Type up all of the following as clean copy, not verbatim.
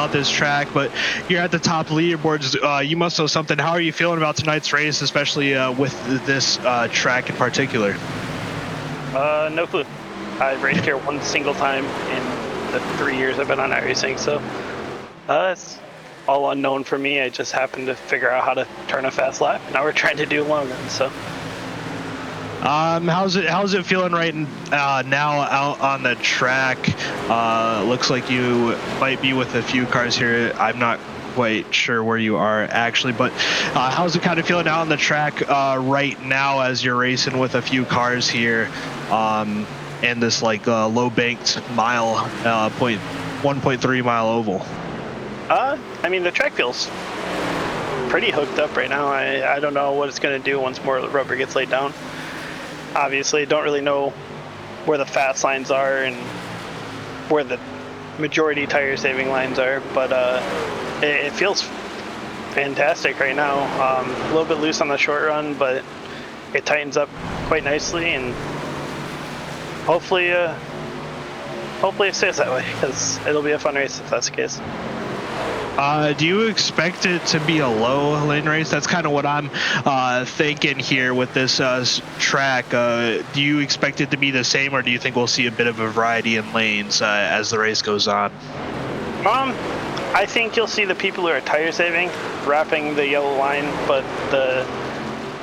about this track, but you're at the top leaderboards. You must know something. How are you feeling about tonight's race, especially with this track in particular? No clue. I've raced here one single time in the 3 years I've been on iRacing, so it's all unknown for me. I just happened to figure out how to turn a fast lap. Now we're trying to do a long run, so. How's it feeling right now out on the track? Looks like you might be with a few cars here. I'm not quite sure where you are actually, but how's it kind of feeling out on the track right now as you're racing with a few cars here and this like low banked mile 1.3 mile oval? I mean, the track feels pretty hooked up right now. I don't know what it's going to do once more the rubber gets laid down. Obviously, don't really know where the fast lines are and where the majority tire saving lines are, but it feels fantastic right now. A little bit loose on the short run, but it tightens up quite nicely, and hopefully it stays that way, because it'll be a fun race if that's the case. Do you expect it to be a low lane race? That's kind of what I'm thinking here with this track. Do you expect it to be the same, or do you think we'll see a bit of a variety in lanes as the race goes on? I think you'll see the people who are tire saving wrapping the yellow line, but the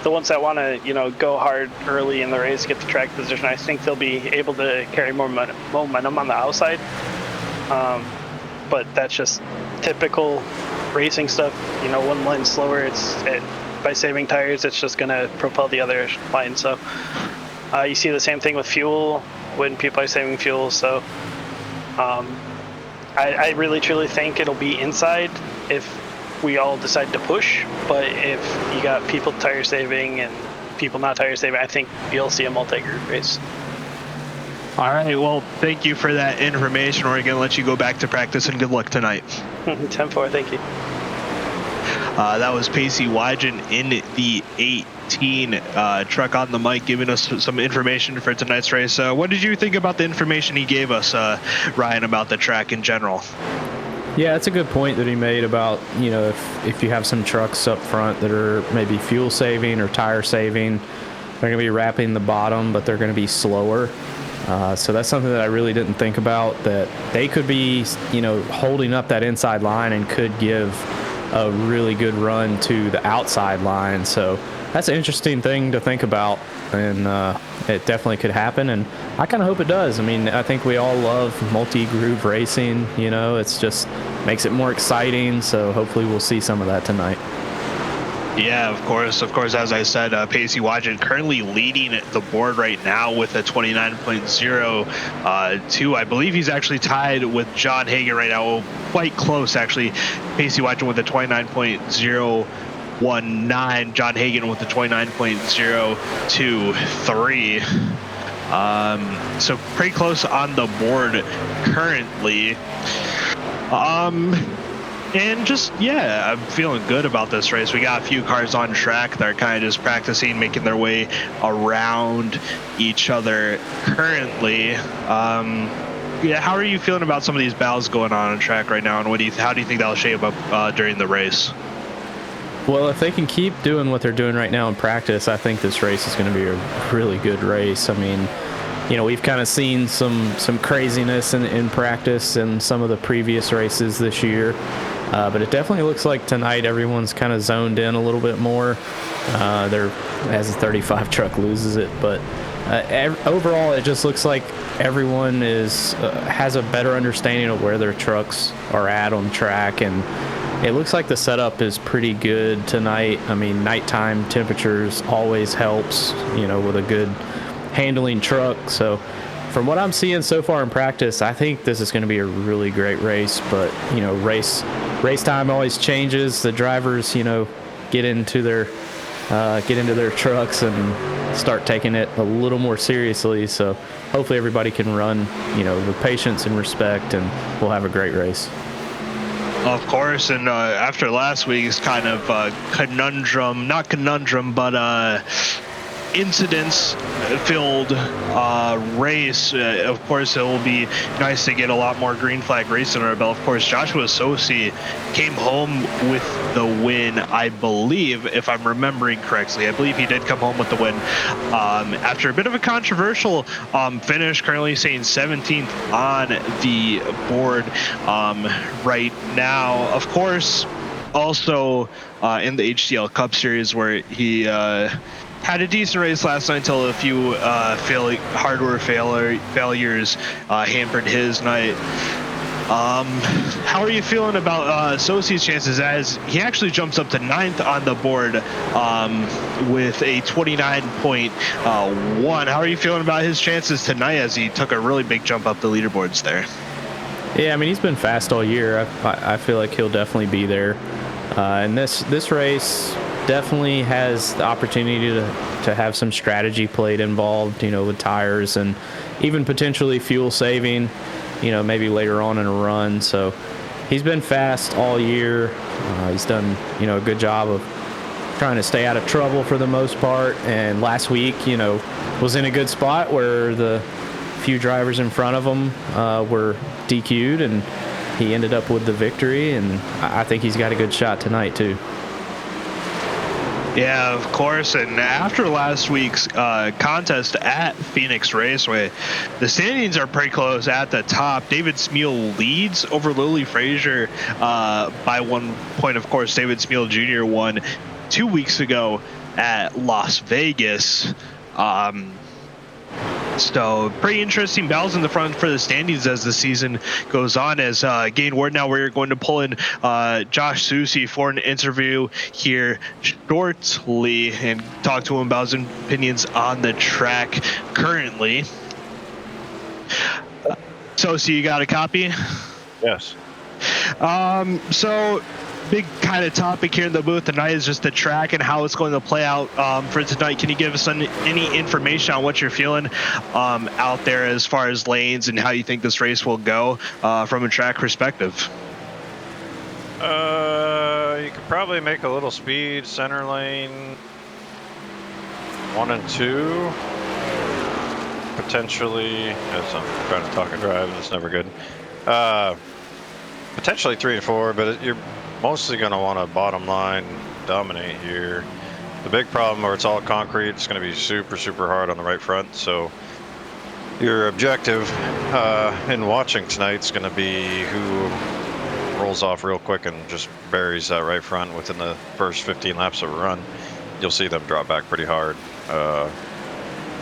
ones that want to, go hard early in the race, get the track position, I think they'll be able to carry more momentum on the outside. But that's just typical racing stuff. One line slower, by saving tires, it's just going to propel the other line. So you see the same thing with fuel when people are saving fuel. So I really truly think it'll be inside if we all decide to push. But if you got people tire saving and people not tire saving, I think you'll see a multi-group race. All right, well, thank you for that information. We're going to let you go back to practice, and good luck tonight. 10-4, thank you. That was Pacey Wygen in the 18 truck on the mic, giving us some information for tonight's race. What did you think about the information he gave us, Ryan, about the track in general? Yeah, it's a good point that he made about, if you have some trucks up front that are maybe fuel saving or tire saving, they're going to be wrapping the bottom, but they're going to be slower. So that's something that I really didn't think about, that they could be, holding up that inside line and could give a really good run to the outside line. So that's an interesting thing to think about, and it definitely could happen, and I kind of hope it does. I mean, I think we all love multi-groove racing, it's just makes it more exciting, so hopefully we'll see some of that tonight. Yeah, of course. As I said, Pacey Wygen currently leading the board right now with a 29.02. I believe he's actually tied with John Hagan right now. Well, quite close, actually. Pacey Wygen with a 29.019. John Hagan with a 29.023. So pretty close on the board currently. And just, I'm feeling good about this race. We got a few cars on track that are kind of just practicing, making their way around each other currently. How are you feeling about some of these battles going on track right now, and how do you think that'll shape up during the race? Well, if they can keep doing what they're doing right now in practice, I think this race is going to be a really good race. I mean, we've kind of seen some craziness in practice in some of the previous races this year. But it definitely looks like tonight everyone's kind of zoned in a little bit more. As the 35 truck loses it. But overall, it just looks like everyone has a better understanding of where their trucks are at on track. And it looks like the setup is pretty good tonight. I mean, nighttime temperatures always helps, with a good handling truck. So from what I'm seeing so far in practice, I think this is going to be a really great race. But race time always changes. The drivers get into their trucks and start taking it a little more seriously. So hopefully everybody can run with patience and respect, and we'll have a great race. Of course, and after last week's kind of conundrum, not conundrum, but incidents-filled race. Of course, it will be nice to get a lot more green flag race under our belt. Of course, Joshua Sosi came home with the win, I believe, if I'm remembering correctly. I believe he did come home with the win after a bit of a controversial finish, currently saying 17th on the board right now. Of course, also in the HTL Cup Series, where he had a decent race last night until a few hardware failures hampered his night. How are you feeling about Sosi's chances, as he actually jumps up to 9th on the board with a 29.1? How are you feeling about his chances tonight, as he took a really big jump up the leaderboards there? Yeah, I mean, he's been fast all year. I feel like he'll definitely be there. And this race definitely has the opportunity to have some strategy played involved, with tires and even potentially fuel saving, maybe later on in a run. So he's been fast all year. He's done, a good job of trying to stay out of trouble for the most part. And last week, was in a good spot where the few drivers in front of him were DQ'd, and he ended up with the victory. And I think he's got a good shot tonight too. Yeah, of course. And after last week's contest at Phoenix Raceway, the standings are pretty close at the top. David Smeal leads over Lily Frazier by 1 point. Of course, David Smeal Jr. won 2 weeks ago at Las Vegas. So pretty interesting battles in the front for the standings as the season goes on. As gain word now, we're going to pull in Josh Susi for an interview here shortly and talk to him about his opinions on the track currently. Susi, you got a copy? Yes. So big kind of topic here in the booth tonight is just the track and how it's going to play out for tonight. Can you give us any information on what you're feeling out there as far as lanes and how you think this race will go from a track perspective? You could probably make a little speed center lane 1 and 2. Potentially, as I'm trying to talk and drive, and it's never good. Potentially 3 and 4, but you're mostly going to want to bottom line dominate here. The big problem where it's all concrete, it's going to be super, super hard on the right front. So your objective in watching tonight's going to be who rolls off real quick and just buries that right front within the first 15 laps of a run. You'll see them drop back pretty hard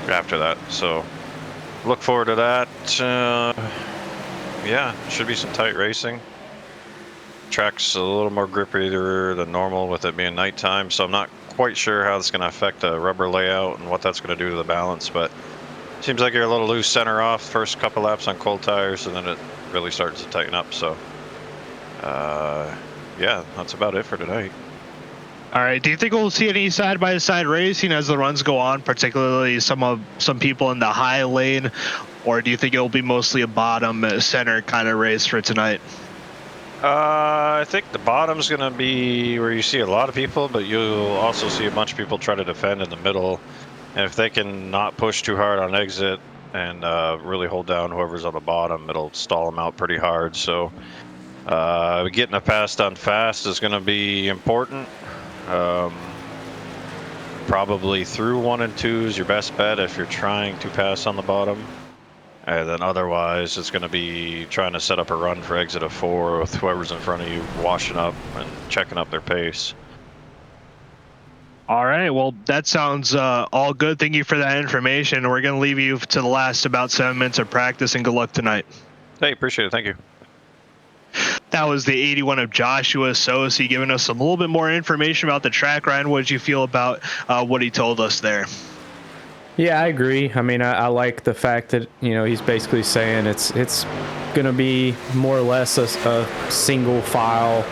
after that. So look forward to that. Yeah, should be some tight racing. Track's a little more grippier than normal with it being nighttime, so I'm not quite sure how it's going to affect the rubber layout and what that's going to do to the balance, but it seems like you're a little loose center off first couple laps on cold tires, and then it really starts to tighten up. So yeah, that's about it for tonight. All right. Do you think we'll see any side-by-side racing as the runs go on, particularly some people in the high lane, or do you think it'll be mostly a bottom center kind of race for tonight? I think the bottom's going to be where you see a lot of people, but you'll also see a bunch of people try to defend in the middle. And if they can not push too hard on exit and really hold down whoever's on the bottom, it'll stall them out pretty hard. So getting a pass done fast is going to be important. Probably through 1 and 2 is your best bet if you're trying to pass on the bottom. And then otherwise, it's going to be trying to set up a run for exit of 4 with whoever's in front of you washing up and checking up their pace. All right. Well, that sounds all good. Thank you for that information. We're going to leave you to the last about 7 minutes of practice, and good luck tonight. Hey, appreciate it. Thank you. That was the 81 of Joshua Sosi giving us a little bit more information about the track. Ryan, what did you feel about what he told us there? Yeah, I agree. I mean, I like the fact that, he's basically saying it's going to be more or less a single file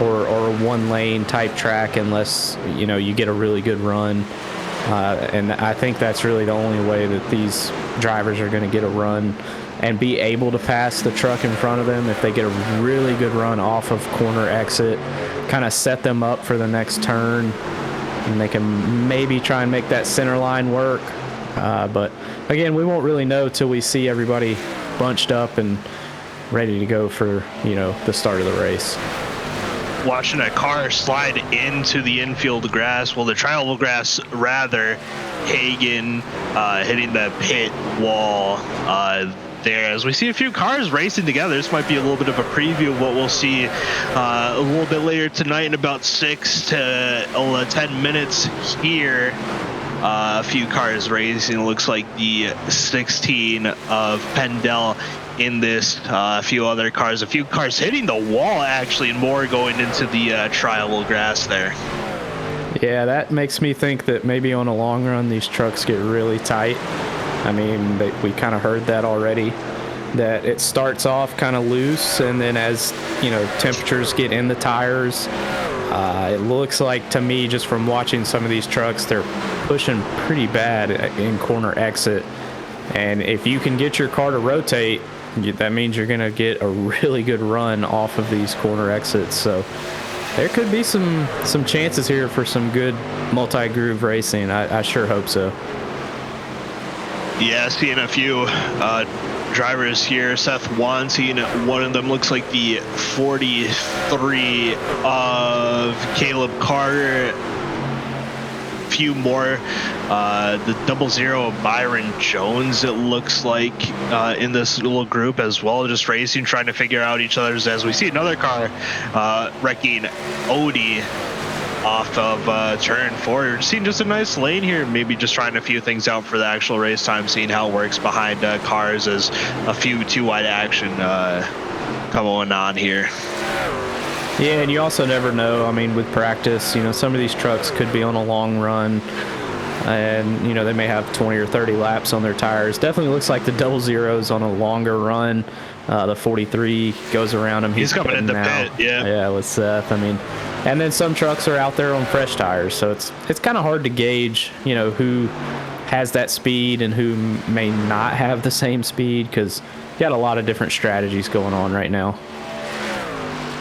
or a 1 lane type track unless, you get a really good run. And I think that's really the only way that these drivers are going to get a run and be able to pass the truck in front of them. If they get a really good run off of corner exit, kind of set them up for the next turn. and they can maybe try and make that center line work. But again, we won't really know till we see everybody bunched up and ready to go for, you know, the start of the race. Watching a car slide into the infield grass, well, the trial grass rather, Hagen hitting the pit wall there. As we see a few cars racing together, this might be a little bit of a preview of what we'll see a little bit later tonight in about 6 to 10 minutes here. A few cars racing. It looks like the 16 of Pannell in this, a few other cars, a few cars hitting the wall actually, and more going into the trial grass there. Yeah, that makes me think that maybe on a long run these trucks get really tight. I mean, we kind of heard that already, that it starts off kind of loose, and then as, you know, temperatures get in the tires, it looks like to me, just from watching some of these trucks, they're pushing pretty bad in corner exit. And if you can get your car to rotate, that means you're going to get a really good run off of these corner exits. So there could be some chances here for some good multi-groove racing. I sure hope so. Yeah, seeing a few drivers here. Seth Wanting, one of them looks like the 43 of Caleb Carter. Few more, the 00 of Byron Jones, it looks like, in this little group as well, just racing, trying to figure out each other's, as we see another car wrecking Odie off of turn 4. Seeing just a nice lane here, maybe just trying a few things out for the actual race time, seeing how it works behind cars as a few too wide action going on here. Yeah, and you also never know. I mean, with practice, you know, some of these trucks could be on a long run, and, you know, they may have 20 or 30 laps on their tires. Definitely looks like the 00's on a longer run. The 43 goes around him. He's coming in the pit, yeah. Yeah, with Seth. I mean, and then some trucks are out there on fresh tires, so it's kind of hard to gauge, you know, who has that speed and who may not have the same speed, because you got a lot of different strategies going on right now.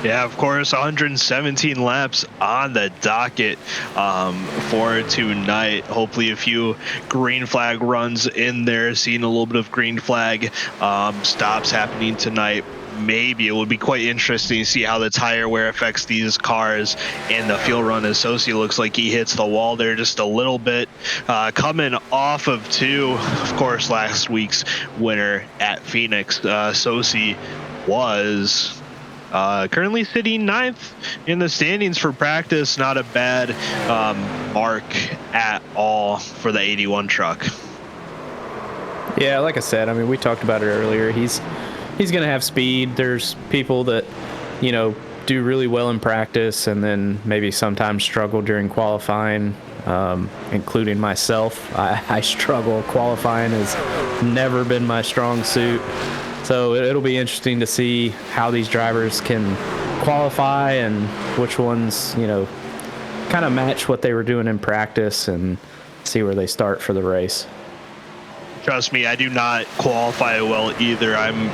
Yeah, of course, 117 laps on the docket for tonight. Hopefully a few green flag runs in there, seeing a little bit of green flag stops happening tonight. Maybe it would be quite interesting to see how the tire wear affects these cars. And the fuel run associate looks like he hits the wall there just a little bit. Coming off of 2, of course, last week's winner at Phoenix. Sosi was currently sitting 9th in the standings for practice. Not a bad mark at all for the 81 truck. Yeah, like I said, I mean, we talked about it earlier. He's going to have speed. There's people that, you know, do really well in practice and then maybe sometimes struggle during qualifying, including myself. I struggle. Qualifying has never been my strong suit. So it'll be interesting to see how these drivers can qualify and which ones, you know, kind of match what they were doing in practice and see where they start for the race. Trust me, I do not qualify well either. I'm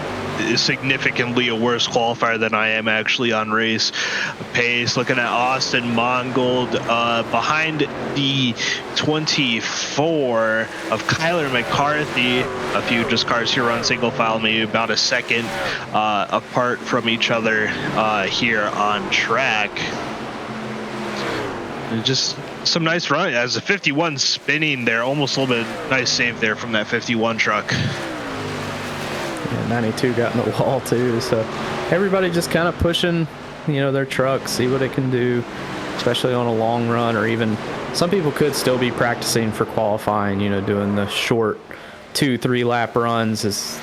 significantly a worse qualifier than I am actually on race pace. Looking at Austin Mongold behind the 24 of Kyler McCarthy. A few just cars here on single file, maybe about a second apart from each other here on track. Just some nice run as the 51 spinning there, almost a little bit nice save there from that 51 truck. Yeah, 92 got in the wall too, so everybody just kind of pushing, you know, their truck, see what it can do, especially on a long run, or even some people could still be practicing for qualifying, you know, doing the short 2-3 lap runs as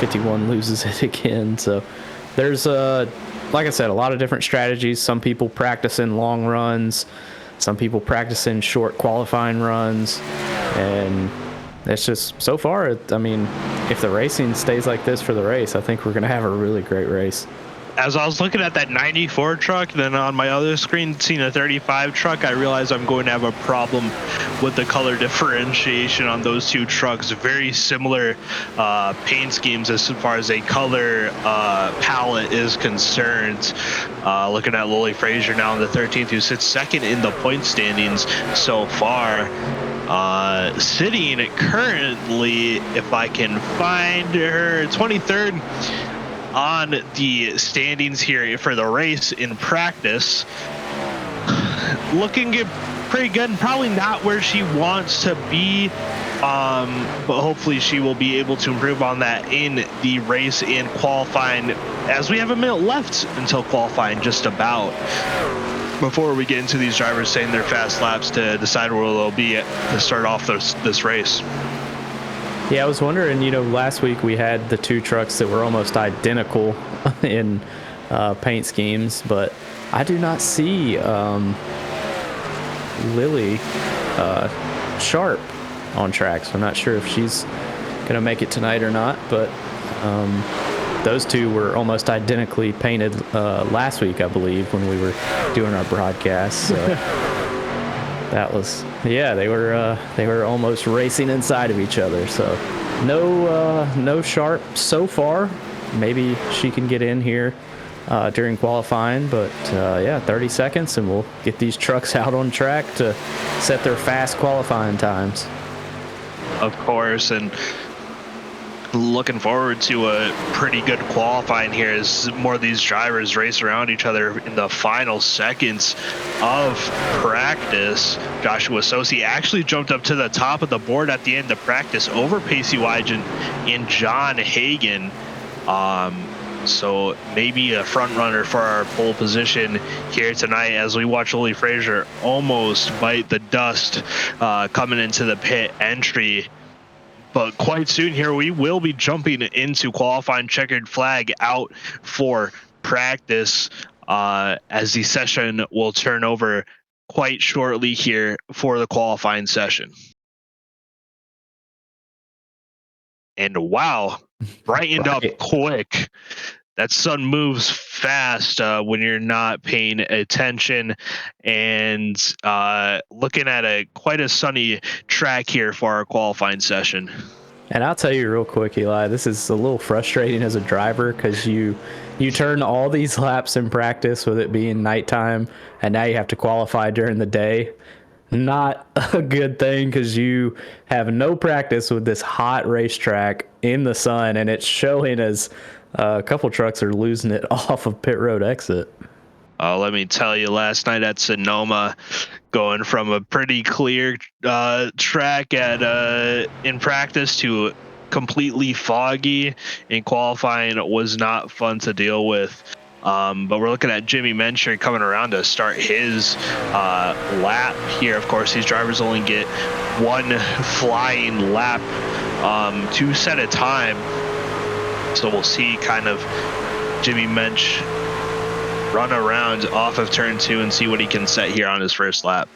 51 loses it again. So there's like I said, a lot of different strategies. Some people practice in long runs, some people practice in short qualifying runs, and it's just, so far, I mean, if the racing stays like this for the race, I think we're going to have a really great race. as I was looking at that 94 truck, then on my other screen seeing a 35 truck, I realized I'm going to have a problem with the color differentiation on those two trucks. Very similar paint schemes as far as a color palette is concerned. Looking at Lily Frazier now in the 13th, who sits second in the point standings so far. Sitting currently, if I can find her, 23rd on the standings here for the race in practice. Looking good, pretty good. Probably not where she wants to be, but hopefully she will be able to improve on that in the race in qualifying, as we have a minute left until qualifying, just about, before we get into these drivers saying their fast laps to decide where they'll be at to start off this race. Yeah, I was wondering, last week we had the two trucks that were almost identical in paint schemes, but I do not see Lily Sharp on track, so I'm not sure if she's going to make it tonight or not, but those two were almost identically painted last week, I believe, when we were doing our broadcast. So that was, they were almost racing inside of each other. So no Sharp so far. Maybe she can get in here during qualifying, but 30 seconds and we'll get these trucks out on track to set their fast qualifying times. Of course, and looking forward to a pretty good qualifying here as more of these drivers race around each other in the final seconds of practice. Joshua Sosi actually jumped up to the top of the board at the end of practice over Pacey Wygen and John Hagan. So maybe a front runner for our pole position here tonight as we watch Lily Frazier almost bite the dust coming into the pit entry. But quite soon here, we will be jumping into qualifying checkered flag out for practice as the session will turn over quite shortly here for the qualifying session. And wow, brightened up quick. That sun moves fast when you're not paying attention, and looking at quite a sunny track here for our qualifying session. And I'll tell you real quick, Eli, this is a little frustrating as a driver because you turn all these laps in practice with it being nighttime, and now you have to qualify during the day. Not a good thing because you have no practice with this hot racetrack in the sun, and it's showing as a couple trucks are losing it off of pit road exit. Let me tell you, last night at Sonoma, going from a pretty clear track in practice to completely foggy in qualifying was not fun to deal with. But we're looking at Jimmy Mencher coming around to start his lap here. Of course, these drivers only get one flying lap, 2 set a time. So we'll see kind of Jimmy Mensch run around off of turn 2 and see what he can set here on his first lap.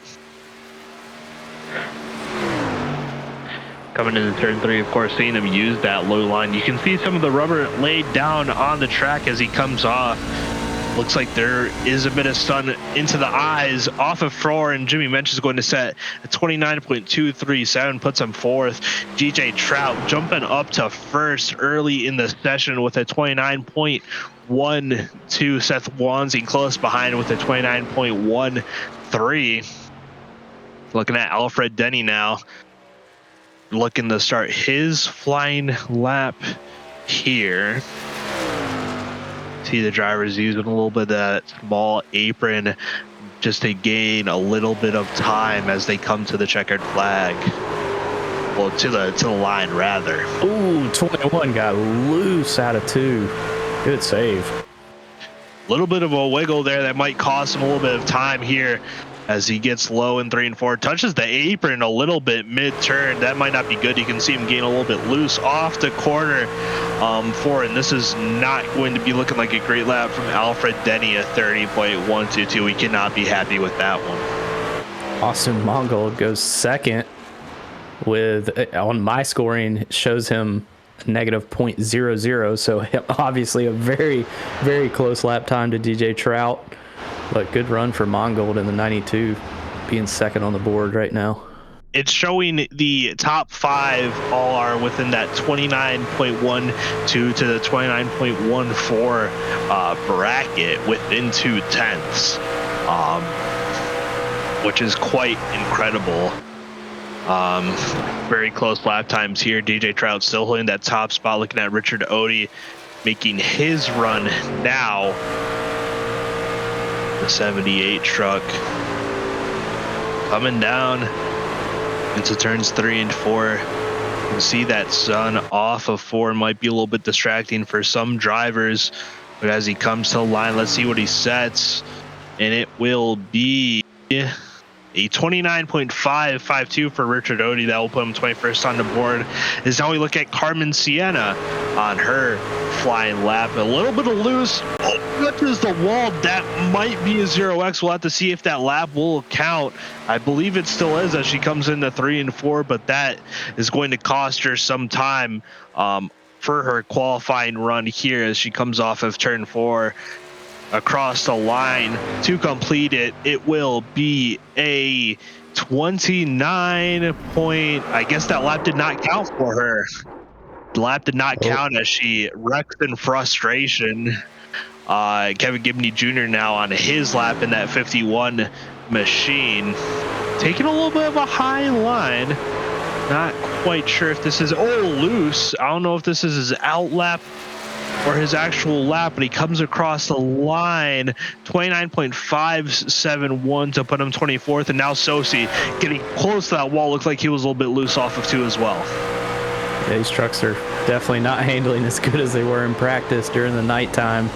Coming into turn 3, of course, seeing him use that low line. You can see some of the rubber laid down on the track as he comes off. Looks like there is a bit of sun into the eyes off of floor, and Jimmy Mensch is going to set a 29.237, puts him fourth. DJ Trout jumping up to first early in the session with a 29.12. Seth Wanzi close behind with a 29.13. Looking at Alfred Denny now, looking to start his flying lap here. See the drivers using a little bit of that small apron just to gain a little bit of time as they come to the checkered flag. Well, to the line rather. Ooh, 21 got loose out of 2. Good save. A little bit of a wiggle there that might cost him a little bit of time here as he gets low in 3 and 4. Touches the apron a little bit mid-turn. That might not be good. You can see him gain a little bit loose off the corner 4, and this is not going to be looking like a great lap from Alfred Denny, a 30.122. We cannot be happy with that one. Austin Mongol goes second with, on my scoring, shows him negative 0.00. So obviously a very, very close lap time to DJ Trout. But good run for Mongold in the 92, being second on the board right now. It's showing the top 5 all are within that 29.12 to the 29.14 bracket within 2/10, which is quite incredible. Very close lap times here. DJ Trout still holding that top spot, looking at Richard Odie making his run now. The 78 truck coming down into turns 3 and 4. You can see that sun off of 4 might be a little bit distracting for some drivers, but as he comes to the line, let's see what he sets, and it will be a 29.552 for Richard Odie. That will put him 21st on the board. Is now we look at Carmen Sienna on her flying lap. A little bit of loose. Oh, touches the wall. That might be a 0x. We'll have to see if that lap will count. I believe it still is as she comes into 3 and 4, but that is going to cost her some time for her qualifying run here as she comes off of turn 4. Across the line to complete it. It will be a 29 point. I guess that lap did not count for her. The lap did not count as she wrecks in frustration. Kevin Gibney Jr. now on his lap in that 51 machine, taking a little bit of a high line. Not quite sure if this is loose. I don't know if this is his out lap or his actual lap, but he comes across the line 29.571 to put him 24th, and now Sosi getting close to that wall. Looks like he was a little bit loose off of 2 as well. Yeah, these trucks are definitely not handling as good as they were in practice during the nighttime.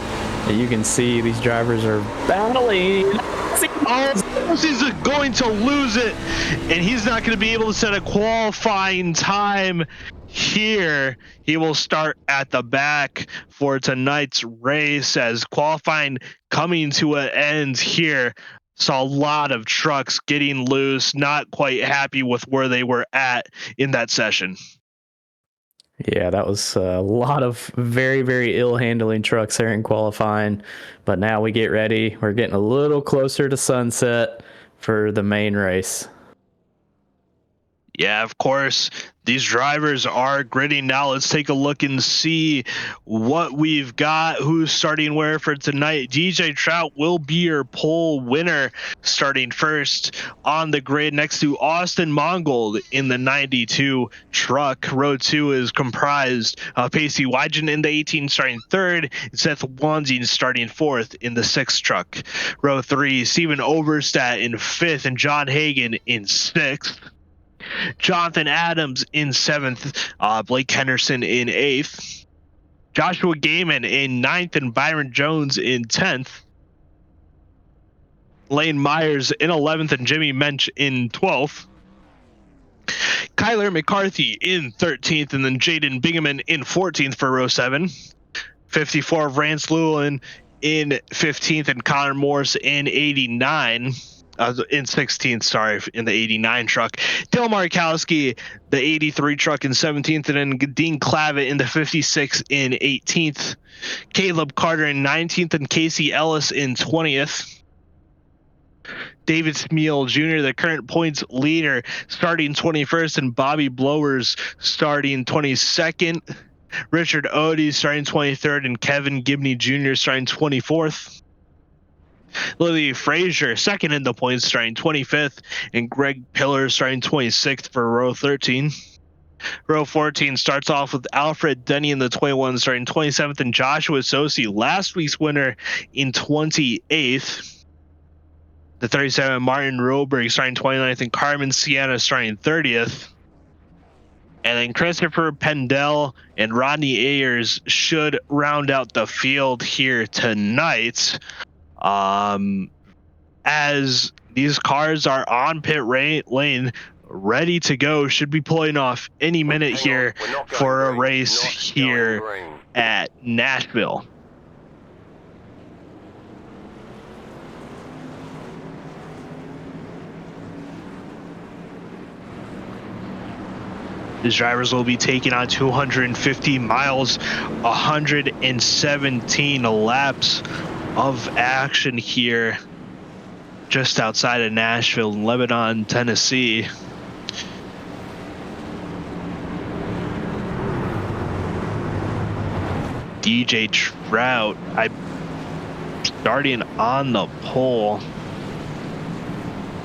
You can see these drivers are battling. Sosi's going to lose it, and he's not going to be able to set a qualifying time here. He will start at the back for tonight's race as qualifying coming to an end here. Saw a lot of trucks getting loose, not quite happy with where they were at in that session. Yeah, that was a lot of very, very ill handling trucks there in qualifying. But now we get ready. We're getting a little closer to sunset for the main race. Yeah, of course, these drivers are gritting now. Let's take a look and see what we've got, who's starting where for tonight. DJ Trout will be your pole winner, starting first on the grid next to Austin Mongold in the 92 truck. Row 2 is comprised of Pacey Wygen in the 18 starting 3rd, and Seth Wanzing starting 4th in the 6th truck. Row 3, Steven Overstat in 5th and John Hagan in 6th. Jonathan Adams in 7th, Blake Henderson in 8th, Joshua Gaiman in 9th, and Byron Jones in 10th, Lane Myers in 11th, and Jimmy Mensch in 12th, Kyler McCarthy in 13th, and then Jaden Bingaman in 14th for row 7. 54 of Rance Llewellyn in 15th, and Connor Morris in 89. In 16th, sorry, in the 89 truck. Dale Markowski, the 83 truck in 17th, and then Dean Clavitt in the 56 in 18th. Caleb Carter in 19th, and Casey Ellis in 20th. David Smeal Jr., the current points leader, starting 21st, and Bobby Blowers starting 22nd. Richard Odie starting 23rd, and Kevin Gibney Jr. starting 24th. Lily Frazier second in the points starting 25th, and Greg Pillar starting 26th for row 13. Row 14 starts off with Alfred Denny in the 21 starting 27th, and Joshua Sosi, last week's winner, in 28th. The 37 Martin Roberg starting 29th, and Carmen Sienna starting 30th. And then Christopher Pannell and Rodney Ayers should round out the field here tonight. As these cars are on pit lane, ready to go, should be pulling off any minute here for a race here at Nashville. The drivers will be taking on 250 miles, 117 laps of action here just outside of Nashville, Lebanon, Tennessee. DJ Trout, starting on the pole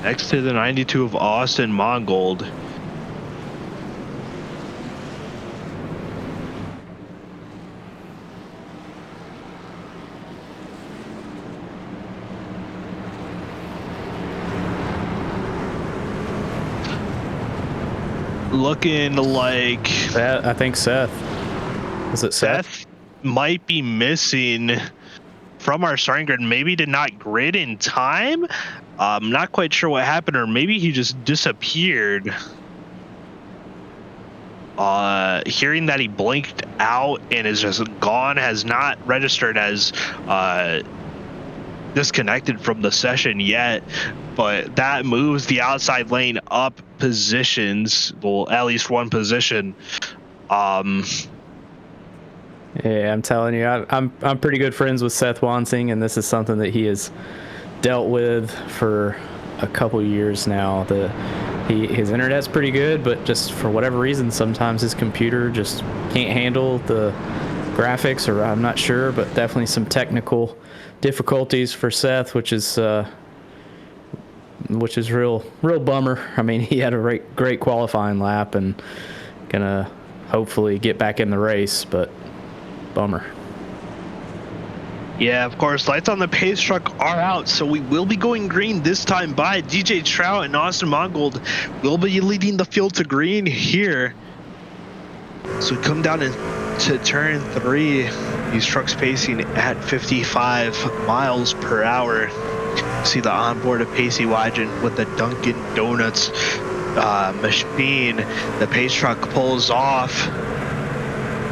next to the 92 of Austin Mongold. Looking like I think Seth. Is it Seth? Might be missing from our starting grid. Maybe did not grid in time. I'm not quite sure what happened, or maybe he just disappeared. Hearing that he blinked out and is just gone, has not registered as disconnected from the session yet, but that moves the outside lane up positions, well, at least one position. Yeah, I'm telling you, I'm pretty good friends with Seth Wansing, and this is something that he has dealt with for a couple years now. His internet's pretty good, but just for whatever reason, sometimes his computer just can't handle the graphics, or I'm not sure, but definitely some technical difficulties for Seth, which is real bummer. I mean, he had a great qualifying lap and gonna hopefully get back in the race, but bummer. Yeah, of course, lights on the pace truck are out, so we will be going green this time by DJ Trout, and Austin Mongold will be leading the field to green here. So we come down to turn 3. These trucks pacing at 55 miles per hour. See the onboard of Pacey Wygen with the Dunkin' Donuts machine. The pace truck pulls off,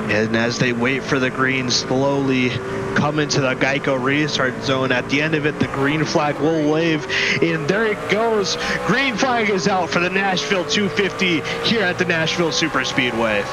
and as they wait for the green, slowly come into the Geico restart zone. At the end of it, the green flag will wave, and there it goes. Green flag is out for the Nashville 250 here at the Nashville Superspeedway.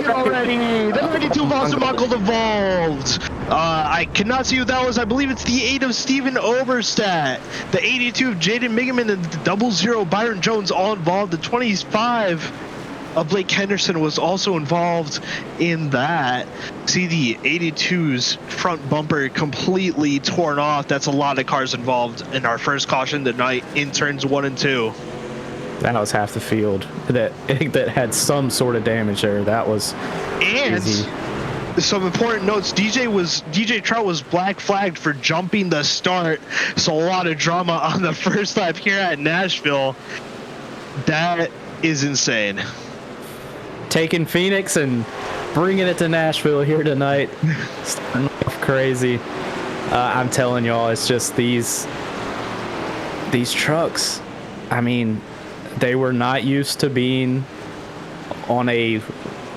Already, the 92 Austin Mongold evolved. I cannot see who that was. I believe it's the 8 of Steven Oberstadt, the 82 of Jaden Migeman, and the 00 Byron Jones all involved. The 25 of Blake Henderson was also involved in that. See the 82's front bumper completely torn off. That's a lot of cars involved in our first caution tonight in turns 1 and 2. That was half the field that had some sort of damage there. That was easy. Some important notes. DJ Trout was black flagged for jumping the start, so a lot of drama on the first lap here at Nashville. That is insane. Taking Phoenix and bringing it to Nashville here tonight. Starting off crazy. I'm telling y'all, it's just these trucks. I mean, they were not used to being on a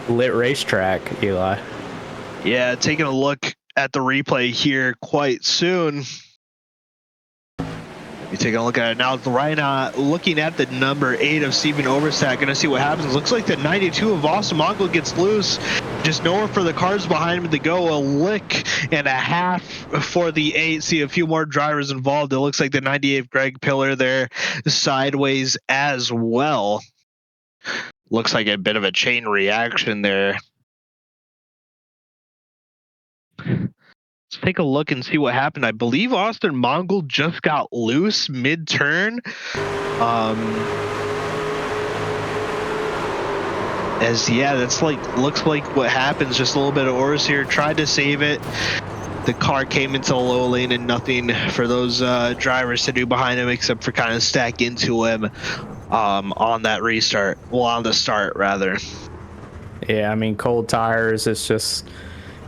lit racetrack, Eli. Yeah, taking a look at the replay here quite soon. You're taking a look at it now. Right now, looking at the number 8 of Steven Oberstadt, gonna see what happens. Looks like the 92 of Austin Mongold gets loose. Just nowhere for the cars behind him to go. A lick and a half for the 8. See a few more drivers involved. It looks like the 98 of Greg Pillar there sideways as well. Looks like a bit of a chain reaction there. Let's take a look and see what happened. I believe Austin Mongold just got loose mid-turn. That's looks like what happens. Just a little bit of oars here. Tried to save it. The car came into the low lane and nothing for those drivers to do behind him except for kind of stack into him on that restart. Well, on the start rather. Yeah, I mean, cold tires, it's just,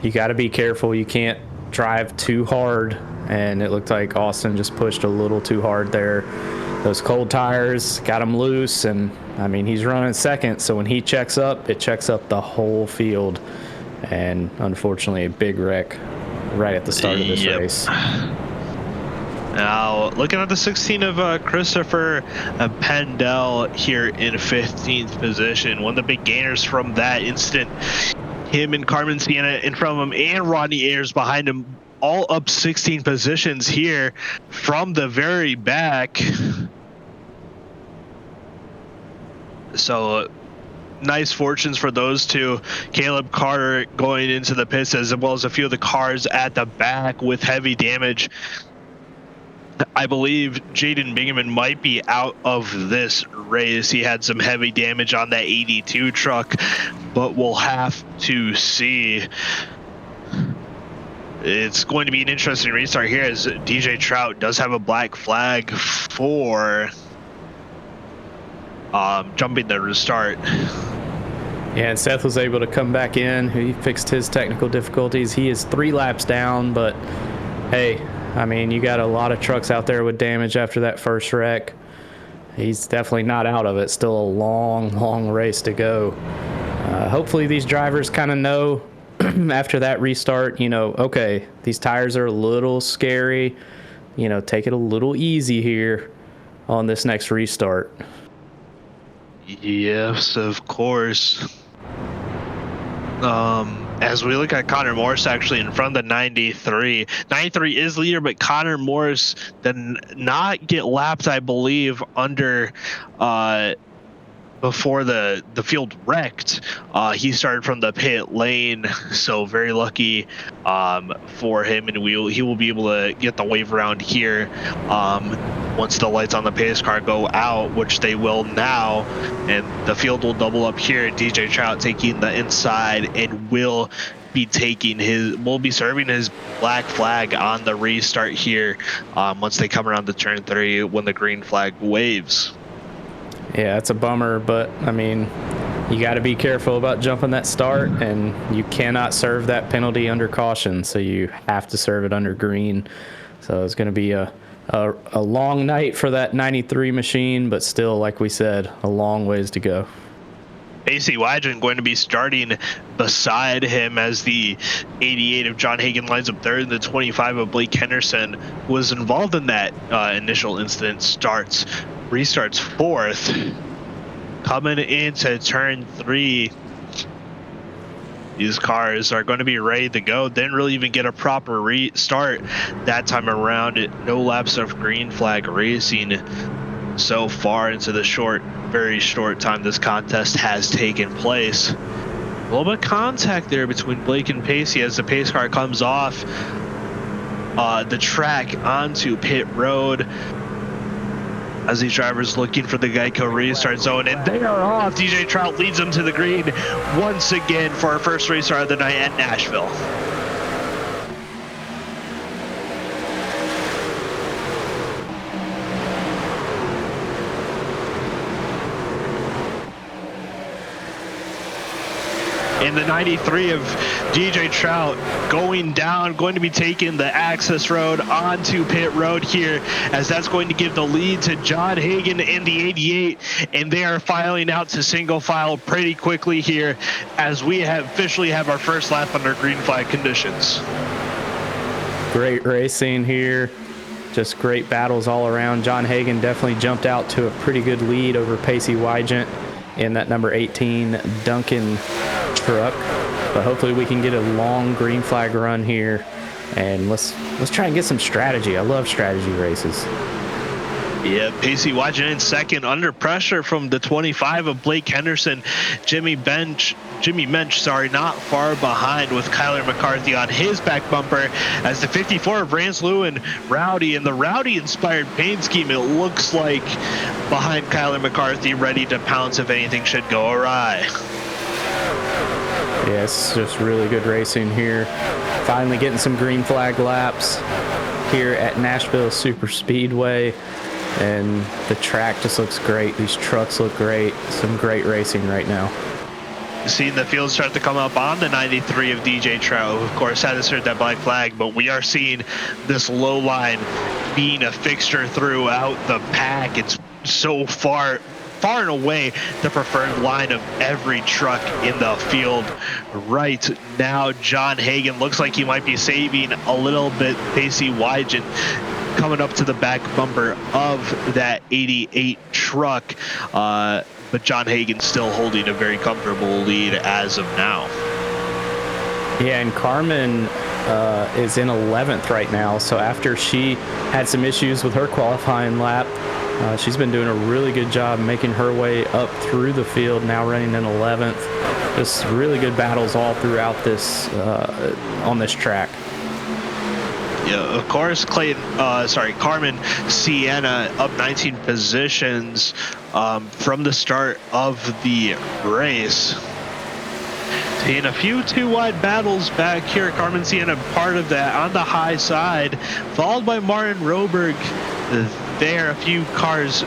you got to be careful. You can't drive too hard, and it looked like Austin just pushed a little too hard there. Those cold tires got him loose, and I mean, he's running second, so when he checks up, it checks up the whole field, and unfortunately a big wreck right at the start of this race. Now, looking at the 16 of Christopher Pannell here in 15th position. One of the big gainers from that incident. Him and Carmen, Sienna in front of him, and Rodney Ayers behind him, all up 16 positions here from the very back. So nice fortunes for those two. Caleb Carter going into the pits, as well as a few of the cars at the back with heavy damage. I believe Jaden Bingaman might be out of this race. He had some heavy damage on that 82 truck, but we'll have to see. It's going to be an interesting restart here, as DJ Trout does have a black flag for jumping the restart. Yeah, and Seth was able to come back in. He fixed his technical difficulties. He is 3 laps down, but hey, I mean, you got a lot of trucks out there with damage after that first wreck. He's definitely not out of it. Still a long, long race to go. Hopefully these drivers kind of know after that restart, you know, okay, these tires are a little scary. You know, take it a little easy here on this next restart. Yes, of course. As we look at Connor Morris actually in front of the 93. 93 is leader, but Connor Morris did not get lapped, I believe, under before the field wrecked. He started from the pit lane, so very lucky for him, and he will be able to get the wave around here once the lights on the pace car go out, which they will now, and the field will double up here. DJ Trout taking the inside and will be serving his black flag on the restart here once they come around the turn 3 when the green flag waves. Yeah, it's a bummer, but I mean, you got to be careful about jumping that start, and you cannot serve that penalty under caution, so you have to serve it under green. So it's going to be a long night for that 93 machine, but still, like we said, a long ways to go. AC Wygen going to be starting beside him as the 88 of John Hagan lines up third, and the 25 of Blake Henderson, who was involved in that initial incident, restarts fourth. Coming into turn 3, these cars are going to be ready to go. Didn't really even get a proper restart that time around. No laps of green flag racing so far into the very short time this contest has taken place. A little bit of contact there between Blake and Pacey as the pace car comes off the track onto pit road, as these drivers looking for the Geico restart zone, and they are off. DJ Trout leads them to the green once again for our first restart of the night at Nashville. In the 93 of DJ Trout going down, going to be taking the access road onto pit road here, as that's going to give the lead to John Hagan in the 88, and they are filing out to single file pretty quickly here, as we officially have our first lap under green flag conditions. Great racing here, just great battles all around. John Hagan definitely jumped out to a pretty good lead over Pacey Wygant in that number 18 Duncan truck, but hopefully we can get a long green flag run here, and let's try and get some strategy. I love strategy races. Yeah, Pacey Wygant in second, under pressure from the 25 of Blake Henderson. Jimmy Mensch, not far behind, with Kyler McCarthy on his back bumper, as the 54 of Rance Lewin, Rowdy, and the Rowdy-inspired paint scheme, it looks like, behind Kyler McCarthy, ready to pounce if anything should go awry. Yeah, it's just really good racing here. Finally getting some green flag laps here at Nashville Superspeedway, and the track just looks great. These trucks look great. Some great racing right now. Seeing the field start to come up on the 93 of DJ Trout, of course, had to serve that black flag, but we are seeing this low line being a fixture throughout the pack. It's so far and away the preferred line of every truck in the field right now. John Hagan looks like he might be saving a little bit. Pacey Wygant coming up to the back bumper of that 88 truck. But John Hagen's still holding a very comfortable lead as of now. Yeah, and Carmen is in 11th right now. So after she had some issues with her qualifying lap, she's been doing a really good job making her way up through the field, now running in 11th. Just really good battles all throughout this on this track. Yeah, of course, Carmen Sienna up 19 positions from the start of the race. Seeing a few too wide battles back here. Carmen Sienna part of that on the high side, followed by Martin Roberg. There, a few cars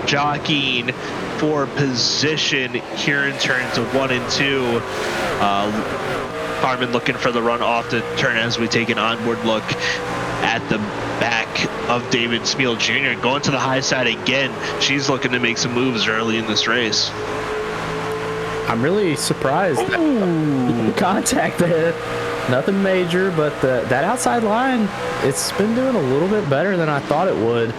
jockeying for position here in turns 1 and 2. Carmen looking for the run off the turn as we take an onboard look at the back of David Spiel Jr. Going to the high side again. She's looking to make some moves early in this race. I'm really surprised. Contact there. Nothing major, but that outside line, it's been doing a little bit better than I thought it would.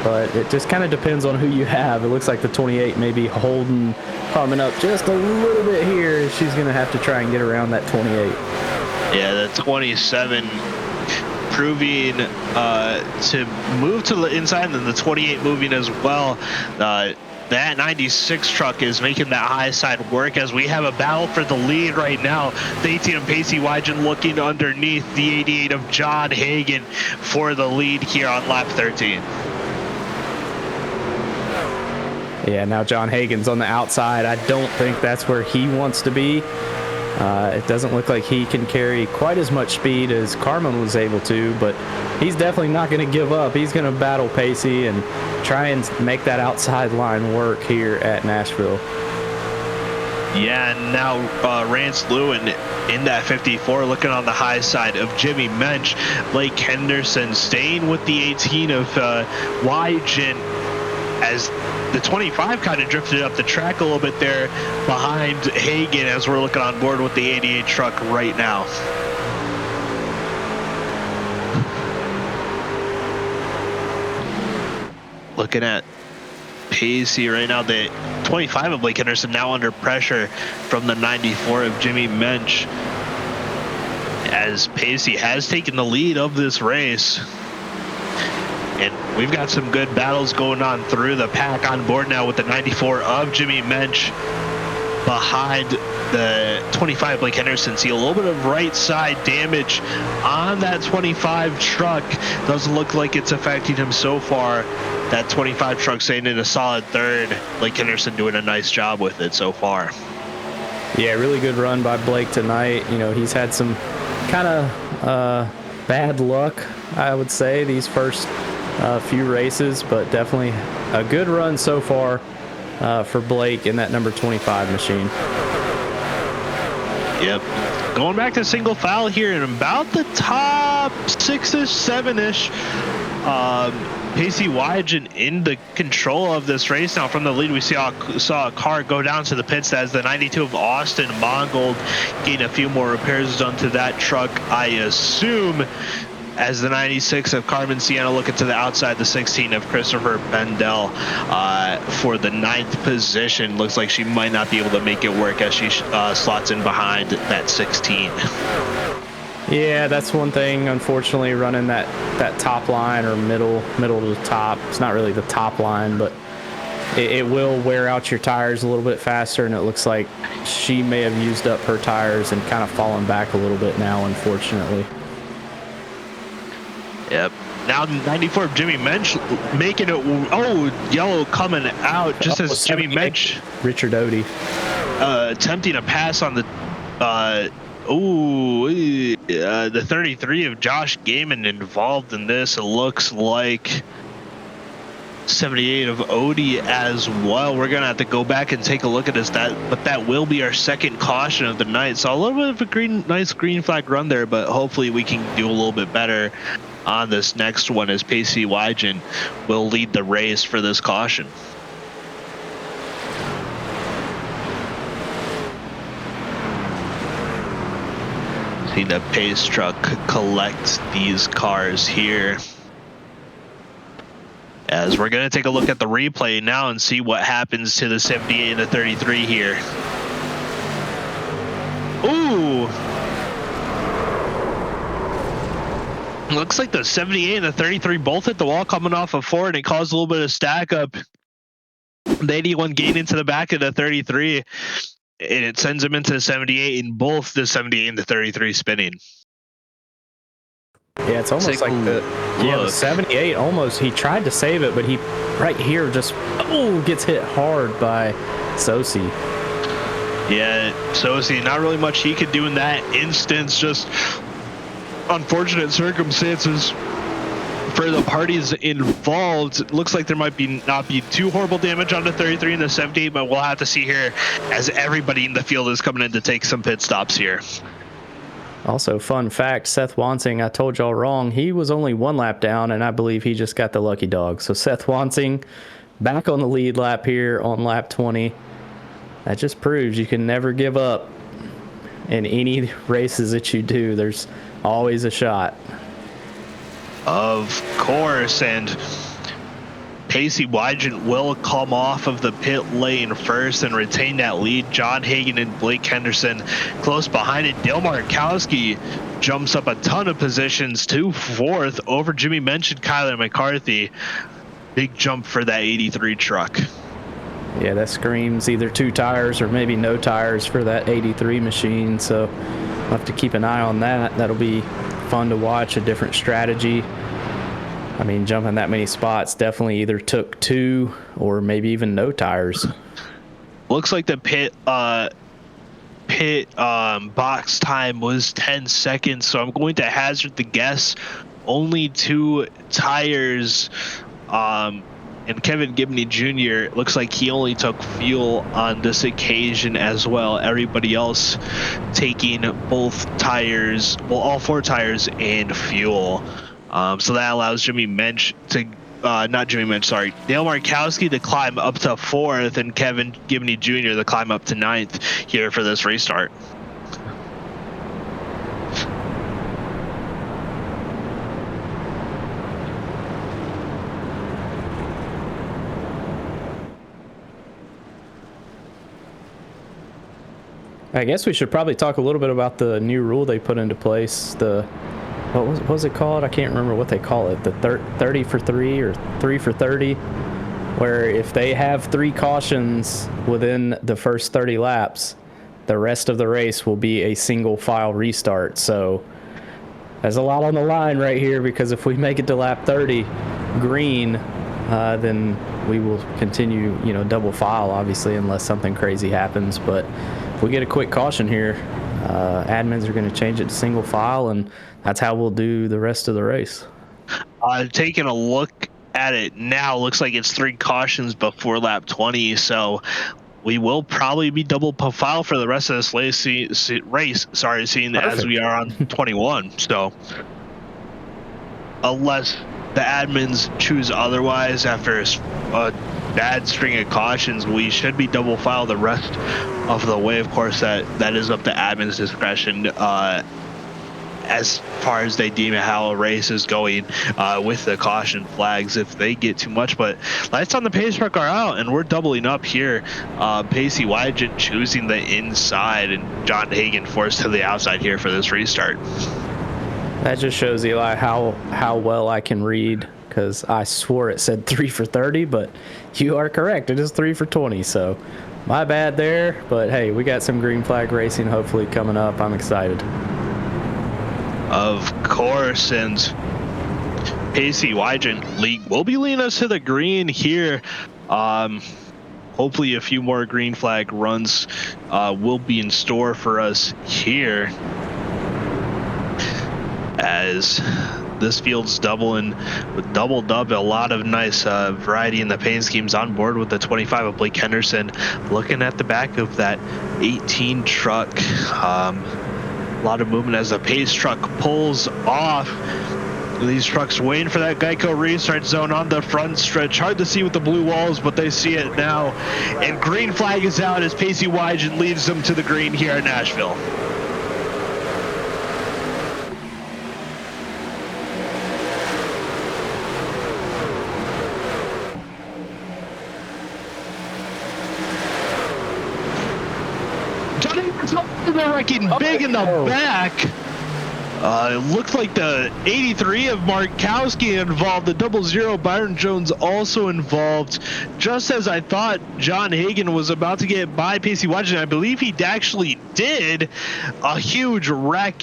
But it just kind of depends on who you have. It looks like the 28 may be holding Carmen up just a little bit here. She's going to have to try and get around that 28. Yeah, the 27 proving to move to the inside, and then the 28 moving as well. That 96 truck is making that high side work as we have a battle for the lead right now. The 18 of Pacey Wygen looking underneath the 88 of John Hagen for the lead here on lap 13. Yeah, now John Hagen's on the outside. I don't think that's where he wants to be. It doesn't look like he can carry quite as much speed as Carmen was able to, but he's definitely not going to give up. He's going to battle Pacey and try and make that outside line work here at Nashville. Yeah, and now Rance Lewin in that 54 looking on the high side of Jimmy Mensch. Blake Henderson staying with the 18 of Wygen as the 25 kind of drifted up the track a little bit there behind Hagen as we're looking on board with the 88 truck right now. Looking at Pacey right now, the 25 of Blake Henderson now under pressure from the 94 of Jimmy Mensch as Pacey has taken the lead of this race. And we've got some good battles going on through the pack on board now with the 94 of Jimmy Mensch behind the 25 Blake Henderson. See a little bit of right side damage on that 25 truck. Doesn't look like it's affecting him so far. That 25 truck staying in a solid third. Blake Henderson doing a nice job with it so far. Yeah, really good run by Blake tonight. You know, he's had some kind of bad luck, I would say, these first few races, but definitely a good run so far for Blake in that number 25 machine. Yep. Going back to single file here in about the top 6-ish, 7-ish. Pacey Wygen in the control of this race now. From the lead, we saw a car go down to the pits as the 92 of Austin Mongold getting a few more repairs done to that truck, I assume, as the 96 of Carmen Sienna looking to the outside, the 16 of Christopher Pannell for the 9th position. Looks like she might not be able to make it work as she slots in behind that 16. Yeah, that's one thing, unfortunately, running that top line or middle to the top. It's not really the top line, but it will wear out your tires a little bit faster, and it looks like she may have used up her tires and kind of fallen back a little bit now, unfortunately. Yep. Now 94 of Jimmy Mensch making it. Oh, yellow coming out just as Jimmy Mensch. Richard Odie. Attempting a pass on the. The 33 of Josh Gaiman involved in this. It looks like 78 of Odie as well. We're gonna have to go back and take a look at this. But that will be our second caution of the night. So a little bit of a nice green flag run there, but hopefully we can do a little bit better on this next one as Pacey Wygen will lead the race for this caution. See the pace truck collect these cars here. As we're going to take a look at the replay now and see what happens to the 78 and the 33 here. Ooh! Looks like the 78 and the 33 both hit the wall coming off of 4, and it caused a little bit of stack up. The 81 gained into the back of the 33, and it sends him into the 78, and both the 78 and the 33 spinning. Yeah, it's almost like the 78 almost, he tried to save it, but he right here just gets hit hard by Sosi. Yeah, Sosi, not really much he could do in that instance, just unfortunate circumstances for the parties involved. It looks like there might not be too horrible damage on the 33 and the 78, but we'll have to see here as everybody in the field is coming in to take some pit stops here. Also, fun fact, Seth Wansing, I told y'all wrong. He was only 1 lap down, and I believe he just got the lucky dog. So Seth Wansing back on the lead lap here on lap 20. That just proves you can never give up in any races that you do. There's always a shot. Of course, and Pacey Wygant will come off of the pit lane first and retain that lead. John Hagan and Blake Henderson close behind it. Dale Markowski jumps up a ton of positions to 4th over Jimmy mentioned Kyler McCarthy. Big jump for that 83 truck. Yeah, that screams either 2 tires or maybe no tires for that 83 machine, so we'll have to keep an eye on that. That'll be fun to watch, a different strategy. I mean, jumping that many spots definitely either took 2 or maybe even no tires. Looks like the pit box time was 10 seconds, so I'm going to hazard the guess only 2 tires. And Kevin Gibney Jr. looks like he only took fuel on this occasion as well. Everybody else taking both tires, well, all 4 tires and fuel. So that allows Dale Markowski to climb up to 4th and Kevin Gibney Jr. to climb up to 9th here for this restart. I guess we should probably talk a little bit about the new rule they put into place. What was it called? I can't remember what they call it. The 30 for 3 or 3 for 30, where if they have 3 cautions within the first 30 laps, the rest of the race will be a single file restart. So there's a lot on the line right here, because if we make it to lap 30 green, then we will continue, double file, obviously, unless something crazy happens. But if we get a quick caution here, admins are going to change it to single file, and that's how we'll do the rest of the race. Taking a look at it now, looks like it's 3 cautions before lap 20, so we will probably be double file for the rest of this race, seeing as we are on 21. So unless the admins choose otherwise after a bad string of cautions, we should be double file the rest of the way. Of course, that is up to admins' discretion as far as they deem how a race is going with the caution flags if they get too much. But lights on the pace truck are out, and we're doubling up here. Pacey Wygant choosing the inside, and John Hagan forced to the outside here for this restart. That just shows, Eli, how well I can read, because I swore it said 3 for 30, but you are correct. It is 3 for 20, so my bad there. But hey, we got some green flag racing hopefully coming up. I'm excited. Of course, and Pacey Wygant will be leading us to the green here. Hopefully a few more green flag runs will be in store for us here, as this field's doubling with double dub. A lot of nice variety in the paint schemes on board with the 25 of Blake Henderson. Looking at the back of that 18 truck, a lot of movement as the pace truck pulls off. These trucks waiting for that Geico restart zone on the front stretch. Hard to see with the blue walls, but they see it now. And green flag is out as Pacey Wygant leads them to the green here at Nashville. They're wrecking big in the back. It looked like the 83 of Markowski involved. The 00 Byron Jones also involved. Just as I thought John Hagan was about to get by Pacey Watson, I believe he actually did. A huge wreck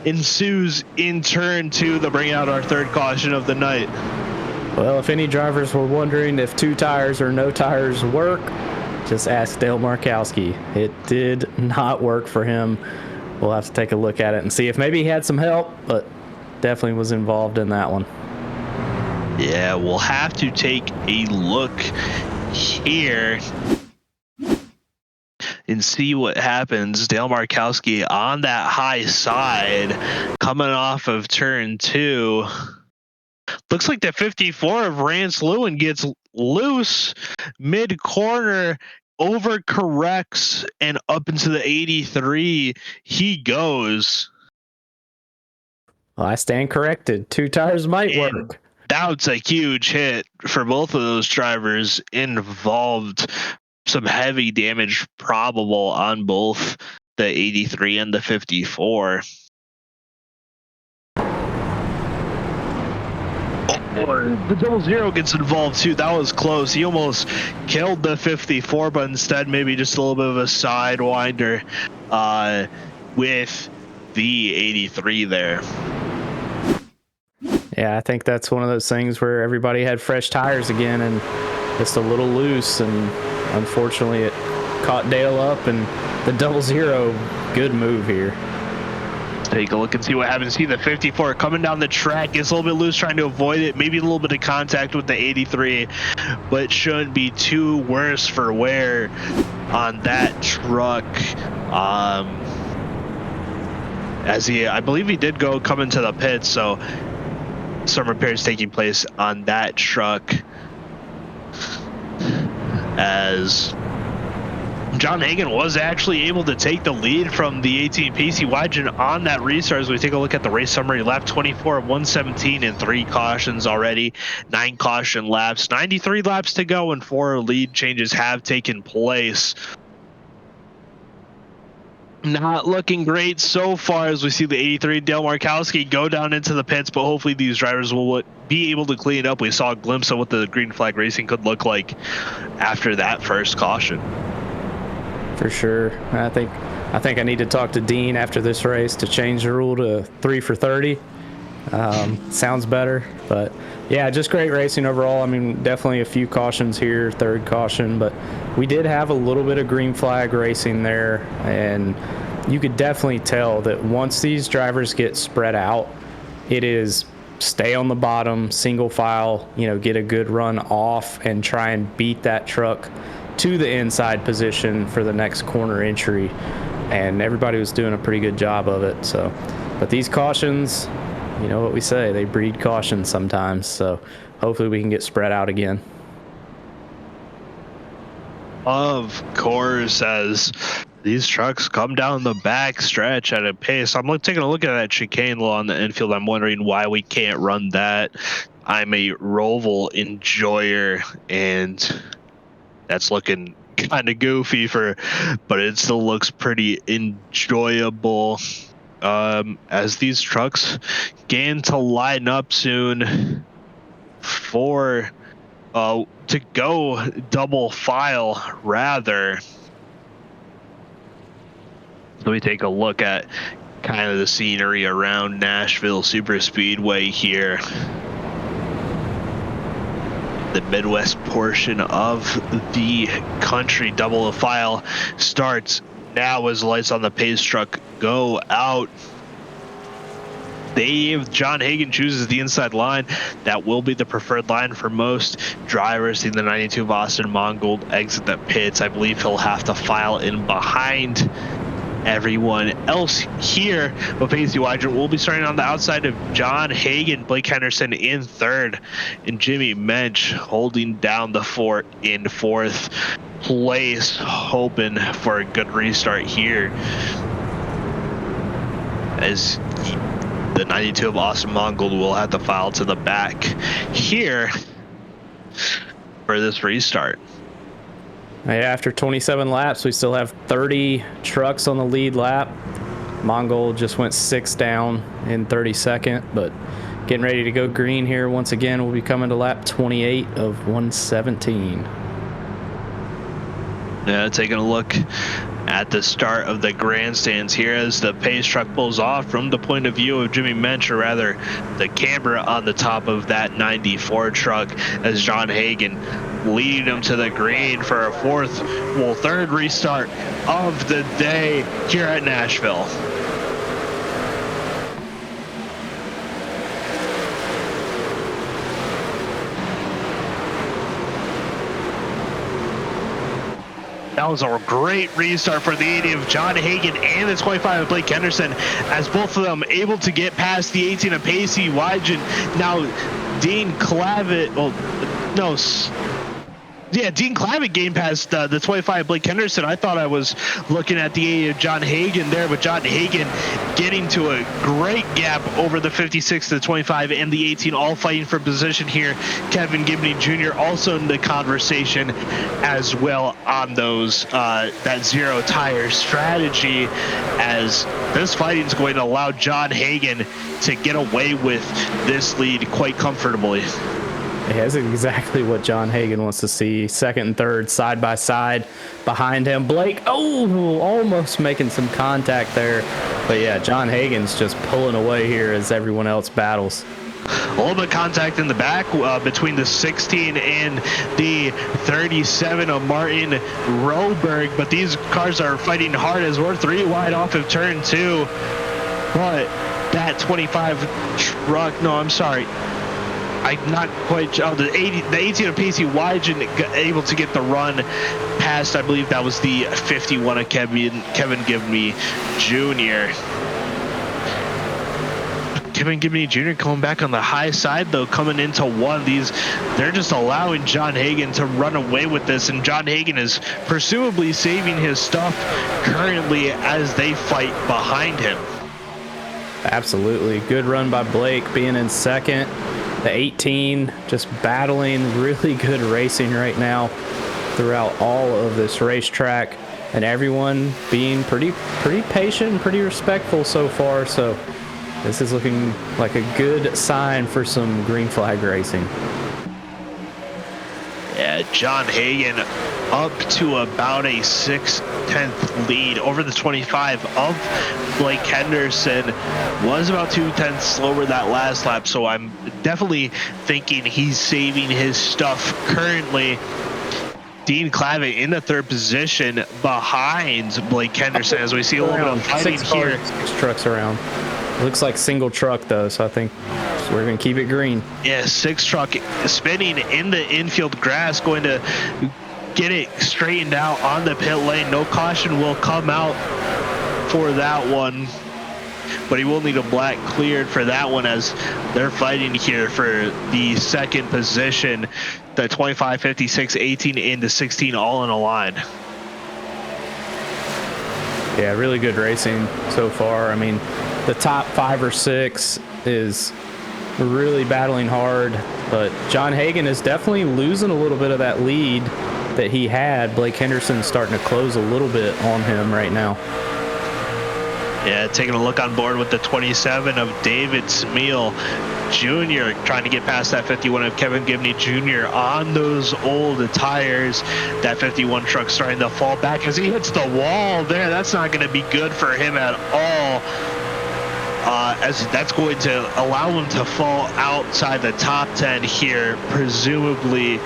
ensues in turn 2 to bring out our third caution of the night. Well, if any drivers were wondering if 2 tires or no tires work, just ask Dale Markowski. It did not work for him. We'll have to take a look at it and see if maybe he had some help, but definitely was involved in that one. Yeah, we'll have to take a look here and see what happens. Dale Markowski on that high side, coming off of turn 2. Looks like the 54 of Rance Lewin gets loose mid-corner, overcorrects, and up into the 83 he goes. Well, I stand corrected. 2 tires might work. That's a huge hit for both of those drivers involved. Some heavy damage probable on both the 83 and the 54. The 00 gets involved too. That was close. He almost killed the 54, but instead maybe just a little bit of a sidewinder with the 83 there. Yeah, I think that's one of those things where everybody had fresh tires again and just a little loose, and unfortunately it caught Dale up, and the 00, good move here. Take a look and see what happens. See the 54 coming down the track, gets a little bit loose trying to avoid it, maybe a little bit of contact with the 83, but shouldn't be too worse for wear on that truck. As I believe he did come into the pits, so some repairs taking place on that truck as John Hagan was actually able to take the lead from the 18 PC Wygen on that restart. As we take a look at the race summary, lap 24 of 117 and 3 cautions already, 9 caution laps, 93 laps to go, and 4 lead changes have taken place. Not looking great so far as we see the 83 Dale Markowski go down into the pits, but hopefully these drivers will be able to clean up. We saw a glimpse of what the green flag racing could look like after that first caution. For sure. I think I need to talk to Dean after this race to change the rule to 3 for 30. Sounds better, but yeah, just great racing overall. I mean, definitely a few cautions here, third caution, but we did have a little bit of green flag racing there, and you could definitely tell that once these drivers get spread out, it is stay on the bottom, single file, get a good run off and try and beat that truck to the inside position for the next corner entry, and everybody was doing a pretty good job of it. So, but these cautions, you know what we say, they breed caution sometimes, so hopefully we can get spread out again. Of course, as these trucks come down the back stretch at a pace. I'm taking a look at that chicane law on the infield. I'm wondering why we can't run that. I'm a Roval enjoyer, and that's looking kind of goofy but it still looks pretty enjoyable. As these trucks gain to line up soon for to go double file rather. Let me take a look at kind of the scenery around Nashville Superspeedway here. The Midwest portion of the country. Double file starts now as lights on the pace truck go out. John Hagan chooses the inside line. That will be the preferred line for most drivers. Seeing the 92 of Austin Mongold exit the pits. I believe he'll have to file in behind everyone else here, but Pacey Wygen will be starting on the outside of John Hagan, Blake Henderson in third, and Jimmy Mensch holding down the fort in fourth place, hoping for a good restart here as the 92 of Austin Mongold will have to file to the back here for this restart. After 27 laps, we still have 30 trucks on the lead lap. Mongol just went 6 down in 32nd, but getting ready to go green here once again. We'll be coming to lap 28 of 117. Yeah, taking a look at the start of the grandstands here as the pace truck pulls off from the point of view of Jimmy Mensch, or rather the camera on the top of that 94 truck, as John Hagen leading him to the green for a third restart of the day here at Nashville. That was a great restart for the 80 of John Hagen and the 25 of Blake Henderson, as both of them able to get past the 18 of Pacey Wygen. Now, Dean Clavitt, Dean Clavitt game past the 25 Blake Henderson. I thought I was looking at the 80 of John Hagen there, but John Hagen getting to a great gap over the 56 to the 25 and the 18, all fighting for position here. Kevin Gibney Jr. also in the conversation as well on those that zero tire strategy, as this fighting is going to allow John Hagen to get away with this lead quite comfortably. Yeah, that's exactly what John Hagen wants to see. Second and third side by side behind him. Blake, almost making some contact there. But yeah, John Hagen's just pulling away here as everyone else battles. A little bit of contact in the back between the 16 and the 37 of Martin Roberg, but these cars are fighting hard as we're 3 wide off of turn 2. But that 25 truck, I'm not quite sure. The 18 of Pacey Wygen able to get the run past, I believe that was the 51 of Kevin Gibney Jr. Kevin Gibney Jr. coming back on the high side, though, coming into one. They're just allowing John Hagen to run away with this, and John Hagen is presumably saving his stuff currently as they fight behind him. Absolutely. Good run by Blake, being in second. The 18 just battling, really good racing right now throughout all of this racetrack, and everyone being pretty patient and pretty respectful so far. So this is looking like a good sign for some green flag racing. Yeah, John Hagen up to about a 6/10 lead over the 25 of Blake Henderson. Was about 2/10 slower that last lap, so I'm definitely thinking he's saving his stuff currently. Dean Clavitt in the third position behind Blake Henderson, as we see a little bit of fighting here. 6 trucks around. Looks like single truck though, so I think we're gonna keep it green. Yeah, 6 truck spinning in the infield grass, going to get it straightened out on the pit lane. No caution will come out for that one, but he will need a black cleared for that one, as they're fighting here for the second position. The 25, 56, 18, and the 16 all in a line. Yeah, really good racing so far. I mean, the top 5 or 6 is really battling hard, but John Hagen is definitely losing a little bit of that lead that he had. Blake Henderson's starting to close a little bit on him right now. Yeah, taking a look on board with the 27 of David Smeal Jr. trying to get past that 51 of Kevin Gibney Jr. on those old tires. That 51 truck starting to fall back as he hits the wall there. That's not going to be good for him at all, as that's going to allow him to fall outside the top 10 here, presumably,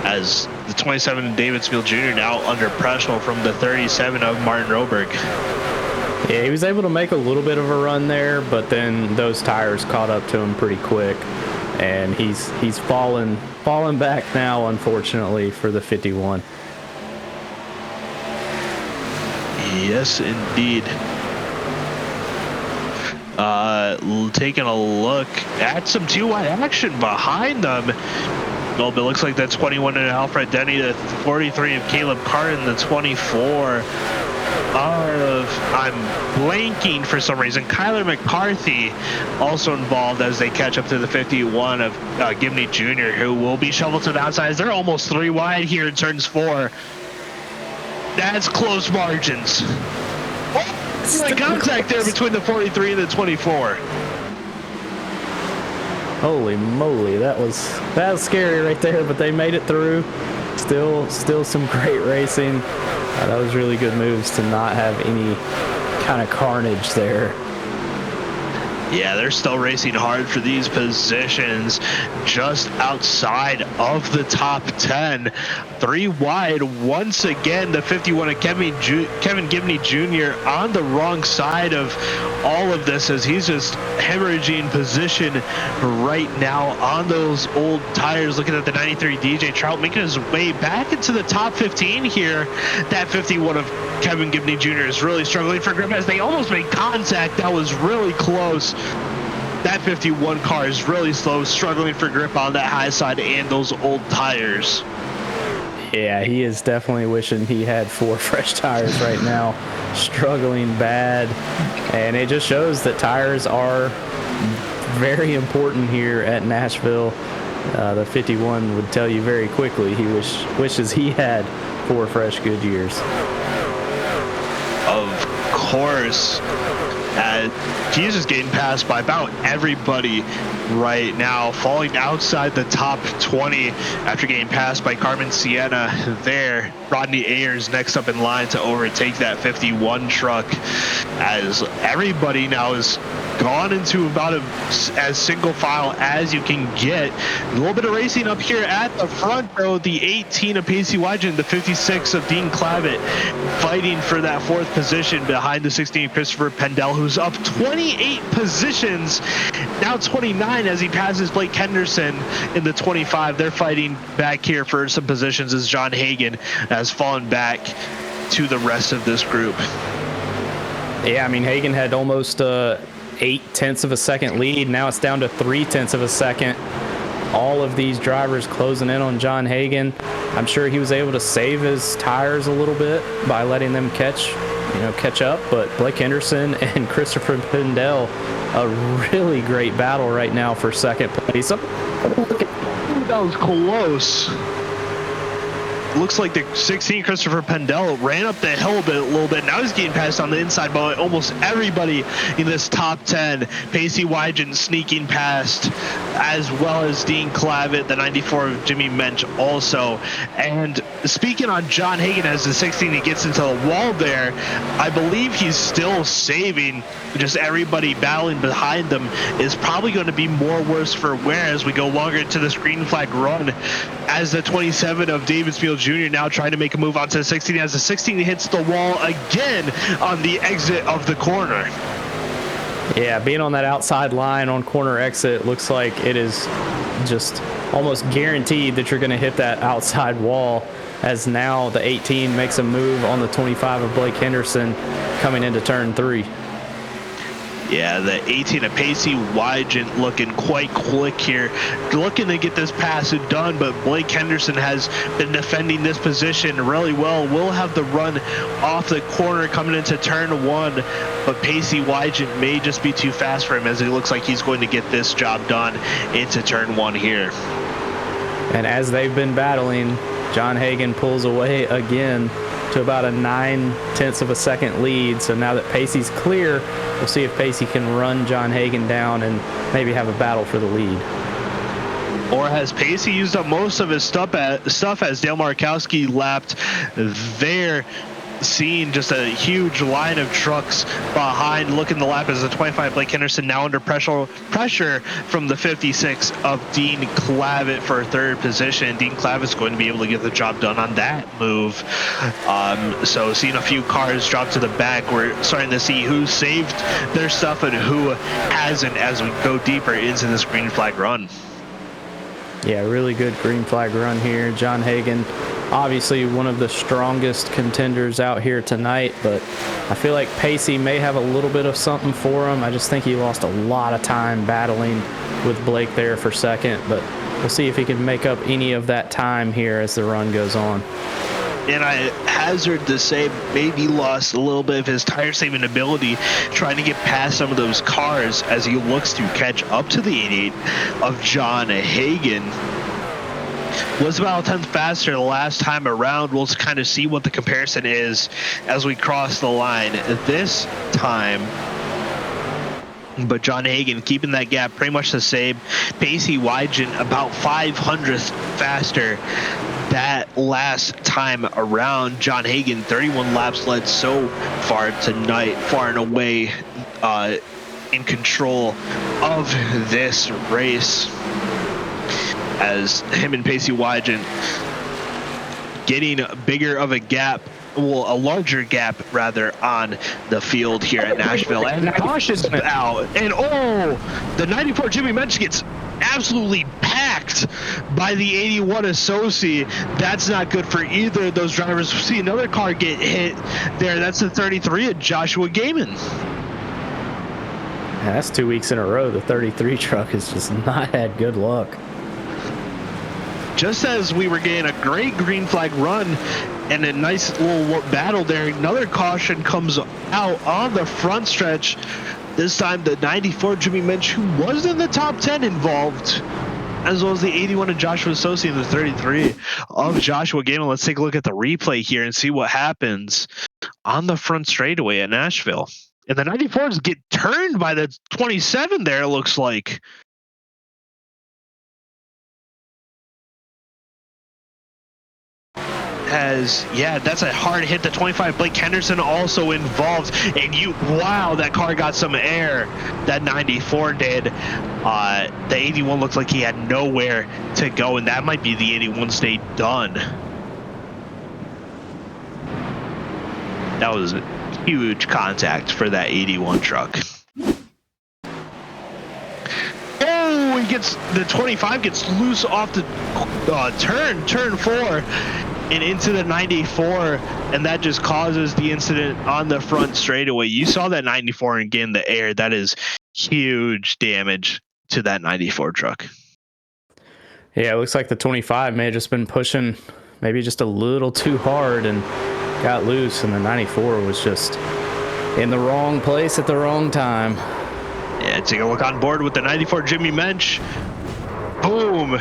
as the 27 of David Smeal Jr. now under pressure from the 37 of Martin Roberg. Yeah, he was able to make a little bit of a run there, but then those tires caught up to him pretty quick, and he's fallen back now, unfortunately, for the 51. Yes, indeed. Taking a look at some 2-wide action behind them. No, but it looks like that 21 of Alfred Denny, the 43 of Caleb Carton, the 24 of, I'm blanking for some reason, Kyler McCarthy also involved as they catch up to the 51 of Gibney Jr., who will be shoveled to the outside. They're almost 3 wide here in turns 4. That's close margins. Oh, contact there between the 43 and the 24. Holy moly, that was scary right there, but they made it through. Still some great racing. That was really good moves to not have any kind of carnage there. Yeah, they're still racing hard for these positions just outside of the top 10. 3 wide once again, the 51 of Kevin Gibney Jr. on the wrong side of all of this as he's just hemorrhaging position right now on those old tires. Looking at the 93 DJ Trout making his way back into the top 15 here. That 51 of Kevin Gibney Jr. is really struggling for grip as they almost made contact. That was really close. That 51 car is really slow, struggling for grip on that high side and those old tires. Yeah, he is definitely wishing he had 4 fresh tires right now. Struggling bad. And it just shows that tires are very important here at Nashville. The 51 would tell you very quickly he wishes he had 4 fresh Goodyears. Of course. He's just getting passed by about everybody right now, falling outside the top 20 after getting passed by Carmen, Sienna there. Rodney Ayers next up in line to overtake that 51 truck as everybody now is gone into about as single file as you can get. A little bit of racing up here at the front though. The 18 of Pacey Wygen, the 56 of Dean Clavitt fighting for that 4th position behind the 16 Christopher Pannell, who's up 28 positions, now 29 as he passes Blake Henderson in the 25. They're fighting back here for some positions as John Hagan has fallen back to the rest of this group. Yeah, I mean, Hagan had almost 0.8 of a second lead. Now it's down to 0.3 of a second. All of these drivers closing in on John Hagan. I'm sure he was able to save his tires a little bit by letting them catch up, but Blake Henderson and Christopher Pannell, a really great battle right now for second place. That was close. Looks like the 16 Christopher Pannell ran up the hill a little bit. Now he's getting passed on the inside by almost everybody in this top 10. Pacey Wygen sneaking past, as well as Dean Clavitt, the 94 of Jimmy Mensch also. And speaking on John Hagan as the 16, he gets into the wall there. I believe he's still saving. Just everybody battling behind them is probably going to be more worse for wear as we go longer into this green flag run. As the 27 of Davidsfield Jr. now trying to make a move onto the 16 as the 16 hits the wall again on the exit of the corner. Yeah, being on that outside line on corner exit looks like it is just almost guaranteed that you're going to hit that outside wall, as now the 18 makes a move on the 25 of Blake Henderson coming into turn 3. Yeah, the 18 of Pacey Wygen looking quite quick here, looking to get this pass done, but Blake Henderson has been defending this position really well. Will have the run off the corner coming into turn 1, but Pacey Wygen may just be too fast for him as it looks like he's going to get this job done into turn 1 here. And as they've been battling, John Hagan pulls away again to about a 0.9 of a second lead. So now that Pacey's clear, we'll see if Pacey can run John Hagan down and maybe have a battle for the lead. Or has Pacey used up most of his stuff as Dale Markowski lapped there? Seeing just a huge line of trucks behind, looking the lap as the 25 Blake Henderson now under pressure from the 56 of Dean Clavitt for 3rd position. Dean Clavitt's going to be able to get the job done on that move. So seeing a few cars drop to the back, we're starting to see who saved their stuff and who hasn't as we go deeper into this green flag run. Yeah, really good green flag run here. John Hagan, obviously one of the strongest contenders out here tonight, but I feel like Pacey may have a little bit of something for him. I just think he lost a lot of time battling with Blake there for second, but we'll see if he can make up any of that time here as the run goes on. And I hazard to say maybe lost a little bit of his tire saving ability trying to get past some of those cars as he looks to catch up to the 88 of John Hagen. Was about a tenth faster the last time around. We'll kind of see what the comparison is as we cross the line this time. But John Hagen keeping that gap pretty much the same. Pacey Wygen about 500th faster that last time around. John Hagen 31 laps led so far tonight, far and away in control of this race, as him and Pacey Wygen getting bigger of a gap, well, a larger gap rather, on the field here at Nashville. And caution's out, and the 94 Jimmy Mensch gets absolutely packed by the 81 Associate. That's not good for either of those drivers. We see another car get hit there. That's the 33 of Joshua Gaiman. Yeah, that's 2 weeks in a row. The 33 truck has just not had good luck. Just as we were getting a great green flag run and a nice little battle there, another caution comes out on the front stretch. This time the 94 Jimmy Mensch, who was in the top 10, involved, as well as the 81 of Joshua Associate and the 33 of Joshua Gaiman. Let's take a look at the replay here and see what happens on the front straightaway at Nashville. And the 94s get turned by the 27 there, it looks like. That's a hard hit. The 25 Blake Henderson also involved, and wow, that car got some air. That 94 did. The 81 looked like he had nowhere to go, and that might be the 81's day done. That was a huge contact for that 81 truck. Oh, the 25 gets loose off the turn 4. And into the 94, and that just causes the incident on the front straightaway. You saw that 94 and getting the air. That is huge damage to that 94 truck. Yeah, it looks like the 25 may have just been pushing maybe just a little too hard and got loose, and the 94 was just in the wrong place at the wrong time. Yeah, take a look on board with the 94 Jimmy Mensch. Boom.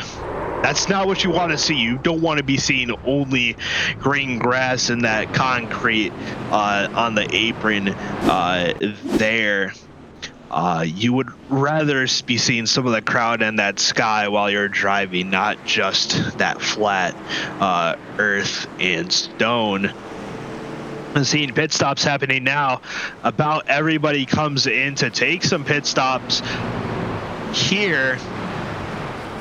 That's not what you want to see. You don't want to be seeing only green grass and that concrete on the apron there. You would rather be seeing some of the crowd and that sky while you're driving, not just that flat earth and stone. I'm seeing pit stops happening now. About everybody comes in to take some pit stops here.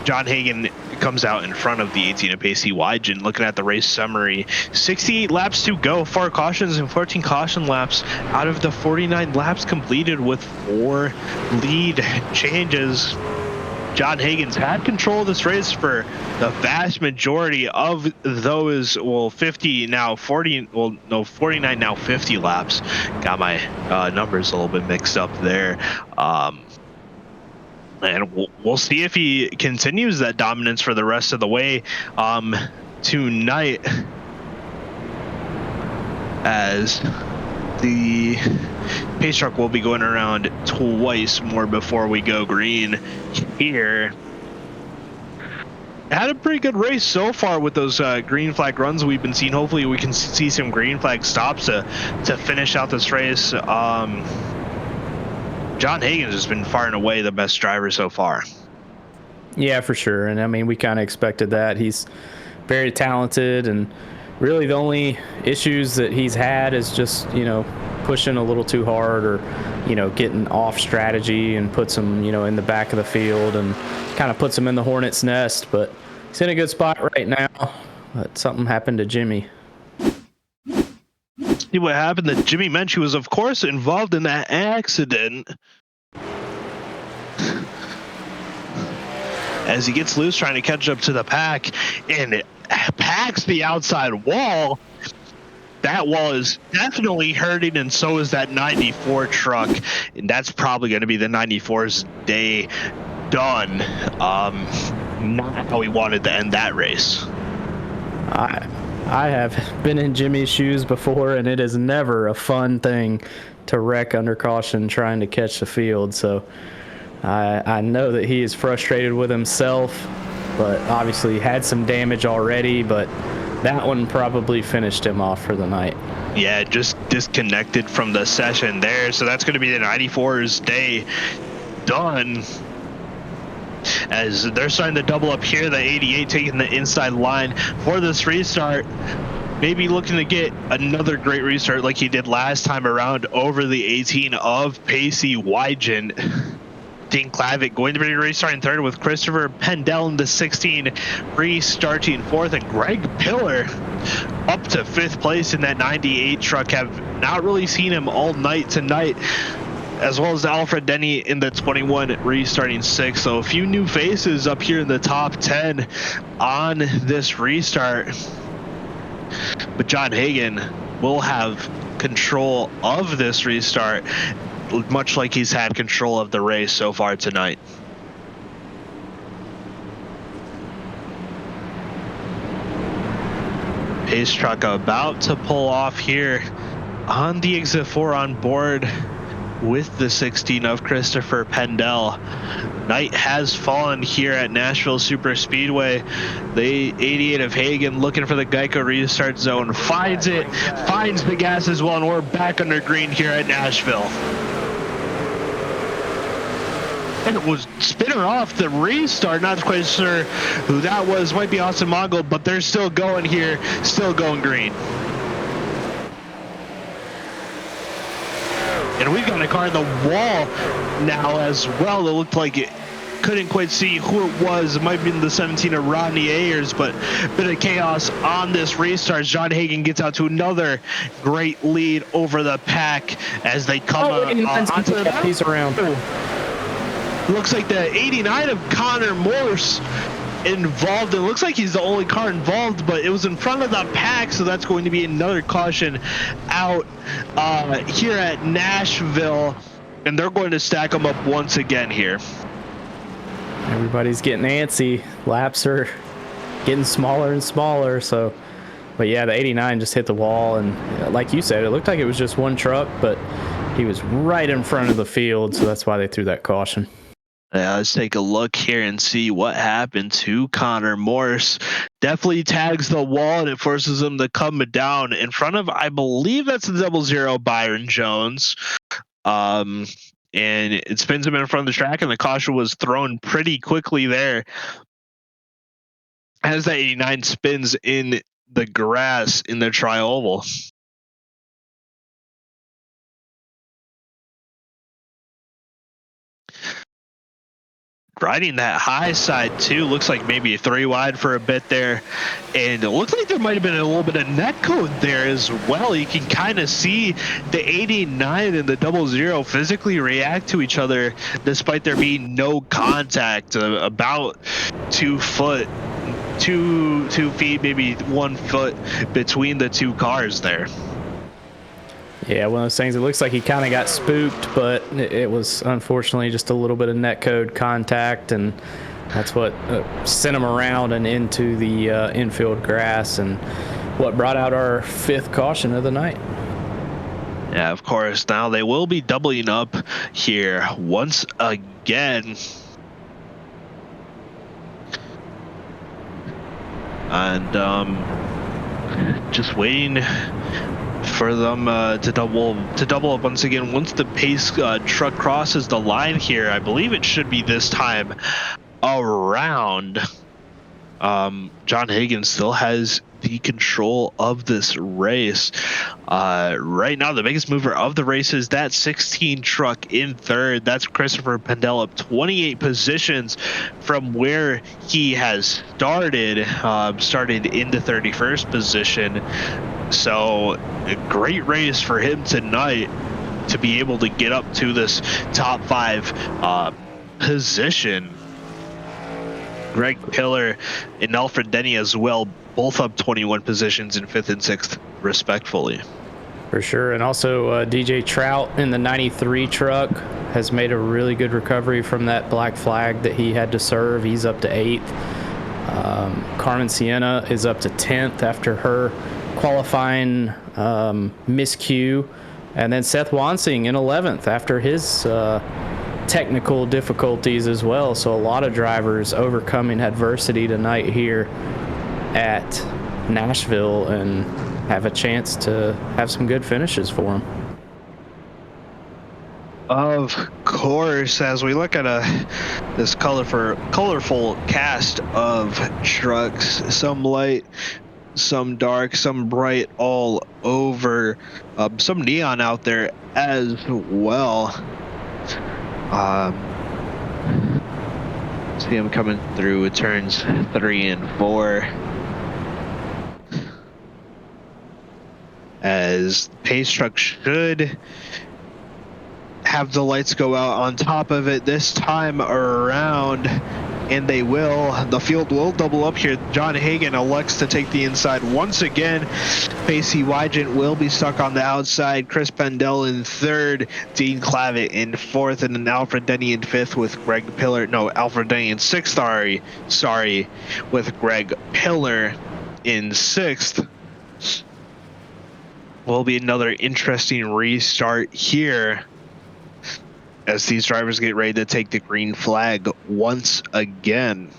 John Hagen comes out in front of the 18 of Pacey Wygen. Looking at the race summary, 68 laps to go, 4 cautions and 14 caution laps out of the 49 laps completed with 4 lead changes. John Hagen's had control of this race for the vast majority of those, 49 now 50 laps. Got my numbers a little bit mixed up there. And we'll see if he continues that dominance for the rest of the way tonight, as the pace truck will be going around twice more before we go green here. Had a pretty good race so far with those green flag runs we've been seeing. Hopefully we can see some green flag stops to finish out this race. John Hagen has been far and away the best driver so far. Yeah, for sure. And I mean, we kind of expected that. He's very talented, and really the only issues that he's had is just, pushing a little too hard, or, getting off strategy and puts him, in the back of the field and kind of puts him in the hornet's nest. But he's in a good spot right now. But something happened to Jimmy. See what happened to Jimmy Mensch, who was, of course, involved in that accident. As he gets loose trying to catch up to the pack, and it packs the outside wall. That wall is definitely hurting, and so is that 94 truck. And that's probably going to be the 94's day done. Not how we wanted to end that race. I I have been in Jimmy's shoes before, and it is never a fun thing to wreck under caution trying to catch the field. So I know that he is frustrated with himself, but obviously had some damage already, but that one probably finished him off for the night. Yeah, just disconnected from the session there. So that's going to be the 94's day done. As they're starting to double up here, the 88 taking the inside line for this restart. Maybe looking to get another great restart like he did last time around over the 18 of Pacey Wygent. Dean Clavitt going to be restarting third, with Christopher Pannell in the 16 restarting fourth, and Greg Pillar up to fifth place in that 98 truck. Have not really seen him all night tonight, as well as Alfred Denny in the 21 restarting sixth. So a few new faces up here in the top 10 on this restart. But John Hagan will have control of this restart, much like he's had control of the race so far tonight. Pace truck about to pull off here on the exit 4 on board with the 16 of Christopher Pannell. Night has fallen here at Nashville Superspeedway. The 88 of Hagan looking for the Geico restart zone, finds it, finds the gas as well, and we're back under green here at Nashville. And it was spinner off the restart. Not quite sure who that was. Might be Austin Mongo, but they're still going here, still going green. And we've got a car in the wall now as well. It looked like it couldn't quite see who it was. It might be the 17 of Rodney Ayers, but a bit of chaos on this restart. John Hagan gets out to another great lead over the pack as they come onto the He's around. Looks like the 89 of Connor Morse involved. It looks like he's the only car involved, but it was in front of the pack, so that's going to be another caution out here at Nashville, and they're going to stack them up once again here. Everybody's getting antsy. Laps are getting smaller and smaller. So, but yeah, the 89 just hit the wall, and like you said, it looked like it was just one truck, but he was right in front of the field, so that's why they threw that caution. Let's take a look here and see what happened to Connor Morse. Definitely tags the wall, and it forces him to come down in front of, I believe that's the 00 Byron Jones. And it spins him in front of the track, and the caution was thrown pretty quickly there as that 89 spins in the grass in the tri-oval. Riding that high side too, looks like maybe a 3 wide for a bit there, and it looks like there might have been a little bit of net code there as well. You can kind of see the 89 and the 00 physically react to each other despite there being no contact. About 2 feet, maybe 1 foot between the two cars there. Yeah, one of those things. It looks like he kind of got spooked, but it was unfortunately just a little bit of netcode contact, and that's what sent him around and into the infield grass, and what brought out our 5th caution of the night. Yeah, of course. Now they will be doubling up here once again. And just waiting for them to double up once again. Once the pace truck crosses the line here, I believe it should be this time around. John Hagan still has the control of this race. Right now, the biggest mover of the race is that 16 truck in third. That's Christopher Pannell up 28 positions from where he has started. Started in the 31st position. So a great race for him tonight to be able to get up to this top 5 position. Greg Pillar and Alfred Denny as well, both up 21 positions in 5th and 6th respectfully. For sure. And also DJ Trout in the 93 truck has made a really good recovery from that black flag that he had to serve. He's up to 8th. Carmen Sienna is up to 10th after her qualifying miscue. And then Seth Wansing in 11th after his technical difficulties as well. So a lot of drivers overcoming adversity tonight here at Nashville and have a chance to have some good finishes for them. Of course, as we look at this colorful cast of trucks, some light, some dark, some bright, all over, some neon out there as well. See him coming through turns 3 and 4 as pace truck should have the lights go out on top of it this time around, and they will. The field will double up here. John Hagan elects to take the inside once again. Pacey Wygant will be stuck on the outside. Chris Pannell in 3rd, Dean Clavitt in 4th, and then Alfred Denny in 5th with Greg Pillar. No, Alfred Denny in 6th. Sorry, with Greg Pillar in 6th. Will be another interesting restart here as these drivers get ready to take the green flag once again.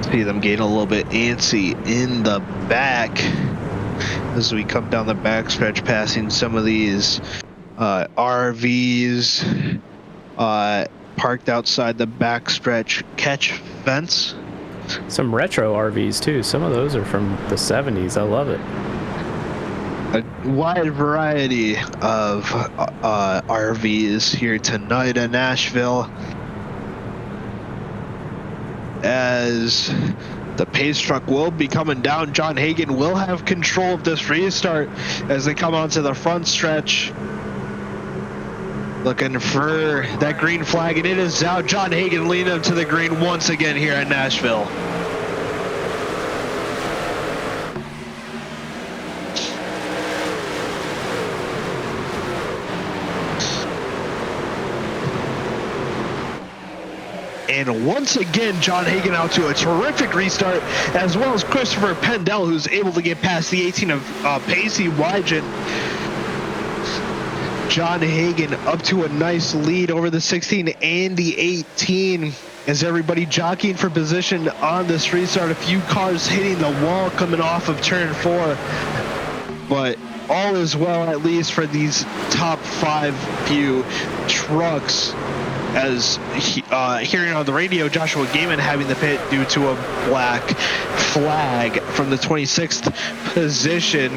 See them getting a little bit antsy in the back as we come down the backstretch, passing some of these RVs parked outside the backstretch catch fence. Some retro RVs too. Some of those are from the 70s. I love it. A wide variety of RVs here tonight in Nashville as the pace truck will be coming down. John Hagan will have control of this restart as they come onto the front stretch, looking for that green flag, and it is out. John Hagan leading up to the green once again here at Nashville. And once again, John Hagan out to a terrific restart, as well as Christopher Pannell, who's able to get past the 18 of Pacey Wygant. John Hagan up to a nice lead over the 16 and the 18 as everybody jockeying for position on this restart. A few cars hitting the wall coming off of turn 4, but all is well, at least for these top 5 few trucks. As hearing on the radio, Joshua Gaiman having the pit due to a black flag from the 26th position,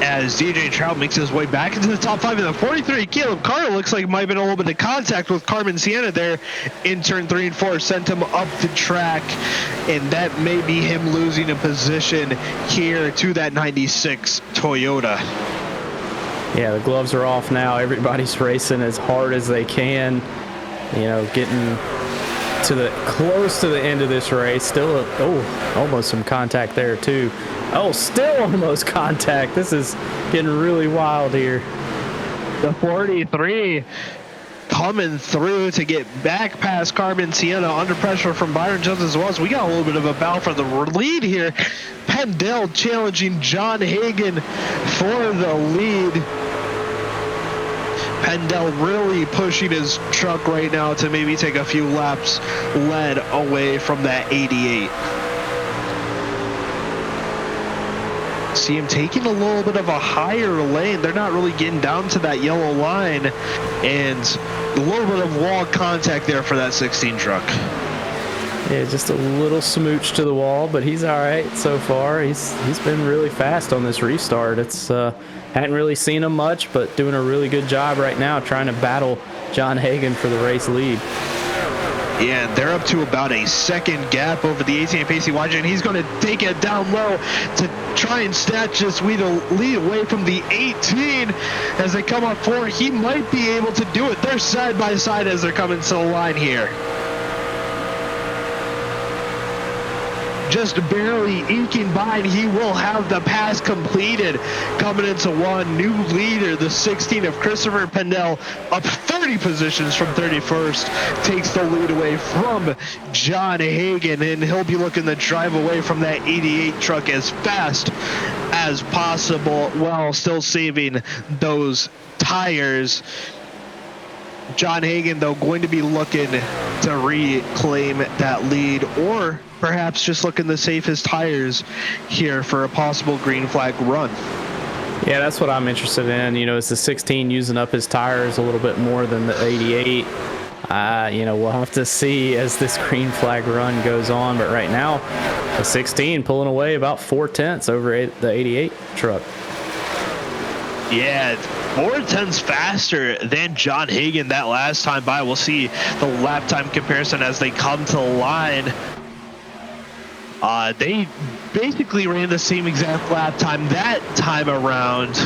as DJ Trout makes his way back into the top 5 in the 43. Caleb Carter looks like might have been a little bit of contact with Carmen Sienna there in turn 3 and 4, sent him up the track, and that may be him losing a position here to that 96 Toyota. Yeah, the gloves are off now. Everybody's racing as hard as they can. You know, getting to close to the end of this race. Still, almost some contact there too. Oh, still almost contact. This is getting really wild here. The 43 coming through to get back past Carmen Sienna under pressure from Byron Jones as well. So we got a little bit of a battle for the lead here. Pannell challenging John Hagan for the lead. Pannell really pushing his truck right now to maybe take a few laps led away from that 88. See him taking a little bit of a higher lane. They're not really getting down to that yellow line, and a little bit of wall contact there for that 16 truck. Yeah, just a little smooch to the wall, but he's all right so far. He's been really fast on this restart. It's hadn't really seen him much, but doing a really good job right now trying to battle John Hagan for the race lead. Yeah, they're up to about a second gap over the 18 Pacey Wygant, and he's going to take it down low to try and snatch this lead away from the 18 as they come up 4. He might be able to do it. They're side by side as they're coming to the line here. just barely eking by, and he will have the pass completed. Coming into one, new leader, the 16 of Christopher Pannell, up 30 positions from 31st, takes the lead away from John Hagan, and he'll be looking to drive away from that 88 truck as fast as possible while still saving those tires. John Hagan, though, going to be looking to reclaim that lead, or perhaps just looking to save his tires here for a possible green flag run. Yeah, that's what I'm interested in. You know, it's the 16 using up his tires a little bit more than the 88. You know, we'll have to see as this green flag run goes on. But right now, the 16 pulling away about 4/10 over the 88 truck. Yeah, 4/10 faster than John Hagan that last time by. We'll see the lap time comparison as they come to the line. They basically ran the same exact lap time that time around.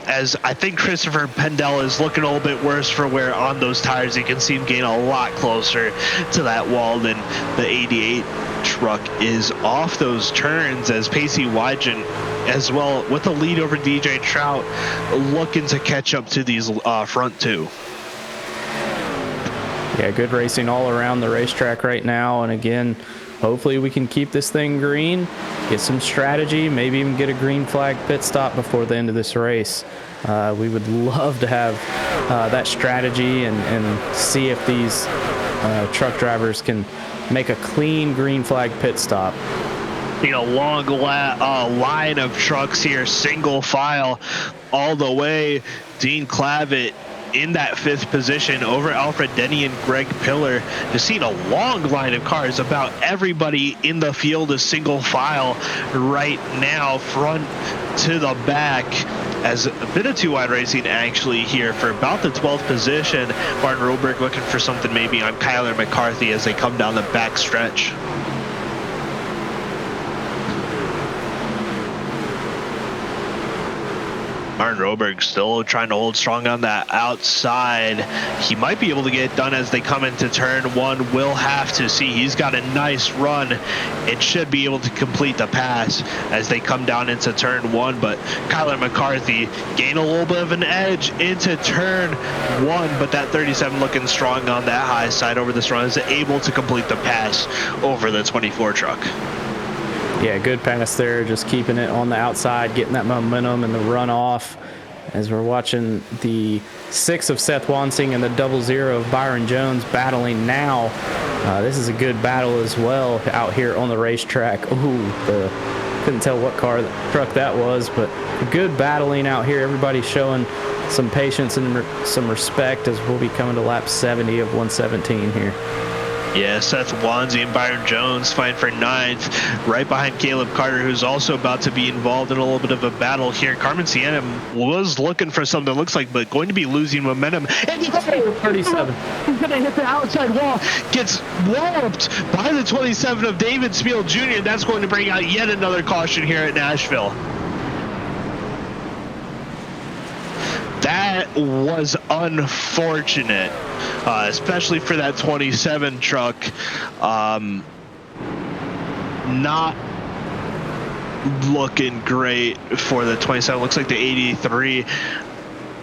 As I think Christopher Pannell is looking a little bit worse for wear on those tires. You can see him getting a lot closer to that wall than the 88 truck is off those turns, as Pacey Wygen as well with the lead over DJ Trout looking to catch up to these front two. Yeah, good racing all around the racetrack right now. And again, hopefully we can keep this thing green, get some strategy, maybe even get a green flag pit stop before the end of this race. We would love to have that strategy and see if these truck drivers can make a clean green flag pit stop. You know, long line of trucks here, single file all the way. Dean Clavitt in that 5th position over Alfred Denny and Greg Pillar. Just seeing a long line of cars. About everybody in the field is single file right now, front to the back, as a bit of 2-wide racing actually here for about the 12th position. Martin Roberg looking for something maybe on Kyler McCarthy as they come down the back stretch. Martin Roberg still trying to hold strong on that outside. He might be able to get it done as they come into turn 1. We'll have to see. He's got a nice run and should be able to complete the pass as they come down into turn 1. But Kyler McCarthy gained a little bit of an edge into turn 1, but that 37 looking strong on that high side over this run is able to complete the pass over the 24 truck. Yeah, good pass there, just keeping it on the outside, getting that momentum and the run off. As we're watching the 6 of Seth Wansing and the 00 of Byron Jones battling now. This is a good battle as well out here on the racetrack. Ooh, couldn't tell what truck that was, but good battling out here. Everybody showing some patience and some respect as we'll be coming to lap 70 of 117 here. Yeah, Seth Wanzi and Byron Jones fighting for 9th, right behind Caleb Carter, who's also about to be involved in a little bit of a battle here. Carmen Sienna was looking for something that looks like, but going to be losing momentum. And he's 37. He's going to hit the outside wall. Gets walloped by the 27 of David Spiel Jr., and that's going to bring out yet another caution here at Nashville. That was unfortunate, especially for that 27 truck. Not looking great for the 27. Looks like the 83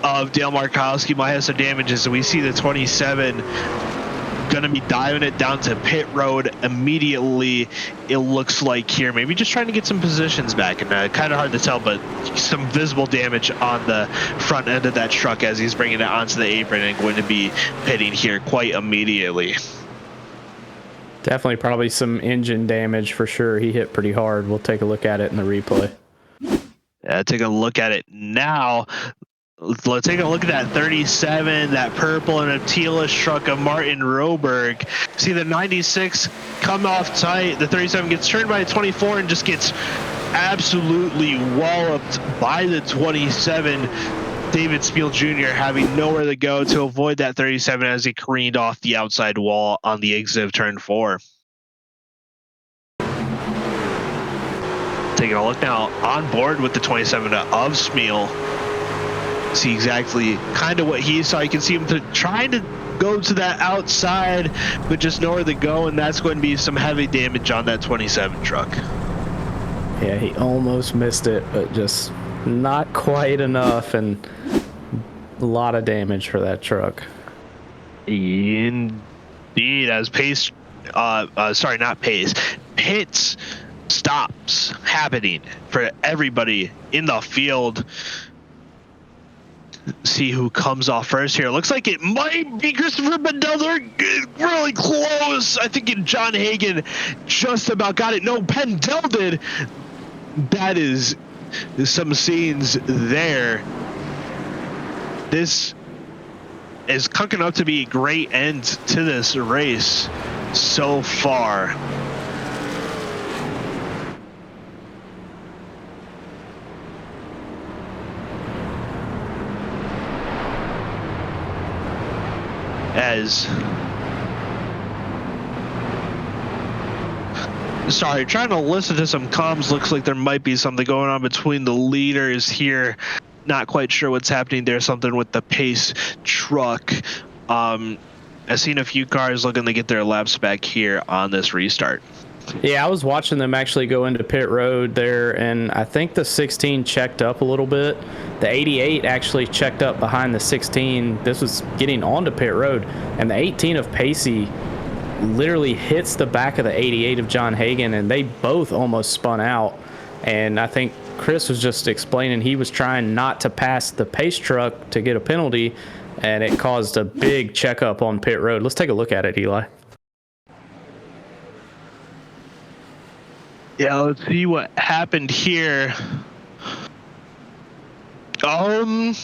of Dale Markowski might have some damages. We see the 27 going to be diving it down to pit road immediately, it looks like here. Maybe just trying to get some positions back, and kind of hard to tell, but some visible damage on the front end of that truck as he's bringing it onto the apron and going to be pitting here quite immediately. Definitely probably some engine damage for sure. He hit pretty hard. We'll take a look at it in the replay. Yeah, take a look at it now. Let's take a look at that 37, that purple and a tealish truck of Martin Roberg. See the 96 come off tight. The 37 gets turned by a 24 and just gets absolutely walloped by the 27. David Spiel Jr. having nowhere to go to avoid that 37 as he careened off the outside wall on the exit of turn 4. Taking a look now on board with the 27 of Spiel. see exactly kind of what he saw. You can see him trying to go to that outside, but just nowhere to go, and that's going to be some heavy damage on that 27 truck. Yeah, he almost missed it, but just not quite enough, and a lot of damage for that truck. Indeed, as pace, sorry, not pace, pits stops happening for everybody in the field. See who comes off first here. Looks like it might be Christopher Pannell. They're really close. I think John Hagen just about got it. No, Pannell did. That is some scenes there. This is cooking up to be a great end to this race so far. Sorry, trying to listen to some comms. Looks like there might be something going on between the leaders here. Not quite sure what's happening there. Something with the pace truck. I've seen a few cars looking to get their laps back here on this restart. Yeah, I was watching them actually go into pit road there, and I think the 16 checked up a little bit. The 88 actually checked up behind the 16. This was getting onto pit road, and the 18 of Pacey literally hits the back of the 88 of John Hagen, and they both almost spun out. And I think Chris was just explaining he was trying not to pass the pace truck to get a penalty, and it caused a big checkup on pit road. Let's take a look at it, Eli. Yeah, let's see what happened here. It's kind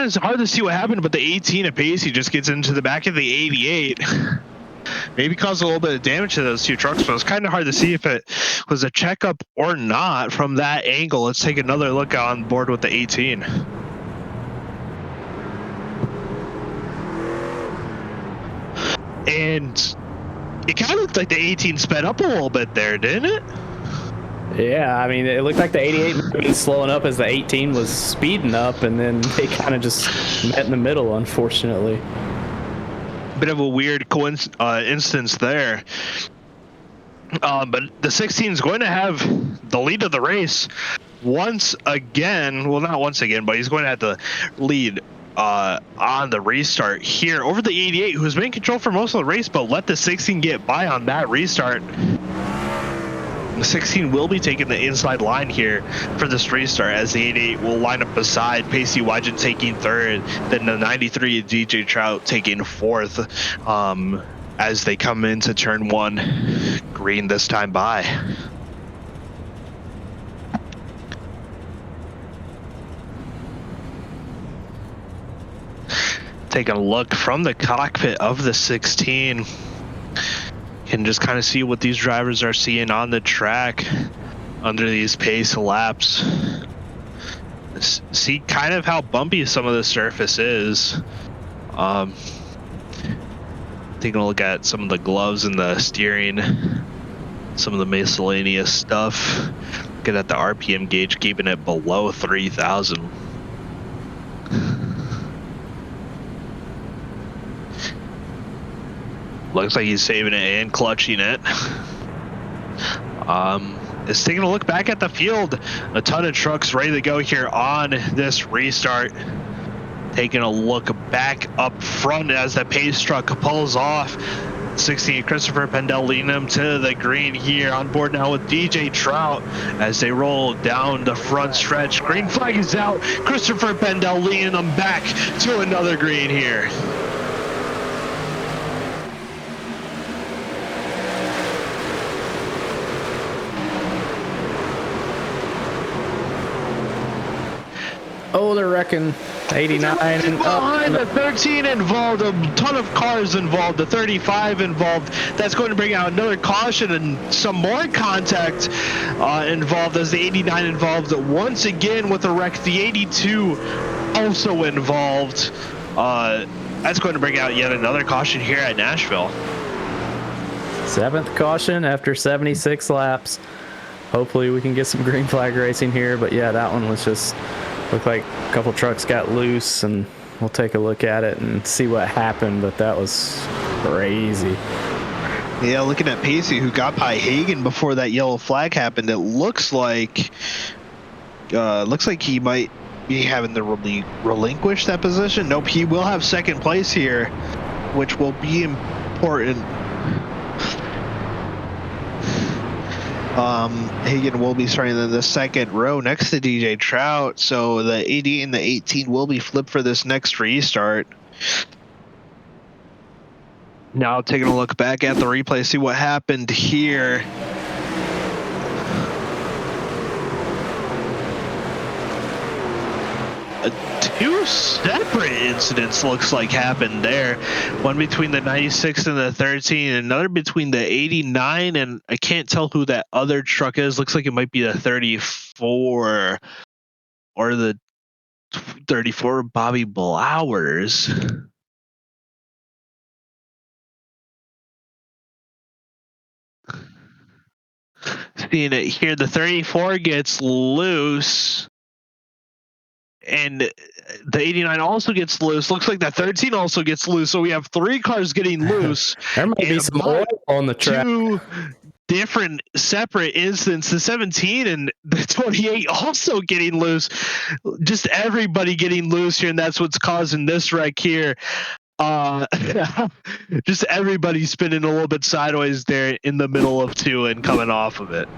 of hard to see what happened, but the 18 of Pacey just gets into the back of the 88. Maybe caused a little bit of damage to those two trucks, but it's kind of hard to see if it was a checkup or not from that angle. Let's take another look on board with the 18. And it kind of looked like the 18 sped up a little bit there, didn't it? Yeah, I mean, it looked like the 88 was slowing up as the 18 was speeding up, and then they kind of just met in the middle, unfortunately. Bit of a weird instance there. But the 16 is going to have the lead of the race once again. Well, not once again, but he's going to have the lead on the restart here over the 88, who's been in control for most of the race, but let the 16 get by on that restart. The 16 will be taking the inside line here for this restart, as the 88 will line up beside Pacey Wygent taking third, then the 93 DJ Trout taking fourth as they come into turn one, green this time by. Taking a look from the cockpit of the 16. Can just kind of see what these drivers are seeing on the track under these pace laps. See kind of how bumpy some of the surface is. Taking a look at some of the gloves and the steering, some of the miscellaneous stuff. Looking at the RPM gauge, keeping it below 3,000. Looks like he's saving it and clutching it. Is taking a look back at the field. A ton of trucks ready to go here on this restart. Taking a look back up front as the pace truck pulls off. 16 Christopher Pannell leading them to the green here, on board now with DJ Trout as they roll down the front stretch. Green flag is out. Christopher Pannell leading them back to another green here. Oh, they're wrecking. 89 and behind the 13 involved, a ton of cars involved, the 35 involved. That's going to bring out another caution and some more contact involved, as the 89 involved once again with a wreck. The 82 also involved. That's going to bring out yet another caution here at Nashville. 7th caution after 76 laps. hopefully we can get some green flag racing here. But yeah, that one was just looked like a couple trucks got loose, and we'll take a look at it and see what happened. But that was crazy. Yeah, looking at Pacey, who got by Hagen before that yellow flag happened, it looks like he might be having to relinquish that position. Nope, he will have second place here, which will be important. Hagen will be starting in the second row next to DJ Trout, so the 80 and the 18 will be flipped for this next restart. Now taking a look back at the replay, see what happened here. Two separate incidents looks like happened there. One between the 96 and the 13, another between the 89, and I can't tell who that other truck is. Looks like it might be the 34 or the 34 Bobby Blowers. Seeing it here, the 34 gets loose. And the 89 also gets loose. Looks like that 13 also gets loose. So we have 3 cars getting loose. There might be some oil on the track. 2 different separate incidents. The 17 and the 28 also getting loose. Just everybody getting loose here, and that's what's causing this wreck here. Just everybody spinning a little bit sideways there in the middle of 2 and coming off of it.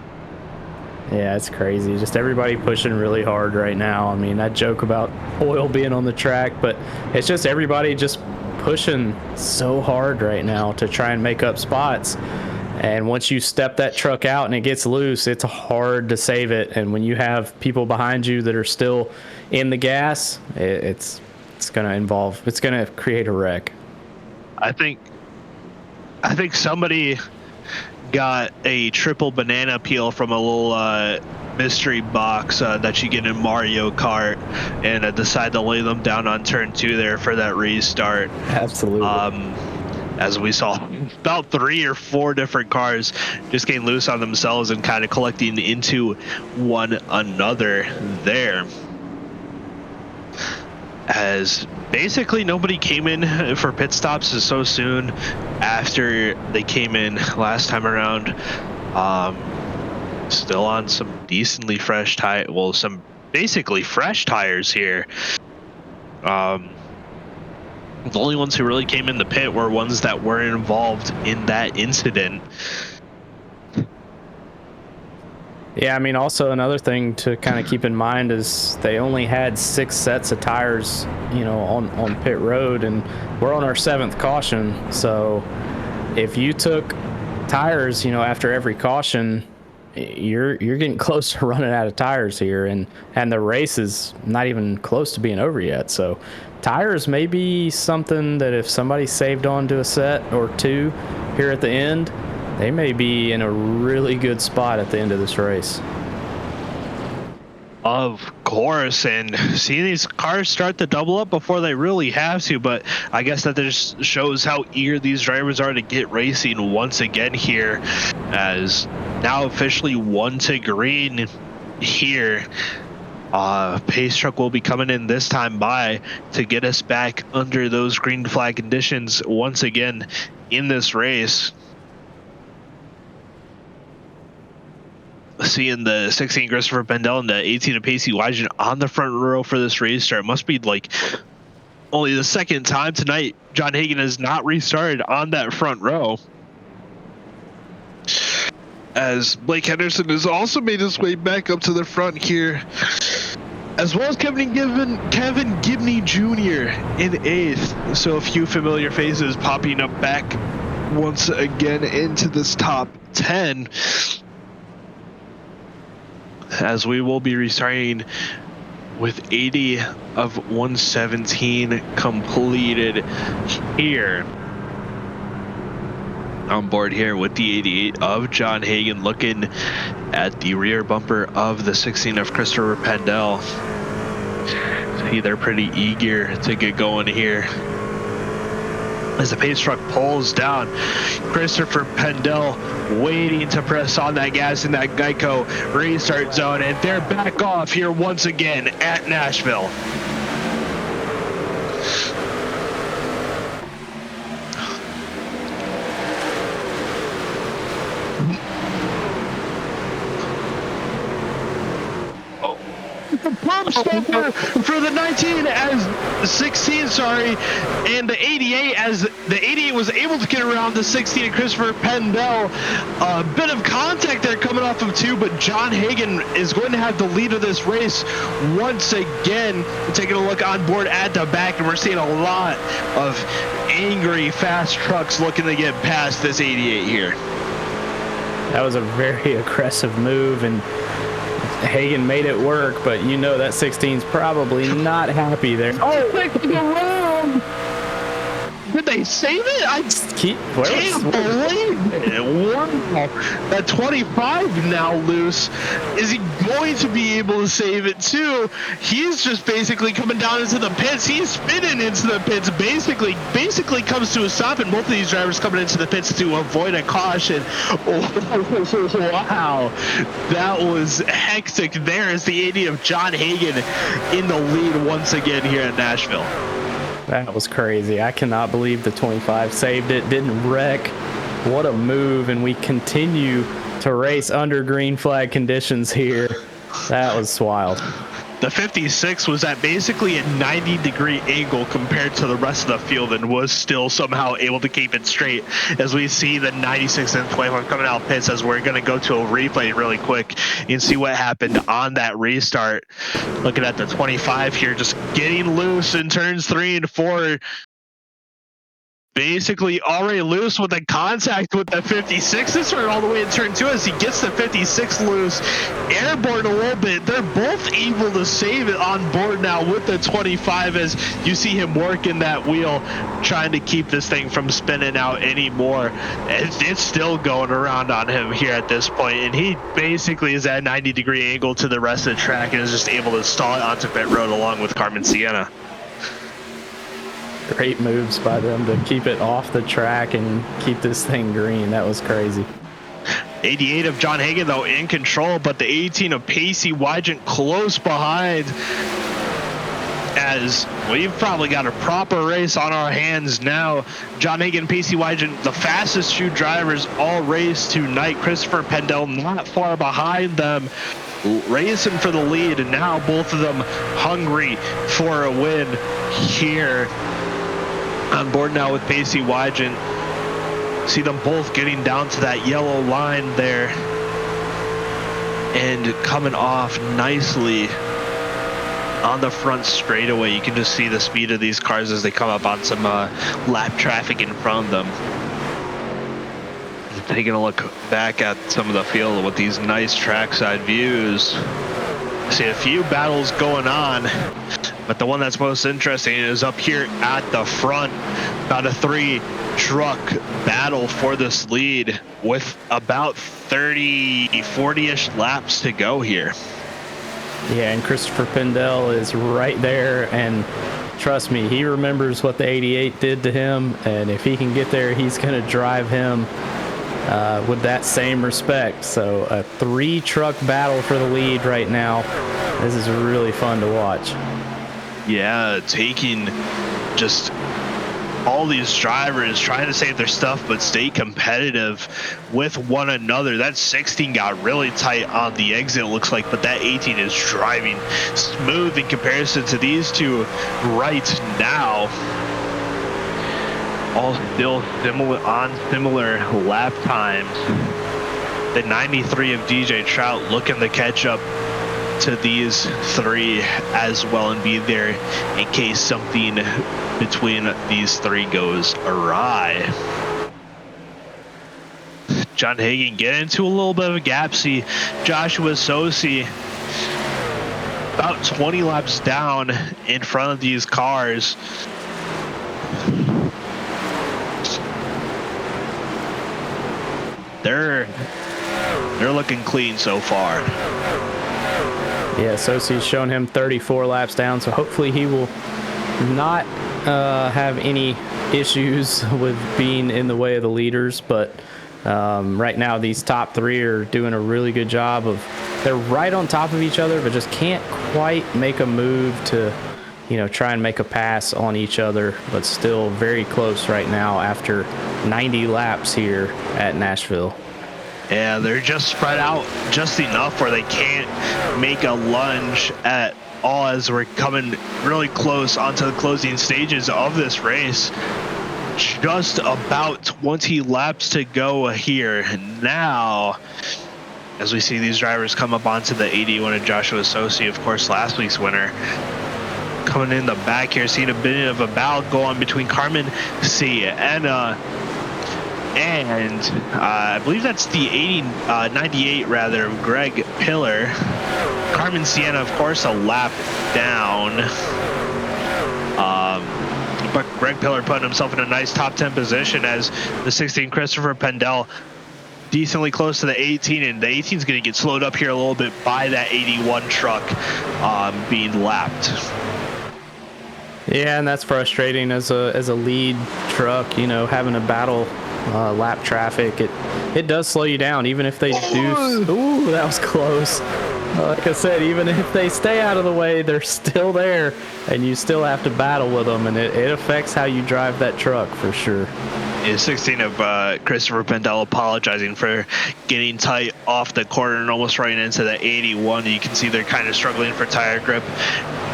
Yeah, it's crazy. Just everybody pushing really hard right now. I mean, I joke about oil being on the track, but it's just everybody just pushing so hard right now to try and make up spots. And once you step that truck out and it gets loose, it's hard to save it. And when you have people behind you that are still in the gas, it's going to create a wreck. I think somebody got a triple banana peel from a little mystery box that you get in Mario Kart, and decide to lay them down on turn 2 there for that restart. Absolutely. As we saw, about 3 or 4 different cars just getting loose on themselves and kind of collecting into one another there. As basically nobody came in for pit stops so soon after they came in last time around. Still on some decently fresh some basically fresh tires here. The only ones who really came in the pit were ones that were involved in that incident. Yeah, I mean, also another thing to kind of keep in mind is they only had 6 sets of tires, on pit road, and we're on our 7th caution. So if you took tires, after every caution, you're getting close to running out of tires here, and the race is not even close to being over yet. So tires may be something that if somebody saved on to a set or 2 here at the end, they may be in a really good spot at the end of this race. Of course, and seeing these cars start to double up before they really have to, but I guess that just shows how eager these drivers are to get racing once again here, as now officially 1 to green here. Pace truck will be coming in this time by to get us back under those green flag conditions once again in this race. Seeing the 16 Christopher Pannell and the 18 of Pacey Wygen on the front row for this restart. It must be like only the second time tonight John Hagen has not restarted on that front row. As Blake Henderson has also made his way back up to the front here, as well as Kevin Gibney Jr. in 8th. So a few familiar faces popping up back once again into this top 10. As we will be restarting with 80 of 117 completed here. On board here with the 88 of John Hagen, looking at the rear bumper of the 16 of Christopher Pannell. See, they're pretty eager to get going here. as the pace truck pulls down. Christopher Pannell waiting to press on that gas in that Geico restart zone, and they're back off here once again at Nashville. Pump stopper for the 19 as 16, sorry, and the 88 as the 88 was able to get around the 16 and Christopher Pannell. A bit of contact there coming off of 2, but John Hagan is going to have the lead of this race once again. Taking a look on board at the back, and we're seeing a lot of angry fast trucks looking to get past this 88 here. That was a very aggressive move, and Hagan made it work, but you know that 16's probably not happy there. Oh, flicking around! Did they save it? I can't believe it. Wow. That 25 now loose. Is he going to be able to save it too? He's just basically coming down into the pits. He's spinning into the pits. Basically comes to a stop, and both of these drivers coming into the pits to avoid a caution. Wow. That was hectic there as the 80 of John Hagan in the lead once again here at Nashville. That was crazy. I cannot believe the 25 saved it, didn't wreck. What a move, and we continue to race under green flag conditions here. That was wild. The 56 was at basically a 90-degree angle compared to the rest of the field and was still somehow able to keep it straight, as we see the 96 and 25 coming out pits, as we're going to go to a replay really quick and see what happened on that restart. Looking at the 25 here, just getting loose in turns 3 and 4. Basically already loose with the contact with the 56. This one all the way in turn 2 as he gets the 56 loose, airborne a little bit. They're both able to save it on board now with the 25 as you see him working that wheel, trying to keep this thing from spinning out anymore. It's still going around on him here at this point, and he basically is at a 90-degree angle to the rest of the track and is just able to stall it onto pit road along with Carmen Sienna. Great moves by them to keep it off the track and keep this thing green. That was crazy. 88 of John Hagan, though, in control, but the 18 of Pacey Wygant close behind, as we've probably got a proper race on our hands now. John Hagan, Pacey Wygant, the fastest 2 drivers all race tonight. Christopher Pannell not far behind them, racing for the lead, and now both of them hungry for a win here. On board now with Pacey Wygant. See them both getting down to that yellow line there and coming off nicely on the front straightaway. You can just see the speed of these cars as they come up on some lap traffic in front of them. Taking a look back at some of the field with these nice trackside views. See a few battles going on, but the one that's most interesting is up here at the front. About a 3-truck battle for this lead with about 40-ish laps to go here. Yeah, and Christopher Pannell is right there, and trust me, he remembers what the 88 did to him, and if he can get there, he's going to drive him with that same respect. So a 3-truck battle for the lead right now. This is really fun to watch. Yeah, taking just all these drivers trying to save their stuff but stay competitive with one another. That 16 got really tight on the exit, it looks like, but that 18 is driving smooth in comparison to these two right now. All still similar lap times. The 93 of DJ Trout looking to catch up to these 3 as well and be there in case something between these 3 goes awry. John Hagan get into a little bit of a gap. See Joshua Sosi about 20 laps down in front of these cars. They're looking clean so far. Yeah, Sosi's shown him 34 laps down, so hopefully he will not have any issues with being in the way of the leaders, but right now these top three are doing a really good job of, they're right on top of each other, but just can't quite make a move to, you know, try and make a pass on each other, but still very close right now after 90 laps here at Nashville. Yeah, they're just spread out just enough where they can't make a lunge at all as we're coming really close onto the closing stages of this race. Just about 20 laps to go here. Now, as we see these drivers come up onto the 81 of Joshua Sosi, of course, last week's winner, coming in the back here, seeing a bit of a battle go on between Carmen, Sienna, and I believe that's the 98 rather, Greg Pillar. Carmen, Sienna, of course, a lap down. But Greg Pillar putting himself in a nice top 10 position as the 16 Christopher Pannell decently close to the 18, and the 18 is going to get slowed up here a little bit by that 81 truck being lapped. Yeah, and that's frustrating as a lead truck, you know, having to battle lap traffic. It does slow you down, even if they do. Ooh, that was close. Like I said, even if they stay out of the way, they're still there, and you still have to battle with them, and it affects how you drive that truck for sure. Is 16 of Christopher Pannell apologizing for getting tight off the corner and almost running into the 81. You can see they're kind of struggling for tire grip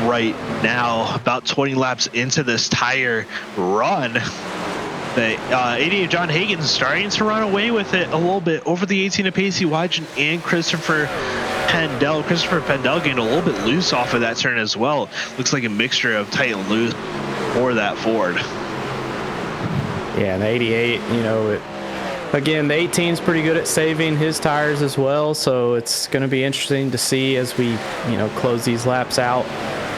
right now. About 20 laps into this tire run, the 80 of John Hagen's starting to run away with it a little bit over the 18 of Pacey Wygen and Christopher Pannell. Christopher Pannell getting a little bit loose off of that turn as well. Looks like a mixture of tight and loose for that Ford. Yeah, and the 88, you know, again, the 18's pretty good at saving his tires as well, so it's going to be interesting to see as we, you know, close these laps out.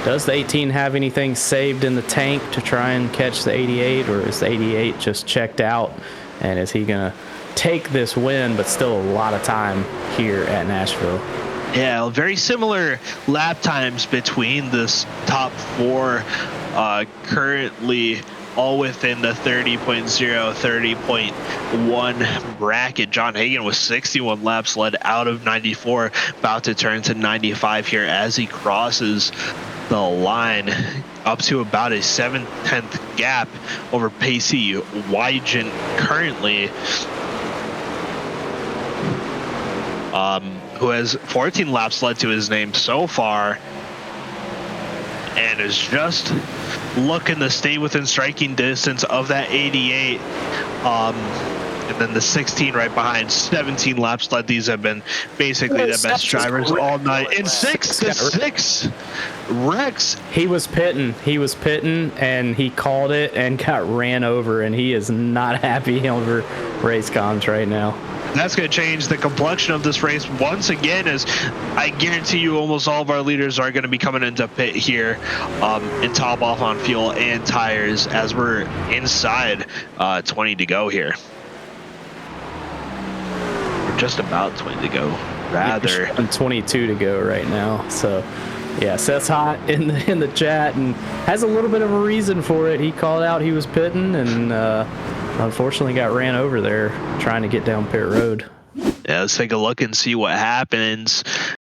Does the 18 have anything saved in the tank to try and catch the 88, or is the 88 just checked out, and is he going to take this win, but still a lot of time here at Nashville? Yeah, very similar lap times between this top four, currently all within the 30.0, 30.1 bracket. John Hagen with 61 laps led out of 94, about to turn to 95 here as he crosses the line, up to about a 7/10 gap over Pacey Wygen currently, who has 14 laps led to his name so far, and is just looking to stay within striking distance of that 88. And then the 16 right behind, 17 laps led. These have been basically the best drivers all night. And 6 Rex. He was pitting, and he called it and got ran over, and he is not happy over race comms right now. That's going to change the complexion of this race once again, as I guarantee you almost all of our leaders are going to be coming into pit here and top off on fuel and tires as we're inside 20 to go here. We're just about 20 to go, rather. Yeah, 22 to go right now. So, yeah, Seth's hot in the chat and has a little bit of a reason for it. He called out he was pitting and unfortunately got ran over there trying to get down pit road. Yeah, let's take a look and see what happens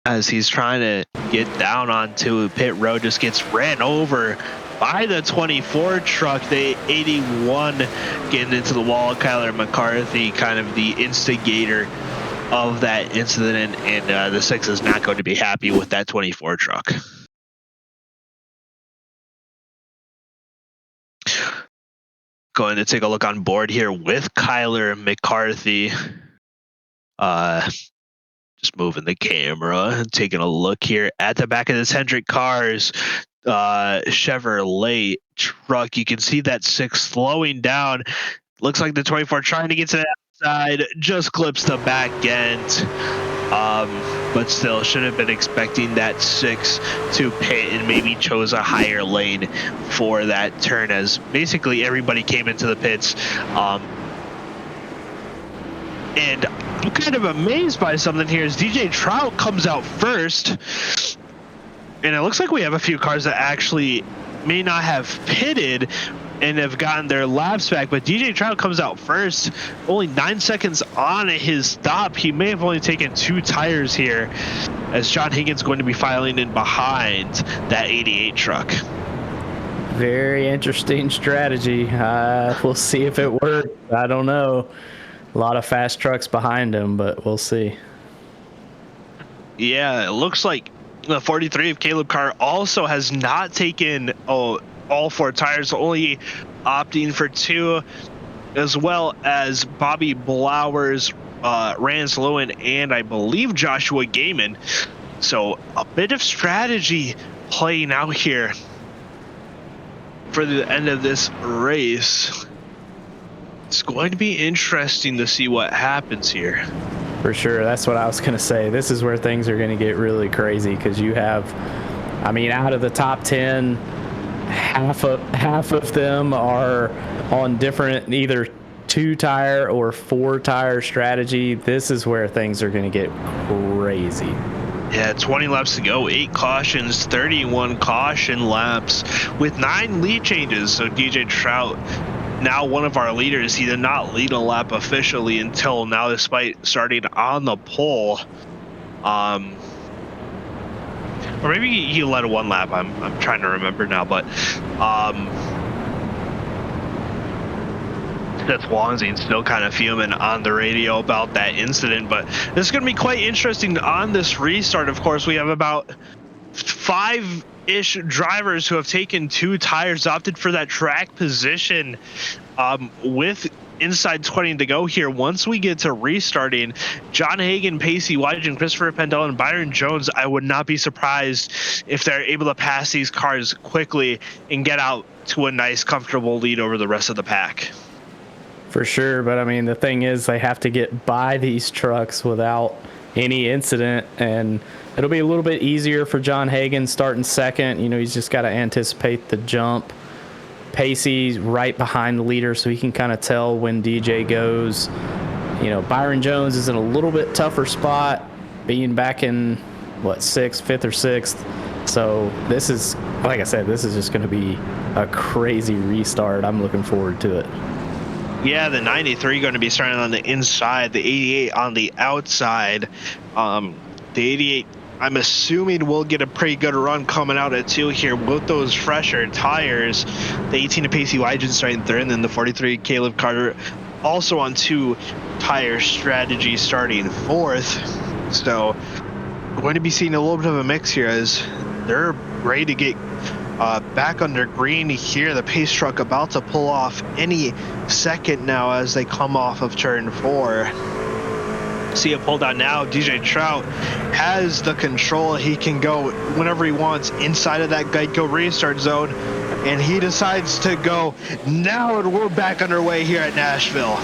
as he's trying to get down onto pit road. Just gets ran over by the 24 truck. The 81 getting into the wall. Kyler McCarthy, kind of the instigator of that incident, and the 6 is not going to be happy with that 24 truck. Going to take a look on board here with Kyler McCarthy. Just moving the camera, taking a look here at the back of this Hendrick Cars Chevrolet truck. You can see that 6 slowing down. Looks like the 24 trying to get to the outside, just clips the back end. But still should have been expecting that 6 to pit and maybe chose a higher lane for that turn, as basically everybody came into the pits. And I'm kind of amazed by something here as DJ Trout comes out first, and it looks like we have a few cars that actually may not have pitted and have gotten their laps back, but DJ Trout comes out first, only 9 seconds on his stop. He may have only taken 2 tires here, as John Hagen's going to be filing in behind that 88 truck. Very interesting strategy. We'll see if it works. I don't know. A lot of fast trucks behind him, but we'll see. Yeah, it looks like the 43 of Caleb Carr also has not taken all 4 tires, only opting for 2, as well as Bobby Blowers, Rance Lowen, and I believe Joshua Gaiman. So a bit of strategy playing out here for the end of this race. It's going to be interesting to see what happens here. For sure. That's what I was going to say. This is where things are going to get really crazy, because you have, I mean, out of the top 10, half of them are on different either 2-tire or 4-tire strategy. This is where things are going to get crazy. Yeah, 20 laps to go, 8 cautions, 31 caution laps with 9 lead changes. So DJ Trout, now one of our leaders, he did not lead a lap officially until now, despite starting on the pole. Or maybe he led 1 lap. I'm trying to remember now, but Seth Wong's still kind of fuming on the radio about that incident. But this is going to be quite interesting on this restart. Of course, we have about 5-ish drivers who have taken 2 tires, opted for that track position, with inside 20 to go here. Once we get to restarting, John Hagen, Pacey Wygen, Christopher Pannell, and Byron Jones, I would not be surprised if they're able to pass these cars quickly and get out to a nice, comfortable lead over the rest of the pack. For sure, but I mean, the thing is, they have to get by these trucks without any incident, and it'll be a little bit easier for John Hagen starting second. You know, he's just got to anticipate the jump. Pacey's right behind the leader, so he can kind of tell when DJ goes. You know, Byron Jones is in a little bit tougher spot, being back in, what, 5th or 6th. So this is, like I said, this is just going to be a crazy restart. I'm looking forward to it. Yeah, the 93 going to be starting on the inside, the 88 on the outside. The 88, I'm assuming we'll get a pretty good run coming out at 2 here with those fresher tires. The 18 of Pacey Wygen starting 3rd, and then the 43 Caleb Carter also on 2-tire strategy starting 4th. So going to be seeing a little bit of a mix here as they're ready to get back under green here. The pace truck about to pull off any second now as they come off of turn 4. See it pulled out now. DJ Trout has the control. He can go whenever he wants inside of that Geico restart zone, and he decides to go now, and we're back underway here at Nashville.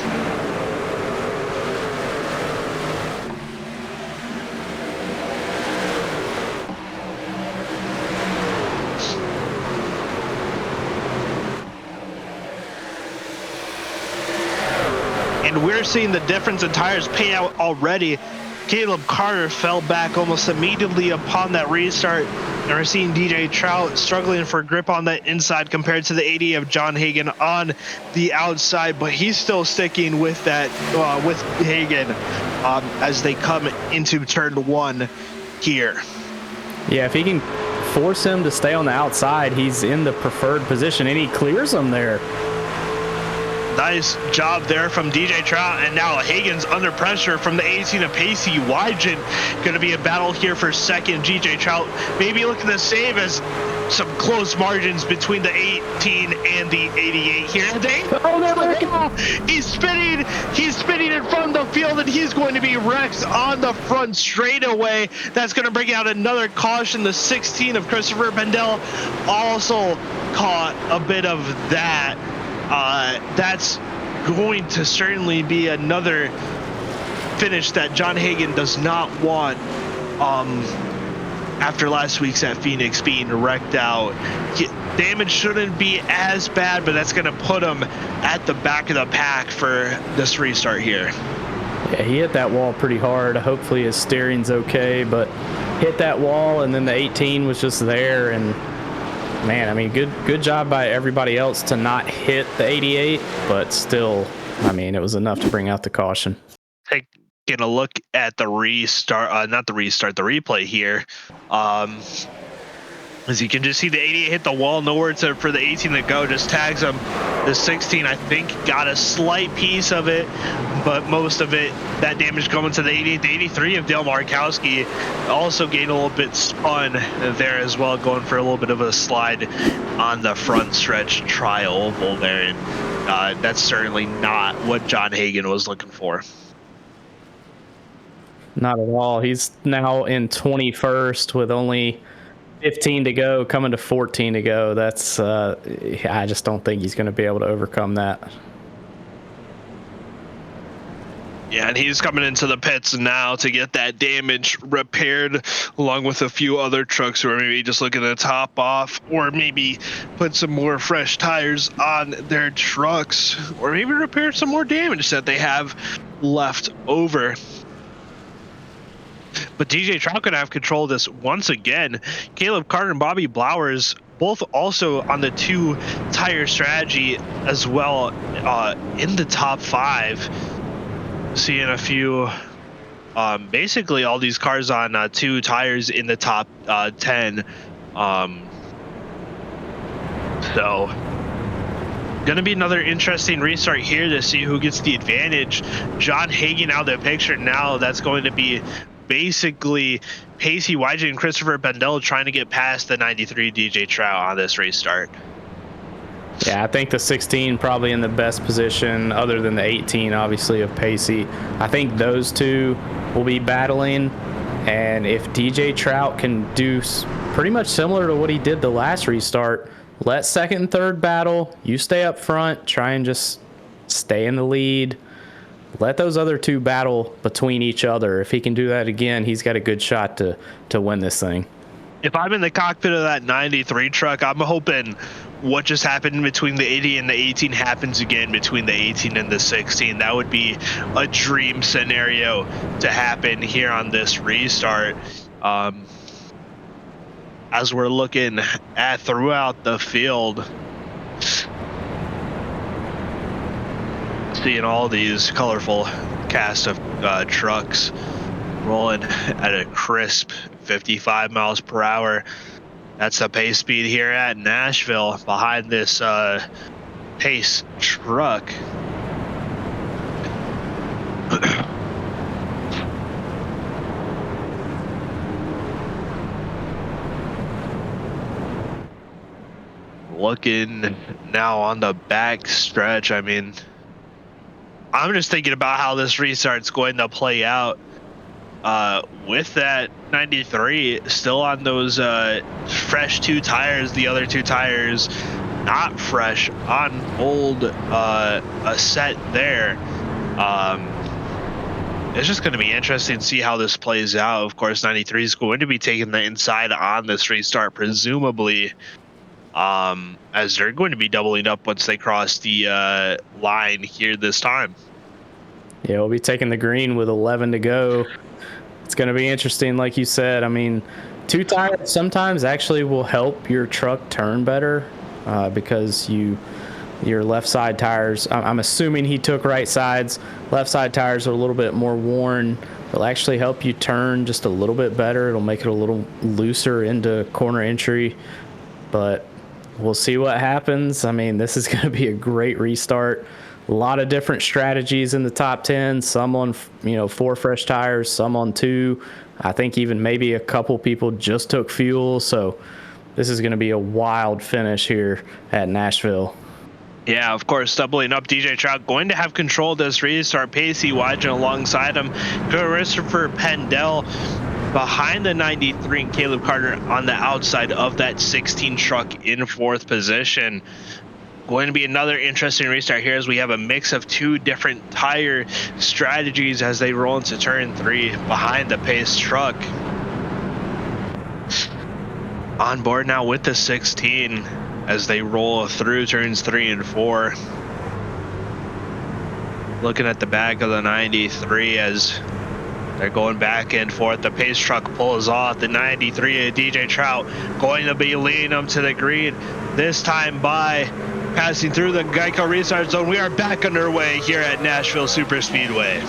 And we're seeing the difference in tires pay out already. Caleb Carter fell back almost immediately upon that restart. And we're seeing DJ Trout struggling for grip on that inside compared to the 80 of John Hagen on the outside. But he's still sticking with that, with Hagen as they come into turn 1 here. Yeah, if he can force him to stay on the outside, he's in the preferred position, and he clears him there. Nice job there from DJ Trout, and now Hagen's under pressure from the 18 of Pacey Wygen. Going to be a battle here for second. DJ Trout maybe looking to save as some close margins between the 18 and the 88 here. He's spinning in front of the field, and he's going to be wrecked on the front straightaway. That's going to bring out another caution. The 16 of Christopher Pannell also caught a bit of that. That's going to certainly be another finish that John Hagen does not want after last week's at Phoenix being wrecked out. Damage shouldn't be as bad, but that's going to put him at the back of the pack for this restart here. Yeah, he hit that wall pretty hard. Hopefully his steering's okay, but hit that wall, and then the 18 was just there, and man, I mean, good job by everybody else to not hit the 88, but still, I mean, it was enough to bring out the caution. Taking a look at the restart, not the restart, the replay here. As you can just see the 88 hit the wall, nowhere for the 18 to go, just tags him. The 16, I think, got a slight piece of it, but most of it, that damage going to the 88. The 83 of Dale Markowski also gained a little bit spun there as well, going for a little bit of a slide on the front stretch tri-oval there. And that's certainly not what John Hagan was looking for. Not at all. He's now in 21st with only 15 to go, coming to 14 to go. That's I just don't think he's going to be able to overcome that. Yeah, and he's coming into the pits now to get that damage repaired, along with a few other trucks who are maybe just looking to top off, or maybe put some more fresh tires on their trucks, or maybe repair some more damage that they have left over. But DJ Trout could have control of this once again. Caleb Carter and Bobby Blowers both also on the 2 tire strategy as well, in the top 5. Seeing a few, basically all these cars on 2 tires in the top 10. So gonna be another interesting restart here to see who gets the advantage. John Hagan out of the picture now. That's going to be basically Pacey Wygen and Christopher Pannell trying to get past the 93 DJ Trout on this restart. Yeah, I think the 16 probably in the best position, other than the 18, obviously, of Pacey. I think those 2 will be battling, and if DJ Trout can do pretty much similar to what he did the last restart, let second and third battle, you stay up front, try and just stay in the lead. Let those other 2 battle between each other. If he can do that again, he's got a good shot to win this thing. If I'm in the cockpit of that 93 truck, I'm hoping what just happened between the 80 and the 18 happens again between the 18 and the 16. That would be a dream scenario to happen here on this restart. As we're looking at throughout the field, seeing all these colorful cast of trucks rolling at a crisp 55 miles per hour. That's the pace speed here at Nashville behind this pace truck. Looking now on the back stretch, I mean, I'm just thinking about how this restart's going to play out. With that 93 still on those fresh 2 tires, the other 2 tires not fresh on old a set there. It's just going to be interesting to see how this plays out. Of course, 93 is going to be taking the inside on this restart, presumably, as they're going to be doubling up once they cross the line here this time. Yeah, we'll be taking the green with 11 to go. It's going to be interesting, like you said. I mean, 2 tires sometimes actually will help your truck turn better because your left side tires, I'm assuming he took right sides. Left side tires are a little bit more worn. It'll actually help you turn just a little bit better. It'll make it a little looser into corner entry, but we'll see what happens. I mean, this is going to be a great restart. A lot of different strategies in the top 10, some on 4 fresh tires, some on 2. I think even maybe a couple people just took fuel. So this is going to be a wild finish here at Nashville. Yeah, of course, doubling up DJ Trout, going to have control of this restart. Pacey Wygen alongside him. Christopher Pannell behind the 93 and Caleb Carter on the outside of that 16 truck in 4th position. Going to be another interesting restart here as we have a mix of 2 different tire strategies as they roll into turn 3 behind the pace truck. On board now with the 16 as they roll through turns 3 and 4. Looking at the back of the 93 as They're going back and forth. The pace truck pulls off. The 93 of DJ Trout going to be leading them to the green. This time by passing through the Geico restart zone. We are back underway here at Nashville Superspeedway.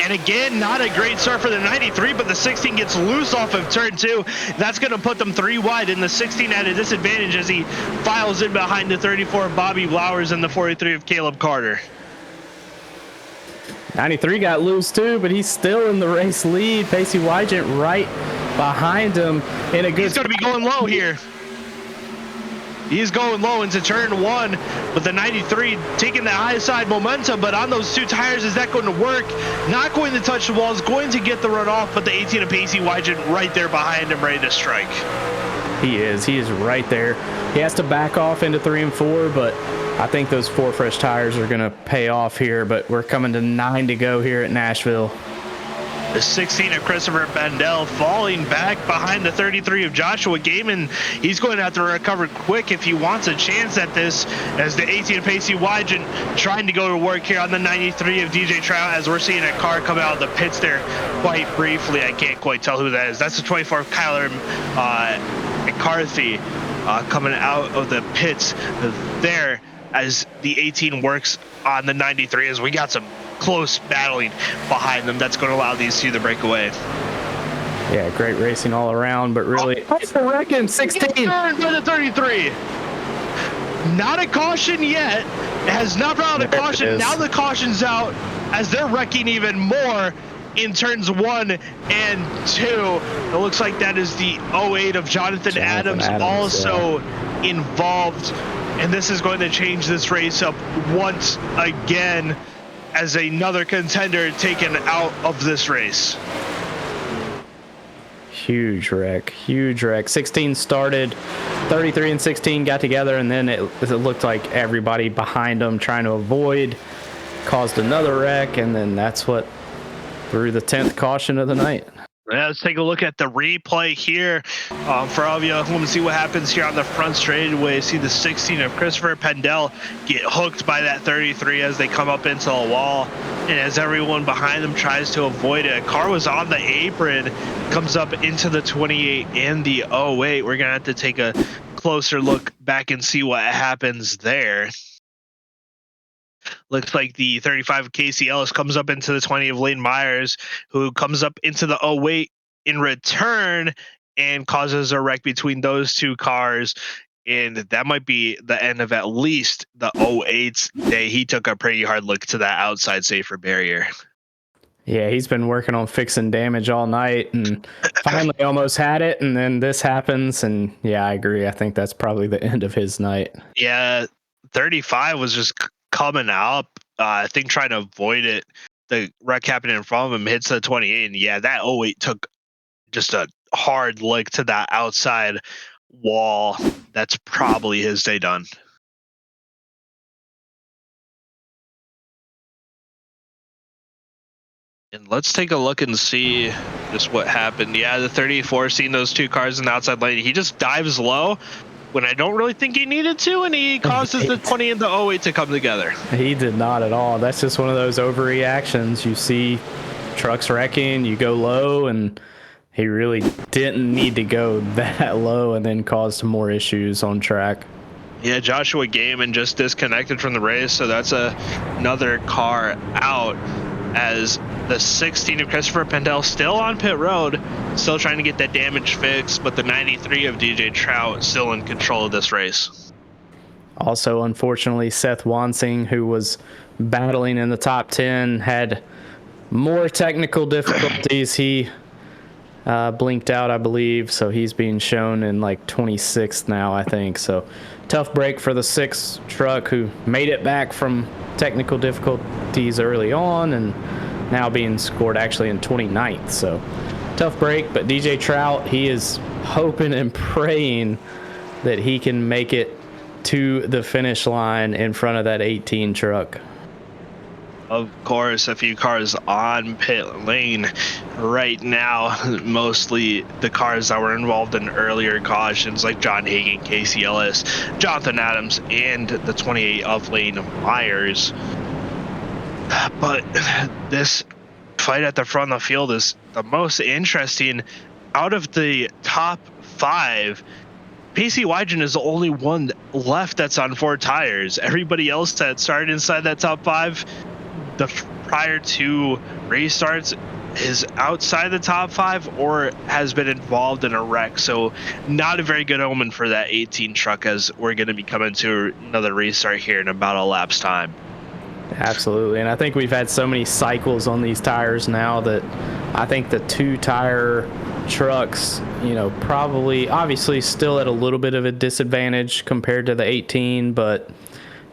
And again, not a great start for the 93, but the 16 gets loose off of turn 2. That's going to put them 3 wide, and the 16 at a disadvantage as he files in behind the 34 of Bobby Blowers and the 43 of Caleb Carter. 93 got loose too, but he's still in the race lead. Pacey Wygent right behind him in a good. He's going to be going low here. He's going low into turn 1 with the 93 taking the high side momentum, but on those 2 tires, is that going to work? Not going to touch the walls, going to get the run off, but the 18 of Pacey Wygent right there behind him, ready to strike. He is right there. He has to back off into 3 and 4, but I think those 4 fresh tires are going to pay off here, but we're coming to 9 to go here at Nashville. The 16 of Christopher Pannell falling back behind the 33 of Joshua Gaiman. He's going to have to recover quick if he wants a chance at this, as the 18 of Pacey Wygent trying to go to work here on the 93 of DJ Trout, as we're seeing a car come out of the pits there quite briefly. I can't quite tell who that is. That's the 24 of Kyler McCarthy coming out of the pits there as the 18 works on the 93, as we got some close battling behind them. That's going to allow these 2 to break away. Yeah, great racing all around, but really, I reckon 16 by the 33. Not a caution yet. It has not brought out a caution. Now the caution's out as they're wrecking even more in turns 1 and 2. It looks like that is the 08 of Jonathan Adams also involved, and this is going to change this race up once again, as another contender taken out of this race. Huge wreck. 16 started, 33 and 16 got together, and then it looked like everybody behind them trying to avoid caused another wreck, and then that's what threw the 10th caution of the night. Yeah, let's take a look at the replay here for all of you who want to see what happens here on the front straightaway. See the 16 of Christopher Pannell get hooked by that 33 as they come up into the wall, and as everyone behind them tries to avoid it. A car was on the apron, comes up into the 28 and the 08. We're gonna have to take a closer look back and see what happens there. Looks like the 35 of Casey Ellis comes up into the 20 of Lane Myers, who comes up into the 08 in return and causes a wreck between those 2 cars. And that might be the end of at least the 08's day. He took a pretty hard look to that outside safer barrier. Yeah, he's been working on fixing damage all night and finally almost had it. And then this happens. And yeah, I agree. I think that's probably the end of his night. Yeah, 35 was just coming up, I think trying to avoid it. The wreck happening in front of him, hits the 28, and yeah, that 08 took just a hard lick to that outside wall. That's probably his day done. And let's take a look and see just what happened. Yeah, the 34 seeing those 2 cars in the outside lane, he just dives low when I don't really think he needed to, and he causes the 20 and the 08 to come together. He did not at all. That's just one of those overreactions. You see trucks wrecking, you go low, and he really didn't need to go that low and then cause some more issues on track. Yeah, Joshua Gaiman just disconnected from the race, so that's another car out, as the 16 of Christopher Pannell still on pit road, still trying to get that damage fixed, but the 93 of DJ Trout still in control of this race. Also, unfortunately, Seth Wansing, who was battling in the top 10, had more technical difficulties. He blinked out, I believe, so he's being shown in like 26th now, I think. So tough break for the 6 truck, who made it back from technical difficulties early on and now being scored actually in 29th. So tough break, but DJ Trout, he is hoping and praying that he can make it to the finish line in front of that 18 truck. of course, a few cars on pit lane right now, mostly the cars that were involved in earlier cautions like John Hagan, Casey Ellis, Jonathan Adams, and the 28 of Lane Myers. But this fight at the front of the field is the most interesting. Out of the top 5, PC Wygen is the only one left that's on 4 tires. Everybody else that started inside that top 5 the prior to restarts is outside the top 5 or has been involved in a wreck. So not a very good omen for that 18 truck, as we're going to be coming to another restart here in about a lap's time. Absolutely, and I think we've had so many cycles on these tires now that I think the 2-tire trucks, you know, probably obviously still at a little bit of a disadvantage compared to the 18, but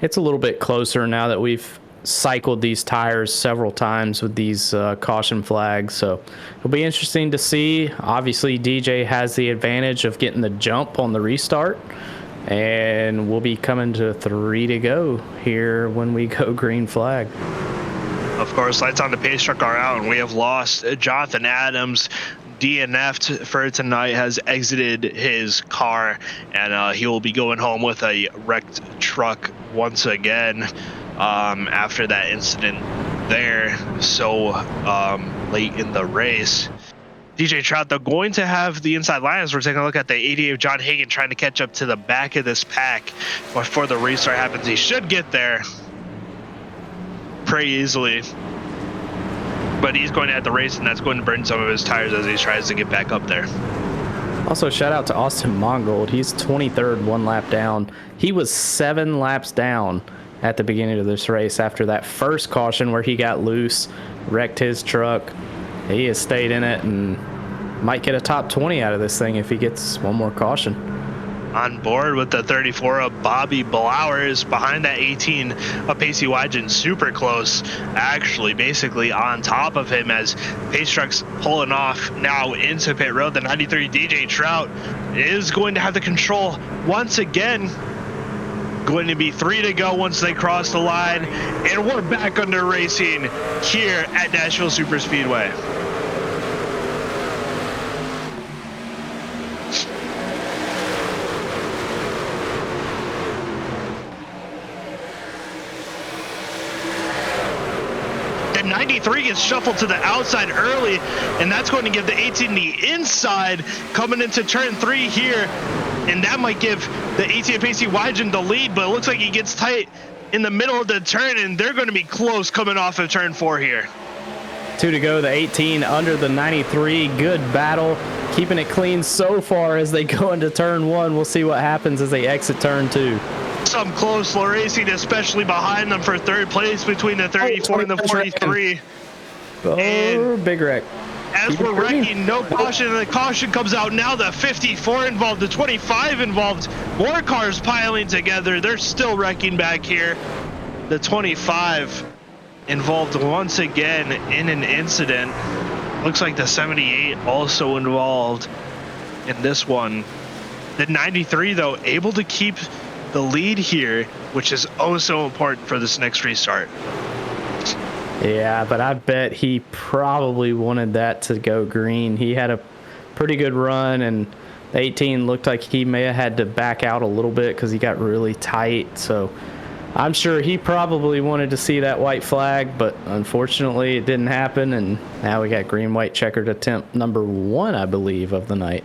it's a little bit closer now that we've cycled these tires several times with these caution flags. So it'll be interesting to see. Obviously, DJ has the advantage of getting the jump on the restart, and we'll be coming to 3 to go here when we go green flag. Of course, lights on the pace truck are out, and we have lost Jonathan Adams. DNF'd for tonight, has exited his car, and he will be going home with a wrecked truck once again after that incident there so late in the race. DJ Trout, though, going to have the inside line as we're taking a look at the 88 of John Hagan trying to catch up to the back of this pack before the restart happens. He should get there pretty easily, but he's going to have to race, and that's going to burn some of his tires as he tries to get back up there. Also, shout out to Austin Mongold. He's 23rd, 1 lap down. He was 7 laps down at the beginning of this race after that first caution where he got loose, wrecked his truck. He has stayed in it and might get a top 20 out of this thing if he gets one more caution. On board with the 34 of Bobby Blowers behind that 18 of Pacey Wygen, super close, actually basically on top of him as pace truck's pulling off now into pit road. The 93 DJ Trout is going to have the control once again. Going to be 3 to go once they cross the line, and we're back under racing here at Nashville Superspeedway. The 93 gets shuffled to the outside early, and that's going to give the 18 the inside coming into turn 3 here. And that might give the 18 Pacey Wygen the lead, but it looks like he gets tight in the middle of the turn, and they're going to be close coming off of turn 4 here. 2 to go, the 18 under the 93. Good battle, keeping it clean so far as they go into turn 1. We'll see what happens as they exit turn 2. Some close racing, especially behind them for 3rd place between the 34 and the 43. Oh, big wreck. As we're wrecking, no caution, and the caution comes out now. The 54 involved, the 25 involved, more cars piling together. They're still wrecking back here. The 25 involved once again in an incident. Looks like the 78 also involved in this one. The 93, though, able to keep the lead here, which is oh so important for this next restart. Yeah, but I bet he probably wanted that to go green. He had a pretty good run, and the 18 looked like he may have had to back out a little bit because he got really tight. So I'm sure he probably wanted to see that white flag, but unfortunately it didn't happen, and now we got green-white checkered attempt number 1, I believe, of the night.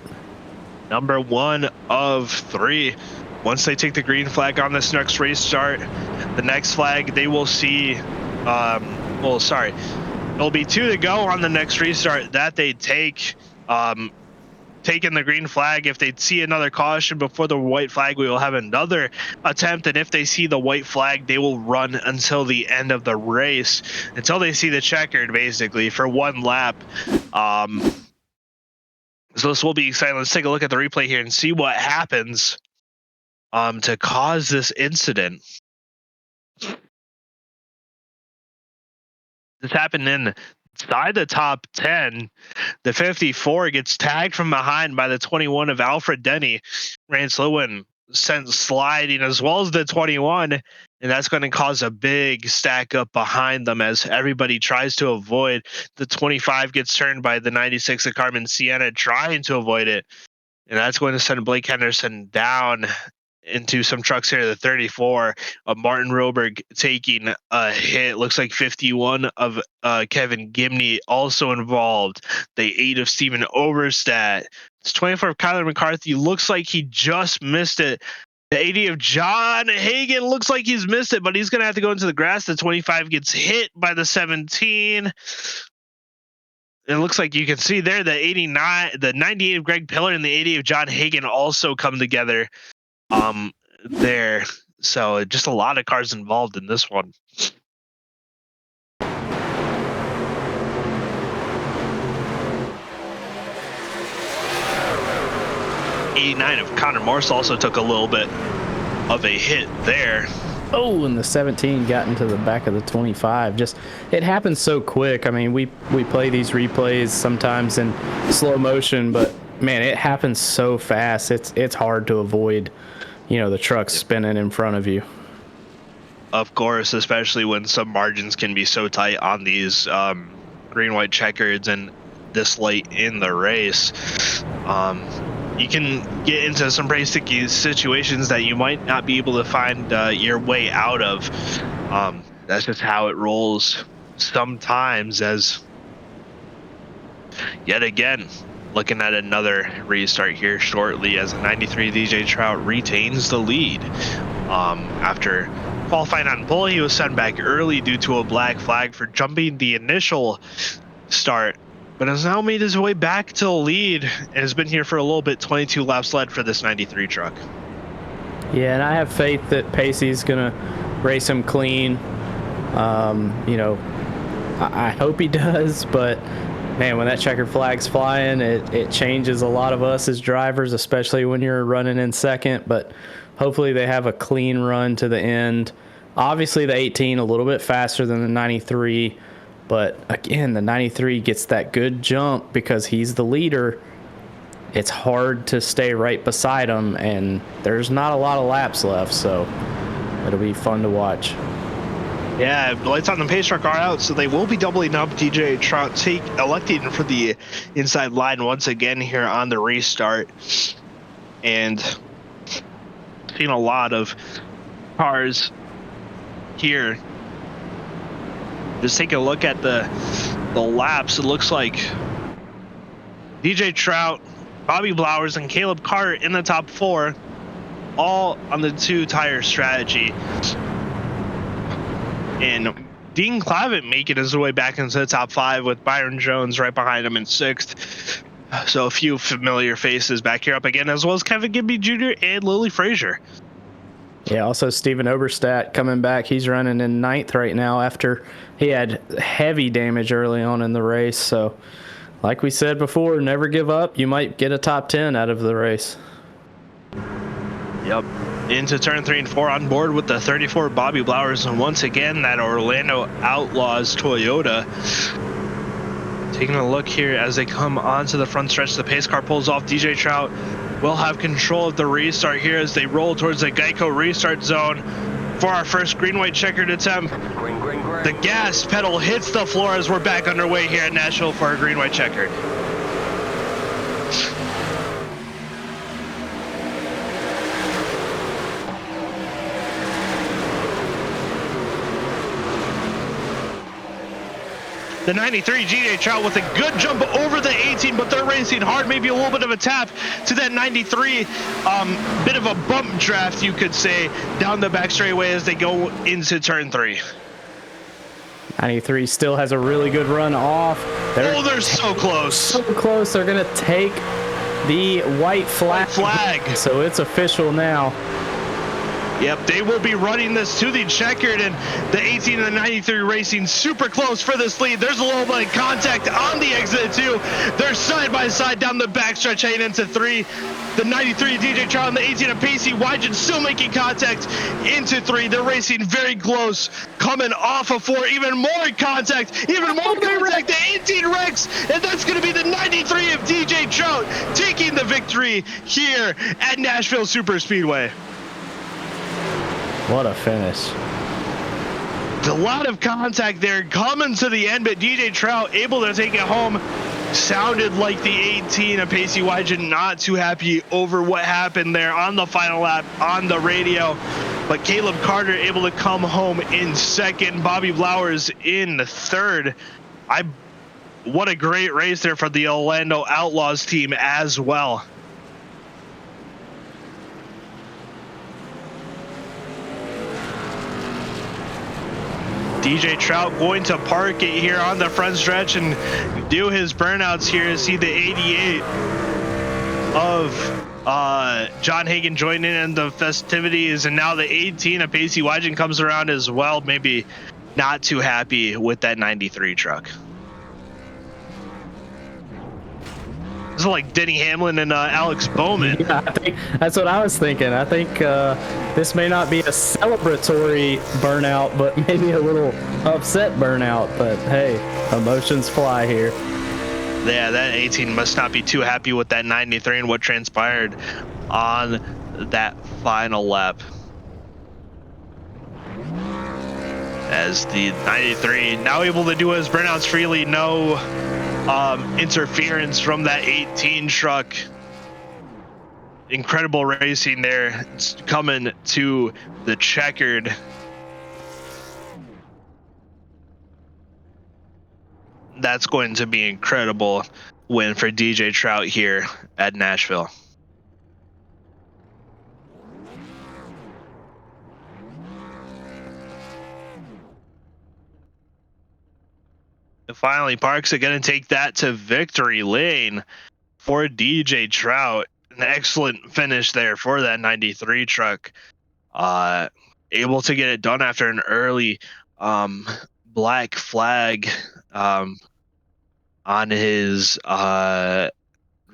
Number 1 of 3. Once they take the green flag on this next restart, the next flag they will see it'll be 2 to go on the next restart that they take. Taking the green flag, if they see another caution before the white flag, we will have another attempt, and if they see the white flag, they will run until the end of the race, until they see the checkered, basically, for 1 lap. So this will be exciting. Let's take a look at the replay here and see what happens to cause this incident. This happened inside the top 10. The 54 gets tagged from behind by the 21 of Alfred Denny. Rance Lewin sent sliding, as well as the 21, and that's going to cause a big stack up behind them as everybody tries to avoid. The 25 gets turned by the 96 of Carmen Sienna trying to avoid it, and that's going to send Blake Henderson down into some trucks here. The 34 of Martin Roberg taking a hit. Looks like 51 of Kevin Gimney also involved. The 8 of Steven Oberstadt. It's 24 of Kyler McCarthy. Looks like he just missed it. The 80 of John Hagan looks like he's missed it, but he's going to have to go into the grass. The 25 gets hit by the 17. It looks like you can see there the 89, the 98 of Greg Pillar and the 80 of John Hagan also come together there. So just a lot of cars involved in this one. '89 of Connor Morse also took a little bit of a hit there. Oh, and the 17 got into the back of the 25. Just, it happens so quick. I mean, we play these replays sometimes in slow motion, but man, it happens so fast. It's hard to avoid, you know, the trucks spinning in front of you. Of course, especially when some margins can be so tight on these green-white checkers and this late in the race. You can get into some pretty sticky situations that you might not be able to find your way out of. That's just how it rolls sometimes, as yet again, looking at another restart here shortly as 93 DJ Trout retains the lead. After qualifying on pole, he was sent back early due to a black flag for jumping the initial start, but has now made his way back to the lead and has been here for a little bit. 22 laps led for this 93 truck. Yeah, and I have faith that Pacey's gonna race him clean. You know, I hope he does, but man, when that checker flag's flying, it changes a lot of us as drivers, especially when you're running in second. But hopefully they have a clean run to the end. Obviously the 18 a little bit faster than the 93, but again, the 93 gets that good jump because he's the leader. It's hard to stay right beside him, and there's not a lot of laps left, so it'll be fun to watch. Yeah, the lights on the pace truck are out, so they will be doubling up. DJ Trout electing for the inside line once again here on the restart. And seen a lot of cars here. Just take a look at the laps. It looks like DJ Trout, Bobby Blowers, and Caleb Carter in the top 4, all on the 2-tire strategy. And Dean Clavitt making his way back into the top 5 with Byron Jones right behind him in 6th. So a few familiar faces back here up again, as well as Kevin Gibby Jr. and Lily Frazier. Yeah, also Steven Oberstadt coming back. He's running in 9th right now after he had heavy damage early on in the race. So like we said before, never give up. You might get a top 10 out of the race. Yep. Into turn 3 and 4 on board with the 34 Bobby Blowers, and once again that Orlando Outlaws Toyota. Taking a look here as they come onto the front stretch, the pace car pulls off. DJ Trout will have control of the restart here as they roll towards the Geico restart zone for our first green-white checkered attempt. The gas pedal hits the floor as we're back underway here at Nashville for our green-white checkered. The 93 GJ Trout with a good jump over the 18, but they're racing hard. Maybe a little bit of a tap to that 93. Bit of a bump draft, you could say, down the back straightaway as they go into turn 3. 93 still has a really good run off. They're so close. So close. They're going to take the white flag. White flag. So it's official now. Yep, they will be running this to the checkered, and the 18 and the 93 racing super close for this lead. There's a little bit of contact on the exit too. They're side by side down the backstretch heading into 3. The 93 DJ Trout and the 18 of Pacey Wygen still making contact into 3. They're racing very close, coming off of 4. Even more contact, even more contact. The 18 Rex, and that's going to be the 93 of DJ Trout taking the victory here at Nashville Superspeedway. What a finish. A lot of contact there coming to the end, but DJ Trout able to take it home. Sounded like the 18 of Pacey Wygen not too happy over what happened there on the final lap on the radio. But Caleb Carter able to come home in second. Bobby Blowers in third. What a great race there for the Orlando Outlaws team as well. DJ Trout going to park it here on the front stretch and do his burnouts here. See the 88 of John Hagan joining in the festivities, and now the 18 of Pacey Wygen comes around as well. Maybe not too happy with that 93 truck. This is like Denny Hamlin and Alex Bowman. Yeah, I think that's what I was thinking. I think this may not be a celebratory burnout, but maybe a little upset burnout. But hey, emotions fly here. Yeah, that 18 must not be too happy with that 93 and what transpired on that final lap. As the 93 now able to do his burnouts freely, no interference from that 18 truck. Incredible racing there. It's coming to the checkered. That's going to be incredible win for DJ Trout here at Nashville. And finally, Parks are going to take that to victory lane for DJ Trout. An excellent finish there for that 93 truck. Able to get it done after an early black flag on his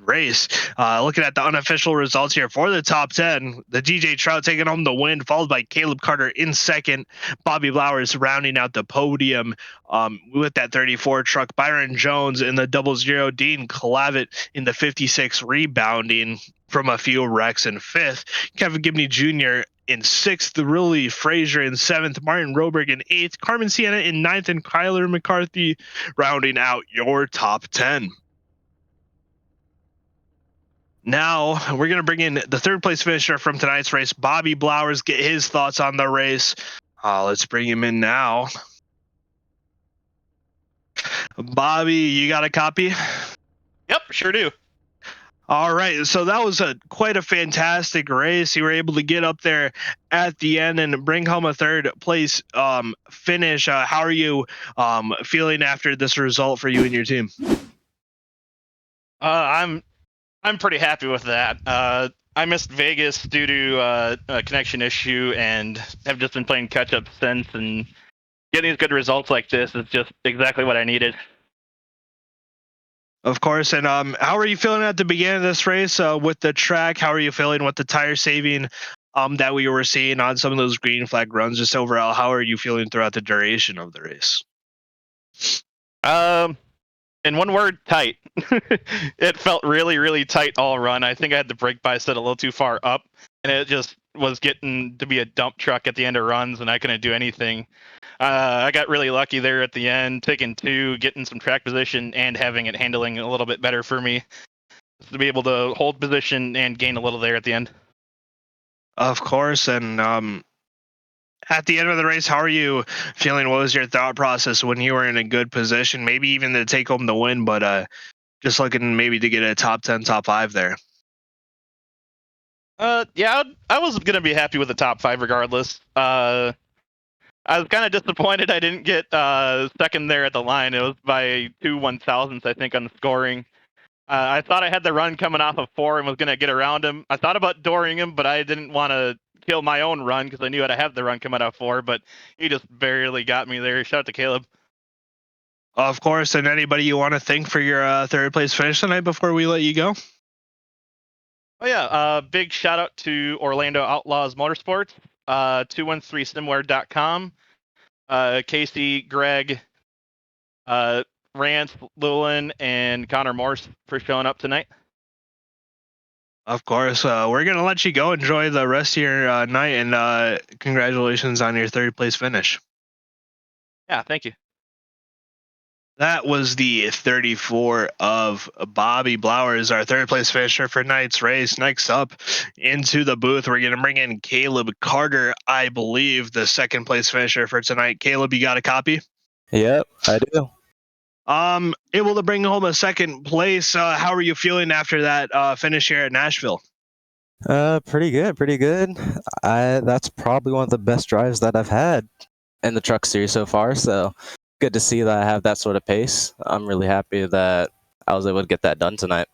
race. Looking at the unofficial results here for the top 10, the DJ Trout taking home the win, followed by Caleb Carter in second. Bobby Blowers rounding out the podium with that 34 truck. Byron Jones in the 00. Dean Clavitt in the 56 rebounding from a few wrecks in fifth. Kevin Gibney Jr. in sixth, Willie Frazier in seventh, Martin Roberg in eighth, Carmen Sienna in ninth, and Kyler McCarthy rounding out your top 10. Now we're going to bring in the third place finisher from tonight's race, Bobby Blowers, get his thoughts on the race. Let's bring him in now. Bobby, you got a copy? Yep, sure do. All right, so that was quite a fantastic race. You were able to get up there at the end and bring home a third place finish. How are you feeling after this result for you and your team? I'm pretty happy with that. I missed Vegas due to a connection issue and have just been playing catch up since, and getting good results like this is just exactly what I needed. Of course. And how are you feeling at the beginning of this race with the track? How are you feeling with the tire saving that we were seeing on some of those green flag runs? Just overall, how are you feeling throughout the duration of the race? In one word, tight. It felt really, really tight all run. I think I had the brake bias set a little too far up, and it just was getting to be a dump truck at the end of runs, and I couldn't do anything. I got really lucky there at the end, taking two, getting some track position, and having it handling a little bit better for me to be able to hold position and gain a little there at the end. Of course. And at the end of the race, how are you feeling? What was your thought process when you were in a good position, maybe even to take home the win, but just looking maybe to get a top 10, top 5 there? Yeah, I was going to be happy with the top 5 regardless. I was kind of disappointed I didn't get second there at the line. It was by 2 1,000ths, I think, on the scoring. I thought I had the run coming off of 4 and was going to get around him. I thought about dooring him, but I didn't want to kill my own run because I knew I'd have the run coming out for, but he just barely got me there. Shout out to Caleb. Of course, and anybody you want to thank for your third place finish tonight before we let you go? Oh yeah, big shout out to Orlando Outlaws Motorsports, 213simware.com, Casey, Greg, Rance, Llewellyn, and Connor Morse for showing up tonight. Of course, we're gonna let you go. Enjoy the rest of your night, and congratulations on your third place finish. Yeah, thank you. That was the 34 of Bobby Blowers, our third place finisher for tonight's race. Next up into the booth, we're going to bring in Caleb Carter, I believe, the second place finisher for tonight. Caleb, you got a copy? Yep, I do. Able to bring home a second place. How are you feeling after that finish here at Nashville? Pretty good, pretty good. That's probably one of the best drives that I've had in the truck series so far, so good to see that I have that sort of pace. I'm really happy that I was able to get that done tonight.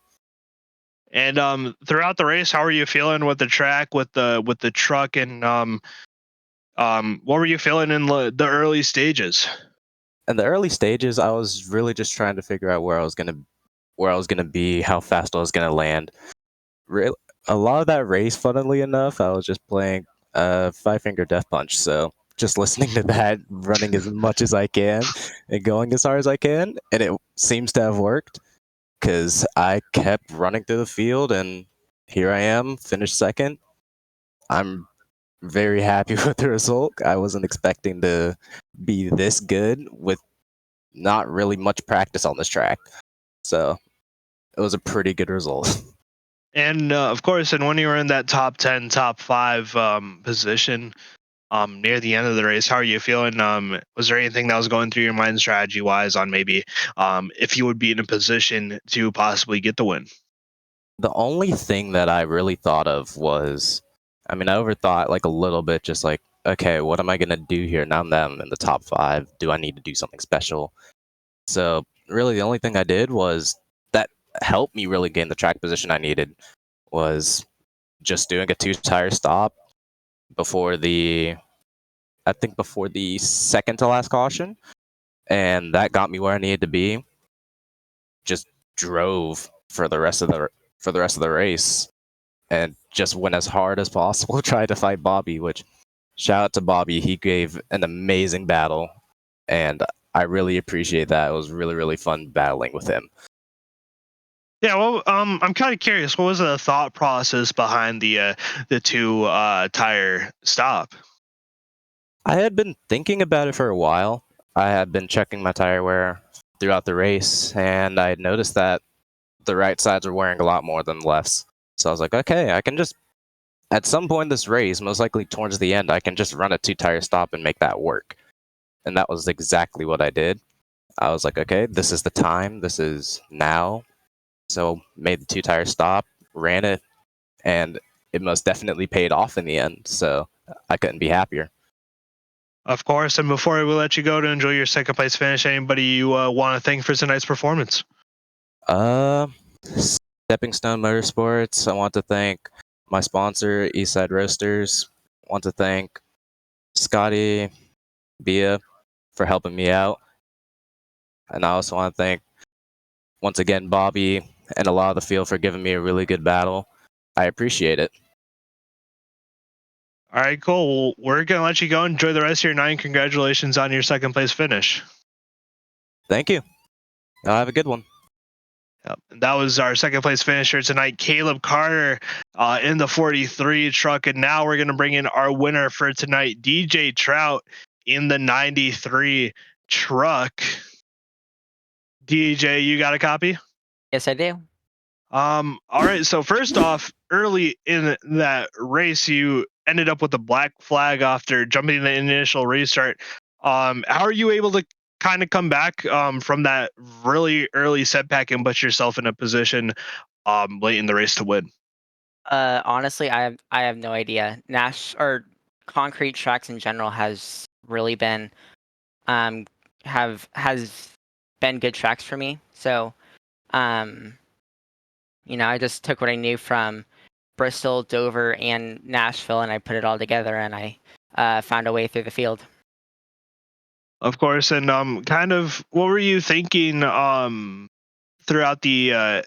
And throughout the race, how are you feeling with the track, with the truck, and what were you feeling in the early stages? In the early stages, I was really just trying to figure out where I was gonna be, how fast I was gonna land. A lot of that race, funnily enough, I was just playing Five Finger Death Punch, so just listening to that, running as much as I can, and going as hard as I can, and it seems to have worked, because I kept running through the field, and here I am, finished second. I'm very happy with the result. I wasn't expecting to be this good with not really much practice on this track, so it was a pretty good result. And of course, and when you were in that top 10, top 5 position near the end of the race, how are you feeling? Was there anything that was going through your mind strategy wise on maybe if you would be in a position to possibly get the win? The only thing that I really thought of was, I mean, I overthought like a little bit, just like, okay, what am I going to do here now that I'm in the top 5? Do I need to do something special? So, really, the only thing I did was that helped me really gain the track position I needed was just doing a 2-tire stop before I think before the second to last caution. And that got me where I needed to be. Just drove for the rest of the race and just went as hard as possible, tried to fight Bobby, which shout out to Bobby. He gave an amazing battle, and I really appreciate that. It was really, really fun battling with him. Yeah, well, I'm kind of curious. What was the thought process behind the 2 tire stop? I had been thinking about it for a while. I had been checking my tire wear throughout the race, and I had noticed that the right sides were wearing a lot more than the lefts. So I was like, okay, I can just, at some point in this race, most likely towards the end, I can just run a 2-tire stop and make that work. And that was exactly what I did. I was like, okay, this is the time. This is now. So made the 2-tire stop, ran it, and it most definitely paid off in the end. So I couldn't be happier. Of course. And before we let you go to enjoy your second place finish, anybody you want to thank for tonight's performance? Stepping Stone Motorsports. I want to thank my sponsor, Eastside Roasters. I want to thank Scotty Bia for helping me out. And I also want to thank, once again, Bobby and a lot of the field for giving me a really good battle. I appreciate it. All right, cool. Well, we're going to let you go. Enjoy the rest of your night. Congratulations on your second place finish. Thank you. I'll have a good one. Yep. That was our second place finisher tonight, Caleb Carter, in the 43 truck. And now we're going to bring in our winner for tonight, DJ Trout, in the 93 truck. DJ, you got a copy? Yes, I do. All right. So first off, early in that race, you ended up with a black flag after jumping the initial restart. How are you able to kind of come back from that really early setback and put yourself in a position late in the race to win? Honestly, I have no idea. Concrete tracks in general has really been has been good tracks for me. So, I just took what I knew from Bristol, Dover, and Nashville, and I put it all together, and I found a way through the field. Of course, and kind of what were you thinking throughout the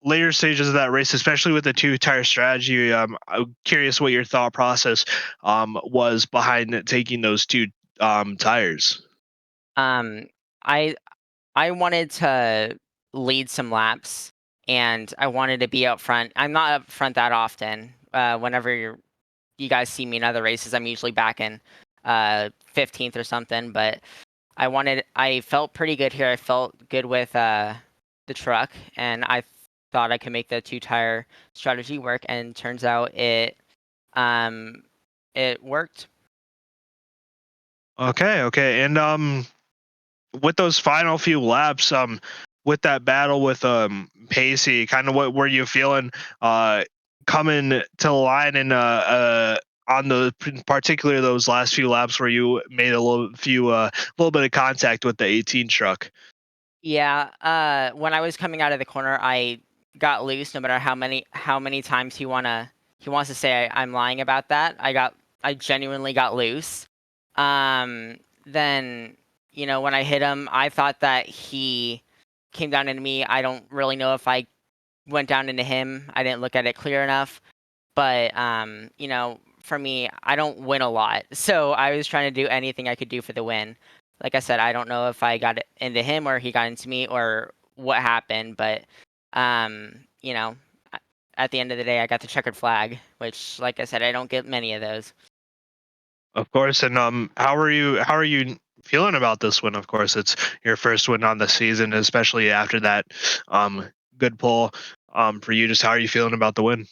later stages of that race, especially with the two-tire strategy? I'm curious what your thought process was behind taking those two tires. Um, I I wanted to lead some laps, and I wanted to be out front. I'm not up front that often. Whenever you guys see me in other races, I'm usually back in 15th or something. But I felt pretty good here. I felt good with the truck, and I thought I could make the two-tire strategy work. And turns out it worked. Okay, and with those final few laps, with that battle with Pacey, kind of what were you feeling coming to the line and on the particular those last few laps where you made a little bit of contact with the 18 truck? Yeah, when I was coming out of the corner, I got loose. No matter how many times he wants to say I'm lying about that. I genuinely got loose. Then when I hit him, I thought that he came down into me. I don't really know if I went down into him. I didn't look at it clear enough. But for me, I don't win a lot, so I was trying to do anything I could do for the win. Like I said, I don't know if I got it into him or he got into me or what happened, but um, you know, a- at the end of the day, I got the checkered flag, which, like I said, I don't get many of those. Of course, and how are you feeling about this win? Of course, it's your first win on the season, especially after that good pull for you. Just how are you feeling about the win?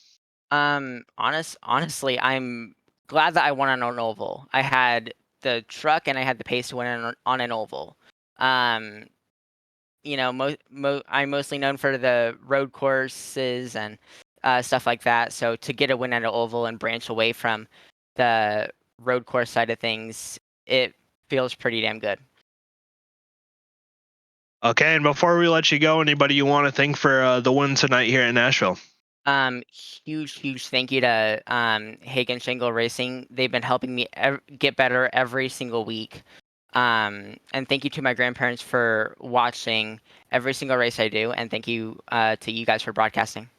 Honestly, I'm glad that I won on an oval. I had the truck and I had the pace to win on an oval. Um, I'm mostly known for the road courses and stuff like that. So to get a win at an oval and branch away from the road course side of things, it feels pretty damn good. Okay, and before we let you go, anybody you want to thank for the win tonight here in Nashville? Huge thank you to Hagen Shingle Racing. They've been helping me get better every single week. And thank you to my grandparents for watching every single race I do, and thank you to you guys for broadcasting.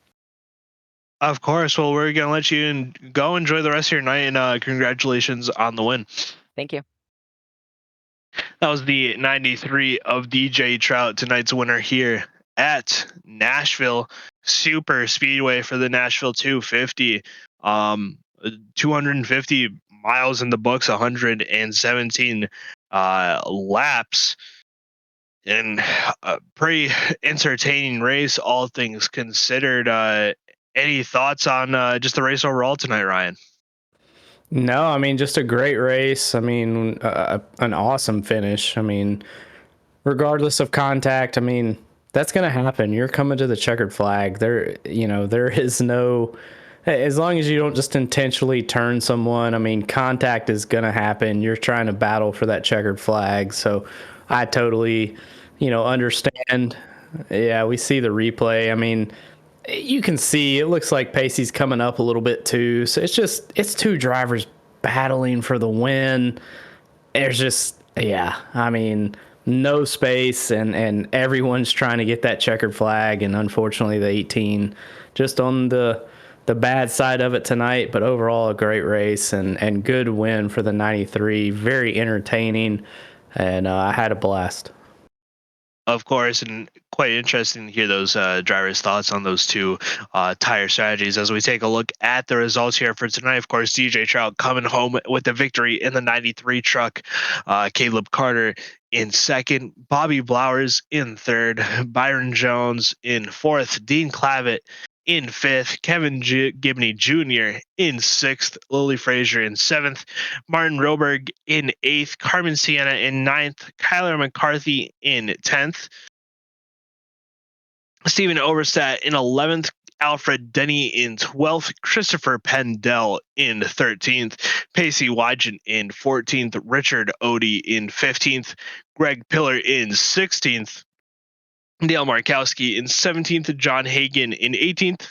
Of course. Well, we're gonna let you go enjoy the rest of your night, and congratulations on the win. Thank you. That was the 93 of DJ Trout, tonight's winner here at Nashville Super Speedway for the Nashville 250. 250 miles in the books, 117 laps, and a pretty entertaining race, all things considered. Any thoughts on just the race overall tonight, Ryan? No, I mean, just a great race. I mean, an awesome finish. I mean, regardless of contact, I mean, that's going to happen. You're coming to the checkered flag. There is no, as long as you don't just intentionally turn someone, I mean, contact is going to happen. You're trying to battle for that checkered flag. So I totally, understand. Yeah, we see the replay. I mean, you can see it looks like Pacey's coming up a little bit too. So it's two drivers battling for the win. There's just, yeah, I mean, no space, and everyone's trying to get that checkered flag, and unfortunately the 18 just on the bad side of it tonight. But overall a great race and good win for the 93. Very entertaining, and I had a blast. Of course, and quite interesting to hear those drivers' thoughts on those two tire strategies as we take a look at the results here for tonight. Of course, DJ Trout coming home with the victory in the 93 truck. Caleb Carter in second, Bobby Blowers in third, Byron Jones in fourth, Dean Clavitt in fifth, Kevin Gibney Jr. in sixth, Lily Frazier in seventh, Martin Roberg in eighth, Carmen Sienna in ninth, Kyler McCarthy in 10th, Stephen Overstat in 11th, Alfred Denny in 12th, Christopher Pendell in 13th, Pacey Wygen in 14th, Richard Odie in 15th, Greg Pillar in 16th, Dale Markowski in 17th, John Hagen in 18th,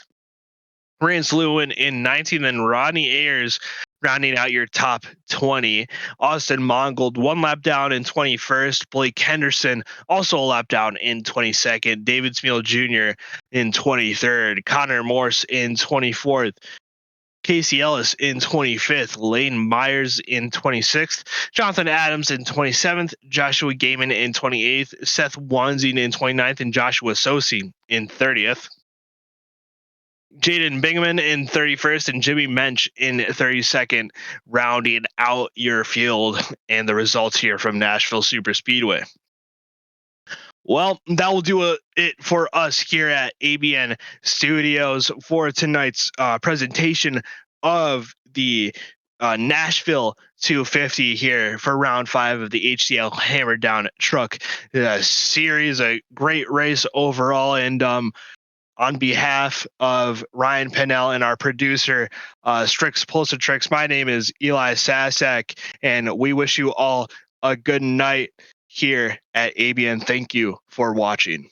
Rance Lewin in 19th, and Rodney Ayers rounding out your top 20. Austin Mongold 1 lap down in 21st. Blake Henderson also a lap down in 22nd. David Smeal Jr. in 23rd. Connor Morse in 24th. Casey Ellis in 25th, Lane Myers in 26th, Jonathan Adams in 27th, Joshua Gaiman in 28th, Seth Wanzing in 29th, and Joshua Sosi in 30th. Jaden Bingaman in 31st and Jimmy Mensch in 32nd, rounding out your field and the results here from Nashville Superspeedway. Well, that will do it for us here at ABN Studios for tonight's presentation of the Nashville 250 here for round 5 of the HTL Hammer Down Truck series. A great race overall, and on behalf of Ryan Pannell and our producer, Strix Pulsatrix, my name is Eli Sasak, and we wish you all a good night here at ABN. Thank you for watching.